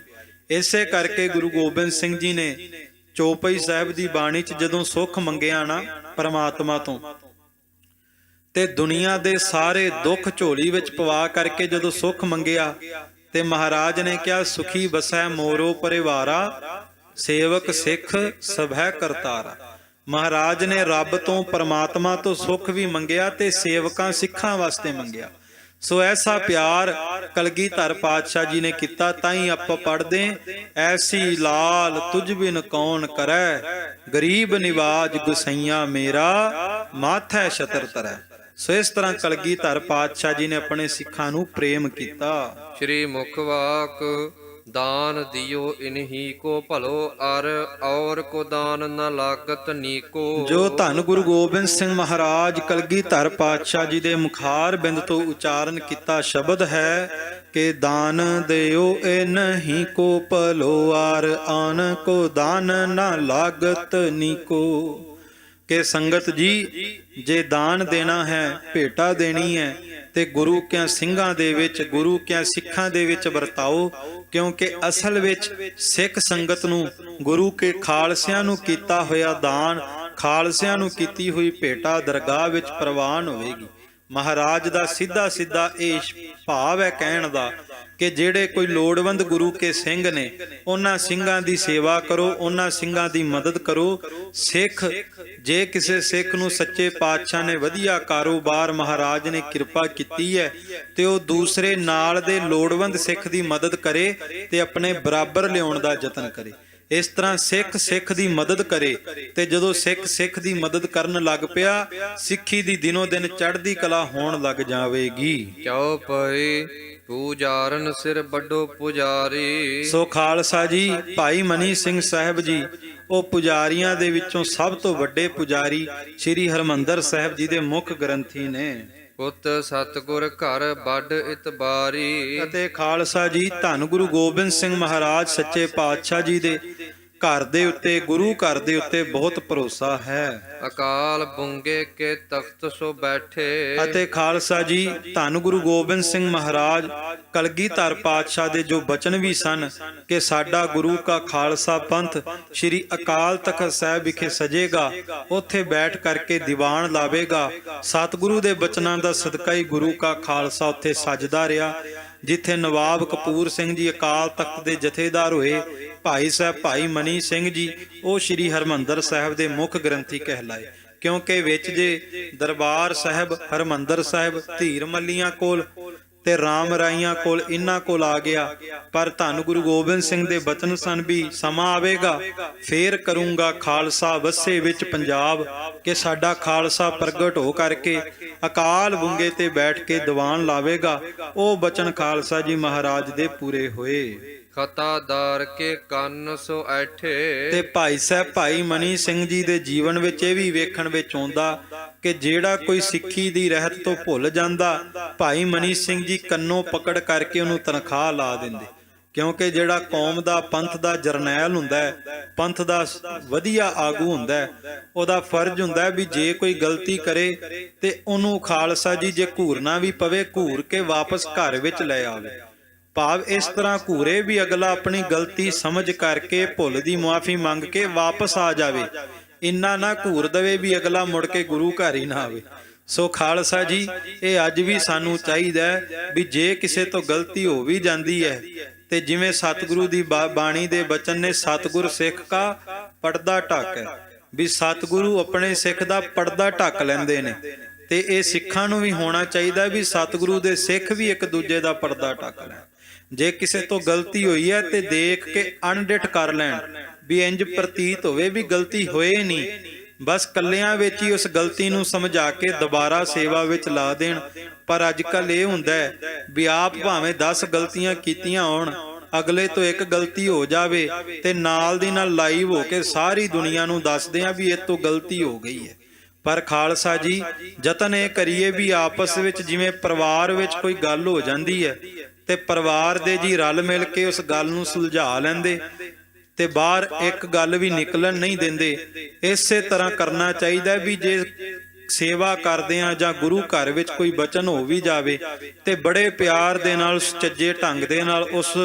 ਇਸੇ ਕਰਕੇ ਗੁਰੂ ਗੋਬਿੰਦ ਸਿੰਘ ਜੀ ਨੇ ਚੌਪਈ ਸਾਹਿਬ ਦੀ ਬਾਣੀ 'ਚ ਜਦੋਂ ਸੁੱਖ ਮੰਗਿਆ ਨਾ ਪਰਮਾਤਮਾ ਤੋਂ, ਤੇ ਦੁਨੀਆ ਦੇ ਸਾਰੇ ਦੁੱਖ ਝੋਲੀ ਵਿੱਚ ਪਵਾ ਕਰਕੇ ਜਦੋਂ ਸੁੱਖ ਮੰਗਿਆ, ਤੇ ਮਹਾਰਾਜ ਨੇ ਕਿਹਾ ਸੁਖੀ ਵਸੈ ਮੋਰੋ ਪਰਿਵਾਰਾ, ਸੇਵਕ ਸਿੱਖ ਸਭੈ ਕਰਤਾਰਾ। ਮਹਾਰਾਜ ਨੇ ਰੱਬ ਤੋਂ ਪਰਮਾਤਮਾ ਤੋਂ ਸੁੱਖ ਵੀ ਮੰਗਿਆ ਤੇ ਸੇਵਕਾਂ ਸਿੱਖਾਂ ਵਾਸਤੇ ਮੰਗਿਆ। ਸੋ ਐਸਾ ਪਿਆਰ ਕਲਗੀਧਰ ਪਾਤਸ਼ਾਹ ਜੀ ਨੇ ਕੀਤਾ। ਤਾਂ ਹੀ ਆਪਾਂ ਪੜ੍ਹਦੇ, ਐਸੀ ਲਾਲ ਤੁਝ ਬਿਨ ਕੌਣ ਕਰੈ, ਗਰੀਬ ਨਿਵਾਜ ਗੁਸਈਆ ਮੇਰਾ, ਮਾਥੈ ਛਤਰ ਧਰੈ। ਸੋ ਇਸ ਤਰ੍ਹਾਂ ਕਲਗੀਧਰ ਪਾਤਸ਼ਾਹ ਜੀ ਨੇ ਆਪਣੇ ਸਿੱਖਾਂ ਨੂੰ ਪ੍ਰੇਮ ਕੀਤਾ। ਸ਼੍ਰੀ ਮੁਖ ਵਾਕ ਦਾਨ ਦਿਓ ਇਨਹੀ ਕੋ ਭਲੋ, ਅਰ ਔਰ ਕੋ ਦਾਨ ਨ ਲਾਗਤ ਨੀਕੋ। ਜੋ ਧੰਨ ਗੁਰੂ ਗੋਬਿੰਦ ਸਿੰਘ ਮਹਾਰਾਜ ਕਲਗੀਧਰ ਪਾਤਸ਼ਾਹ ਜੀ ਦੇ ਮੁਖਾਰ ਬਿੰਦ ਤੋਂ ਉਚਾਰਨ ਕੀਤਾ ਸ਼ਬਦ ਹੈ ਕਿ ਦਾਨ ਦਿਓ ਇਨਹੀ ਕੋ ਭਲੋ, ਅਰ ਆਨ ਕੋ ਦਾਨ ਨ ਲਾਗਤ ਨੀਕੋ। ਕਿ ਸੰਗਤ ਜੀ ਜੇ ਦਾਨ ਦੇਣਾ ਹੈ, ਭੇਟਾ ਦੇਣੀ ਹੈ, ਤੇ ਗੁਰੂ ਕਿਆਂ ਸਿੰਘਾਂ ਦੇ ਵਿੱਚ, ਗੁਰੂ ਕਿਆਂ ਸਿੱਖਾਂ ਦੇ ਵਿੱਚ ਵਰਤਾਓ, ਕਿਉਂਕਿ ਅਸਲ ਵਿੱਚ ਸਿੱਖ ਸੰਗਤ ਨੂੰ ਗੁਰੂ ਕੇ ਖਾਲਸਿਆਂ ਨੂੰ ਕੀਤਾ ਹੋਇਆ ਦਾਨ, ਖਾਲਸਿਆਂ ਨੂੰ ਕੀਤੀ ਹੋਈ ਭੇਟਾ ਦਰਗਾਹ ਵਿੱਚ ਪ੍ਰਵਾਨ ਹੋਵੇਗੀ। ਮਹਾਰਾਜ ਦਾ ਸਿੱਧਾ ਸਿੱਧਾ ਇਹ ਭਾਵ ਹੈ ਕਹਿਣ ਦਾ ਕਿ ਜਿਹੜੇ ਕੋਈ ਲੋੜਵੰਦ ਗੁਰੂ ਕੇ ਸਿੰਘ ਨੇ, ਉਹਨਾਂ ਸਿੰਘਾਂ ਦੀ ਸੇਵਾ ਕਰੋ, ਉਹਨਾਂ ਸਿੰਘਾਂ ਦੀ ਮਦਦ ਕਰੋ। ਸਿੱਖ, ਜੇ ਕਿਸੇ ਸਿੱਖ ਨੂੰ ਸੱਚੇ ਪਾਤਸ਼ਾਹ ਨੇ ਵਧੀਆ ਕਾਰੋਬਾਰ ਮਹਾਰਾਜ ਨੇ ਕਿਰਪਾ ਕੀਤੀ ਹੈ, ਤੇ ਉਹ ਦੂਸਰੇ ਨਾਲ ਦੇ ਲੋੜਵੰਦ ਸਿੱਖ ਦੀ ਮਦਦ ਕਰੇ ਤੇ ਆਪਣੇ ਬਰਾਬਰ ਲਿਆਉਣ ਦਾ ਯਤਨ ਕਰੇ। ਇਸ ਤਰ੍ਹਾਂ ਸਿੱਖ ਸਿੱਖ ਦੀ ਮਦਦ ਕਰੇ, ਤੇ ਜਦੋਂ ਸਿੱਖ ਸਿੱਖ ਦੀ ਮਦਦ ਕਰਨ ਲੱਗ ਪਿਆ, ਸਿੱਖੀ ਦੀ ਦਿਨੋ ਦਿਨ ਚੜ੍ਹਦੀ ਕਲਾ ਹੋਣ ਲੱਗ ਜਾਵੇਗੀ। ਕਿਉ ਪਈ ਪੂਜਾਰਨ ਸਿਰ ਵੱਡੋ ਪੁਜਾਰੀ। ਸੋ ਖਾਲਸਾ ਜੀ, ਭਾਈ ਮਨੀ ਸਿੰਘ ਸਾਹਿਬ ਜੀ ਉਹ ਪੁਜਾਰੀਆਂ ਦੇ ਵਿੱਚੋਂ ਸਭ ਤੋਂ ਵੱਡੇ ਪੁਜਾਰੀ ਸ੍ਰੀ ਹਰਿਮੰਦਰ ਸਾਹਿਬ ਜੀ ਦੇ ਮੁੱਖ ਗ੍ਰੰਥੀ ਨੇ। ਪੁੱਤ ਸਤਿਗੁਰ ਘਰ ਵੱਡ ਇਤਬਾਰੀ। ਅਤੇ ਖਾਲਸਾ ਜੀ, ਧੰਨ ਗੁਰੂ ਗੋਬਿੰਦ ਸਿੰਘ ਮਹਾਰਾਜ ਸੱਚੇ ਪਾਤਸ਼ਾਹ ਜੀ ਦੇ ਘਰ ਦੇ ਉੱਤੇ, ਗੁਰੂ ਘਰ ਦੇ ਉੱਤੇ ਬਹੁਤ ਭਰੋਸਾ ਹੈ। ਅਕਾਲ ਬੁੰਗੇ ਕੇ ਤਖਤ ਸੋ ਬੈਠੇ। ਅਤੇ ਖਾਲਸਾ ਜੀ, ਧੰਨ ਗੁਰੂ ਗੋਬਿੰਦ ਸਿੰਘ ਮਹਾਰਾਜ ਕਲਗੀਧਰ ਪਾਤਸ਼ਾਹ ਦੇ ਜੋ ਬਚਨ ਵੀ ਸਨ ਕਿ ਸਾਡਾ ਗੁਰੂ ਕਾ ਖਾਲਸਾ ਪੰਥ ਸ੍ਰੀ ਅਕਾਲ ਤਖਤ ਸਾਹਿਬ ਵਿਖੇ ਸਜੇਗਾ, ਉੱਥੇ ਬੈਠ ਕਰਕੇ ਦੀਵਾਨ ਲਾਵੇਗਾ। ਸਤਿਗੁਰੂ ਦੇ ਬਚਨਾਂ ਦਾ ਸਦਕਾ ਹੀ ਗੁਰੂ ਕਾ ਖਾਲਸਾ ਉੱਥੇ ਸਜਦਾ ਰਿਹਾ। ਜਿੱਥੇ ਨਵਾਬ ਕਪੂਰ ਸਿੰਘ ਜੀ ਅਕਾਲ ਤਖਤ ਦੇ ਜਥੇਦਾਰ ਹੋਏ, ਭਾਈ ਸਾਹਿਬ ਭਾਈ ਮਨੀ ਸਿੰਘ ਜੀ ਉਹ ਸ੍ਰੀ ਹਰਿਮੰਦਰ ਸਾਹਿਬ ਦੇ ਮੁੱਖ ਗ੍ਰੰਥੀ ਕਹਿਲਾਏ, ਕਿਉਂਕਿ ਵਿੱਚ ਜੇ ਦਰਬਾਰ ਸਾਹਿਬ, ਹਰਿਮੰਦਰ ਸਾਹਿਬ ਧੀਰ ਮੱਲੀਆਂ ਕੋਲ ਤੇ ਰਾਮ ਰਾਈਆਂ ਕੋਲ, ਇਹਨਾਂ ਕੋਲ ਆ ਗਿਆ। ਪਰ ਧੰਨ ਗੁਰੂ ਗੋਬਿੰਦ ਸਿੰਘ ਦੇ ਬਚਨ ਸਨ ਵੀ ਸਮਾਂ ਆਵੇਗਾ ਫੇਰ ਕਰੂੰਗਾ ਖਾਲਸਾ ਵਸੇ ਵਿੱਚ ਪੰਜਾਬ, ਕਿ ਸਾਡਾ ਖਾਲਸਾ ਪ੍ਰਗਟ ਹੋ ਕਰਕੇ ਅਕਾਲ ਬੁੰਗੇ ਤੇ ਬੈਠ ਕੇ ਦੀਵਾਨ ਲਾਵੇਗਾ। ਉਹ ਬਚਨ ਖਾਲਸਾ ਜੀ ਮਹਾਰਾਜ ਦੇ ਪੂਰੇ ਹੋਏ। ਖਤਾਦਾਰ ਕੇ ਕੰਨ ਸੋ ਐਠੇ। ਤੇ ਭਾਈ ਸਾਹਿਬ ਭਾਈ ਮਨੀ ਸਿੰਘ ਜੀ ਦੇ ਜੀਵਨ ਵਿੱਚ ਇਹ ਵੀ ਵੇਖਣ ਵਿੱਚ ਆਉਂਦਾ ਕਿ ਜਿਹੜਾ ਕੋਈ ਸਿੱਖੀ ਦੀ ਰਹਿਤ ਤੋਂ ਭੁੱਲ ਜਾਂਦਾ, ਭਾਈ ਮਨੀ ਸਿੰਘ ਜੀ ਕੰਨੋਂ ਪਕੜ ਕਰਕੇ ਉਹਨੂੰ ਤਨਖਾਹ ਲਾ ਦਿੰਦੇ। ਕਿਉਂਕਿ ਜਿਹੜਾ ਕੌਮ ਦਾ, ਪੰਥ ਦਾ ਜਰਨੈਲ ਹੁੰਦਾ ਹੈ, ਪੰਥ ਦਾ ਵਧੀਆ ਆਗੂ ਹੁੰਦਾ ਹੈ, ਉਹਦਾ ਫਰਜ਼ ਹੁੰਦਾ ਵੀ ਜੇ ਕੋਈ ਗਲਤੀ ਕਰੇ ਤੇ ਉਹਨੂੰ ਖਾਲਸਾ ਜੀ ਜੇ ਘੂਰਨਾ ਵੀ ਪਵੇ, ਘੂਰ ਕੇ ਵਾਪਸ ਘਰ ਵਿੱਚ ਲੈ ਆਵੇ। ਭਾਵ ਇਸ ਤਰ੍ਹਾਂ ਘੂਰੇ ਵੀ ਅਗਲਾ ਆਪਣੀ ਗਲਤੀ ਸਮਝ ਕਰਕੇ, ਭੁੱਲ ਦੀ ਮੁਆਫੀ ਮੰਗ ਕੇ ਵਾਪਸ ਆ ਜਾਵੇ। ਇੰਨਾ ਨਾ ਘੂਰ ਦੇਵੇ ਵੀ ਅਗਲਾ ਮੁੜ ਕੇ ਗੁਰੂ ਘਰ ਹੀ ਨਾ ਆਵੇ। ਸੋ ਖਾਲਸਾ ਜੀ, ਇਹ ਅੱਜ ਵੀ ਸਾਨੂੰ ਚਾਹੀਦਾ ਹੈ ਵੀ ਜੇ ਕਿਸੇ ਤੋਂ ਗਲਤੀ ਹੋ ਵੀ ਜਾਂਦੀ ਹੈ, ਤੇ ਜਿਵੇਂ ਸਤਿਗੁਰੂ ਦੀ ਬਾਣੀ ਦੇ ਬਚਨ ਨੇ, ਸਤਿਗੁਰ ਸਿੱਖ ਕਾ ਪਰਦਾ ਢੱਕ ਹੈ, ਵੀ ਸਤਿਗੁਰੂ ਆਪਣੇ ਸਿੱਖ ਦਾ ਪਰਦਾ ਢੱਕ ਲੈਂਦੇ ਨੇ। ਤੇ ਇਹ ਸਿੱਖਾਂ ਨੂੰ ਵੀ ਹੋਣਾ ਚਾਹੀਦਾ ਵੀ ਸਤਿਗੁਰੂ ਦੇ ਸਿੱਖ ਵੀ ਇੱਕ ਦੂਜੇ ਦਾ ਪਰਦਾ ਢੱਕ ਲੈਣ। ਜੇ ਕਿਸੇ ਤੋਂ ਗਲਤੀ ਹੋਈ ਹੈ ਤੇ ਦੇਖ ਕੇ ਅਣਡਿੱਠ ਕਰ ਲੈਣ, ਵੀ ਇੰਜ ਪ੍ਰਤੀਤ ਹੋਵੇ ਵੀ ਗਲਤੀ ਹੋਏ ਨਹੀਂ, ਬਸ ਕੱਲਿਆਂ ਵਿੱਚ ਹੀ ਉਸ ਗਲਤੀ ਨੂੰ ਸਮਝਾ ਕੇ ਦੁਬਾਰਾ ਸੇਵਾ ਵਿੱਚ ਲਾ ਦੇਣ। ਪਰ ਅੱਜ ਕੱਲ ਇਹ ਹੁੰਦਾ ਹੈ ਵੀ ਆਪ ਭਾਵੇਂ 10 ਗਲਤੀਆਂ ਕੀਤੀਆਂ ਹੋਣ, ਅਗਲੇ ਤੋਂ ਇੱਕ ਗਲਤੀ ਹੋ ਜਾਵੇ ਤੇ ਨਾਲ ਦੀ ਨਾਲ ਲਾਈਵ ਹੋ ਕੇ ਸਾਰੀ ਦੁਨੀਆ ਨੂੰ ਦੱਸਦੇ ਆ ਵੀ ਇਹ ਤੋਂ ਗਲਤੀ ਹੋ ਗਈ ਹੈ। ਪਰ ਖਾਲਸਾ ਜੀ, ਯਤਨ ਇਹ ਕਰੀਏ ਵੀ ਆਪਸ ਵਿੱਚ, ਜਿਵੇਂ ਪਰਿਵਾਰ ਵਿੱਚ ਕੋਈ ਗੱਲ ਹੋ ਜਾਂਦੀ ਹੈ ਤੇ ਪਰਿਵਾਰ ਦੇ ਜੀ ਰਲ ਮਿਲ ਕੇ ਉਸ ਗੱਲ ਨੂੰ ਸੁਲਝਾ ਲੈਂਦੇ ਤੇ ਬਾਹਰ ਇੱਕ ਗੱਲ ਵੀ ਨਿਕਲਣ ਨਹੀਂ ਦਿੰਦੇ। ਇਸੇ ਤਰ੍ਹਾਂ ਕਰਨਾ ਚਾਹੀਦਾ ਵੀ ਜੇ ਸੇਵਾ ਕਰਦੇ ਆ ਜਾਂ ਗੁਰੂ ਘਰ ਵਿੱਚ ਕੋਈ ਬਚਨ ਹੋ ਵੀ ਜਾਵੇ ਤੇ ਬੜੇ ਪਿਆਰ ਦੇ ਨਾਲ, ਸੁਚੱਜੇ ਢੰਗ ਦੇ ਨਾਲ ਉਸ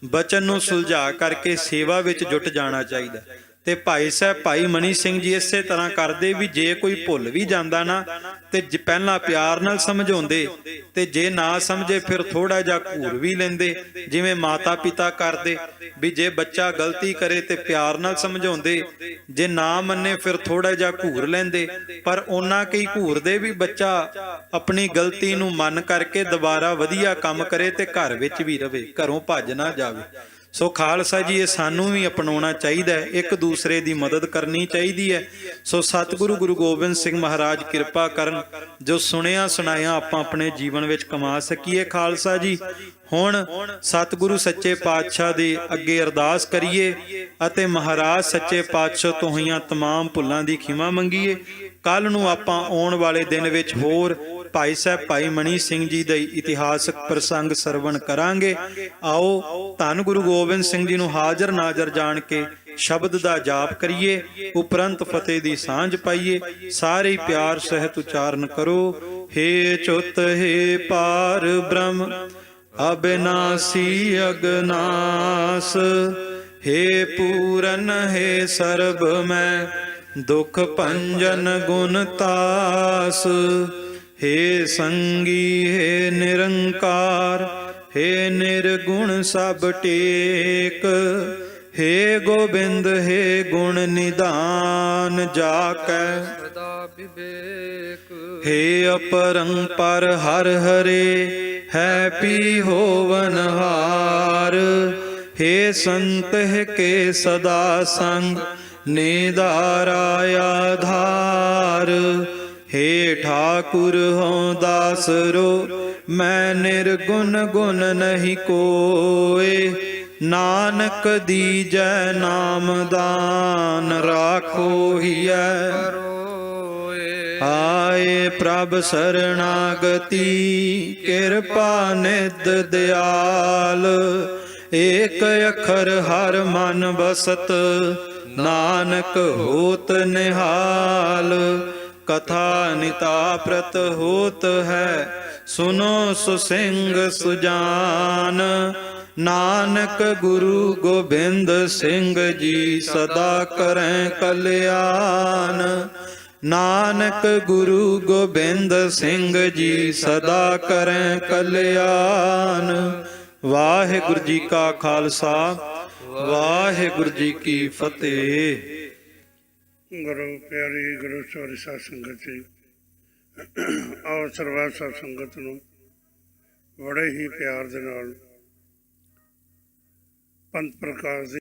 ਬਚਨ ਨੂੰ ਸੁਲਝਾ ਕਰਕੇ ਸੇਵਾ ਵਿੱਚ ਜੁਟ ਜਾਣਾ ਚਾਹੀਦਾ। ਤੇ ਭਾਈ ਸਾਹਿਬ ਭਾਈ ਮਨੀ ਸਿੰਘ ਜੀ ਇਸੇ ਤਰ੍ਹਾਂ ਕਰਦੇ ਵੀ ਜੇ ਕੋਈ ਭੁੱਲ ਵੀ ਜਾਂਦਾ ਨਾ ਤੇ ਪਹਿਲਾਂ ਪਿਆਰ ਨਾਲ ਸਮਝਾਉਂਦੇ, ਤੇ ਜੇ ਨਾ ਸਮਝੇ ਫਿਰ ਥੋੜਾ ਜਿਹਾ ਘੂਰ ਵੀ ਲੈਂਦੇ, ਜਿਵੇਂ ਮਾਤਾ ਪਿਤਾ ਕਰਦੇ ਵੀ ਜੇ ਬੱਚਾ ਗਲਤੀ ਕਰੇ ਤੇ ਪਿਆਰ ਨਾਲ ਸਮਝਾਉਂਦੇ, ਜੇ ਨਾ ਮੰਨੇ ਫਿਰ ਥੋੜਾ ਜਿਹਾ ਘੂਰ ਲੈਂਦੇ। ਪਰ ਉਹਨਾਂ ਕਈ ਘੂਰਦੇ ਵੀ ਬੱਚਾ ਆਪਣੀ ਗਲਤੀ ਨੂੰ ਮੰਨ ਕਰਕੇ ਦੁਬਾਰਾ ਵਧੀਆ ਕੰਮ ਕਰੇ ਤੇ ਘਰ ਵਿੱਚ ਵੀ ਰਵੇ, ਘਰੋਂ ਭੱਜ ਨਾ ਜਾਵੇ। ਸੋ ਖਾਲਸਾ ਜੀ, ਇਹ ਸਾਨੂੰ ਵੀ ਅਪਣਾਉਣਾ ਚਾਹੀਦਾ ਹੈ, ਇੱਕ ਦੂਸਰੇ ਦੀ ਮਦਦ ਕਰਨੀ ਚਾਹੀਦੀ ਹੈ। ਸੋ ਸਤਿਗੁਰੂ ਗੁਰੂ ਗੋਬਿੰਦ ਸਿੰਘ ਮਹਾਰਾਜ ਕਿਰਪਾ ਕਰਨ, ਜੋ ਸੁਣਿਆ ਸੁਣਾਇਆ ਆਪਾਂ ਆਪਣੇ ਜੀਵਨ ਵਿੱਚ ਕਮਾ ਸਕੀਏ। ਖਾਲਸਾ ਜੀ, ਹੁਣ ਸਤਿਗੁਰੂ ਸੱਚੇ ਪਾਤਸ਼ਾਹ ਦੇ ਅੱਗੇ ਅਰਦਾਸ ਕਰੀਏ ਅਤੇ ਮਹਾਰਾਜ ਸੱਚੇ ਪਾਤਸ਼ਾਹ ਤੋਂ ਹੋਈਆਂ तमाम ਭੁੱਲਾਂ ਦੀ ਖਿਮਾ ਮੰਗੀਏ। ਕੱਲ ਨੂੰ ਆਪਾਂ ਆਉਣ ਵਾਲੇ ਦਿਨ ਵਿੱਚ ਹੋਰ ਭਾਈ ਸਾਹਿਬ ਭਾਈ ਮਨੀ ਸਿੰਘ ਜੀ ਦਾ ਇਤਿਹਾਸਕ ਪ੍ਰਸੰਗ ਸਰਵਣ ਕਰਾਂਗੇ। ਆਓ ਧੰਨ ਗੁਰੂ ਗੋਬਿੰਦ ਸਿੰਘ ਜੀ ਨੂੰ ਹਾਜ਼ਰ ਨਾਜ਼ਰ ਜਾਣ ਕੇ ਸ਼ਬਦ ਦਾ ਜਾਪ ਕਰੀਏ, ਉਪਰੰਤ ਫਤਿਹ ਦੀ ਸਾਂਝ ਪਾਈਏ। ਸਾਰੇ ਹੀ ਪਿਆਰ ਸਹਿਤ ਉਚਾਰਨ ਕਰੋ। ਹੇ ਚੁੱਤ ਹੇ ਪਾਰ ਬ੍ਰਹਮ ਅਬਿਨਾਸੀ ਅਗਨਾਸ, ਹੇ ਪੂਰਨ ਹੇ ਸਰਬ ਮੈਂ ਦੁਖ ਭੰਜਨ ਗੁਣ ਤਾਸ, ਹੇ ਸੰਗੀ ਹੇ ਨਿਰੰਕਾਰ, ਹੇ ਨਿਰਗੁਣ ਸਭ ਟੇਕ, ਹੇ ਗੋਬਿੰਦ ਹੇ ਗੁਣ ਨਿਧਾਨ ਜਾ ਕੈ ਸਦਾ ਵਿਵੇਕ। ਹੇ ਅਪਰੰਪਰ ਹਰ ਹਰੇ ਹੈ ਪੀ ਹੋਵਨ ਹਾਰ, ਹੇ ਸੰਤ ਕੇ ਸਦਾ ਸੰਗ ਨਿਧਾਰਾ ਆਧਾਰ, ਹੇ ਠਾਕੁਰ ਹਉ ਦਾਸਰੋ ਮੈਂ ਨਿਰਗੁਣ ਗੁਣ ਨਹੀਂ ਕੋਏ, ਨਾਨਕ ਦੀਜੈ ਨਾਮਦਾਨ ਰਾਖੋ ਹੀਐ ਕਰੋਏ। ਆਏ ਪ੍ਰਭ ਸਰਣਾਗਤੀ ਕਿਰਪਾ ਨਿਧ ਦਿਆਲ, ਏਕ ਅੱਖਰ ਹਰ ਮਨ ਬਸਤ ਨਾਨਕ ਹੋਤ ਨਿਹਾਲ, ਕਥਾ ਨਿਤਾ ਪ੍ਰਤ ਹੋਤ ਹੈ ਸੁਨੋ ਸੁਸਿੰਗ ਸੁਜਾਨ, ਨਾਨਕ ਗੁਰੂ ਗੋਬਿੰਦ ਸਿੰਘ ਜੀ ਸਦਾ ਕਰੈ ਕਲਿਆਣ, ਨਾਨਕ ਗੁਰੂ ਗੋਬਿੰਦ ਸਿੰਘ ਜੀ ਸਦਾ ਕਰੈ ਕਲਿਆਣ। ਵਾਹਿਗੁਰੂ ਜੀ ਕਾ ਖਾਲਸਾ, ਵਾਹਿਗੁਰੂ ਜੀ ਕੀ ਫਤਿਹ। ਗੁਰੂ ਪਿਆਰੀ ਗੁਰੂ ਸਵਾਰੀ ਸਾਧ ਸੰਗਤ ਜੀ, ਆਓ ਸਰਬੱਤ ਸਾਧ ਸੰਗਤ ਨੂੰ ਬੜੇ ਹੀ ਪਿਆਰ ਦੇ ਨਾਲ ਪੰਥ ਪ੍ਰਕਾਸ਼ ਦੀ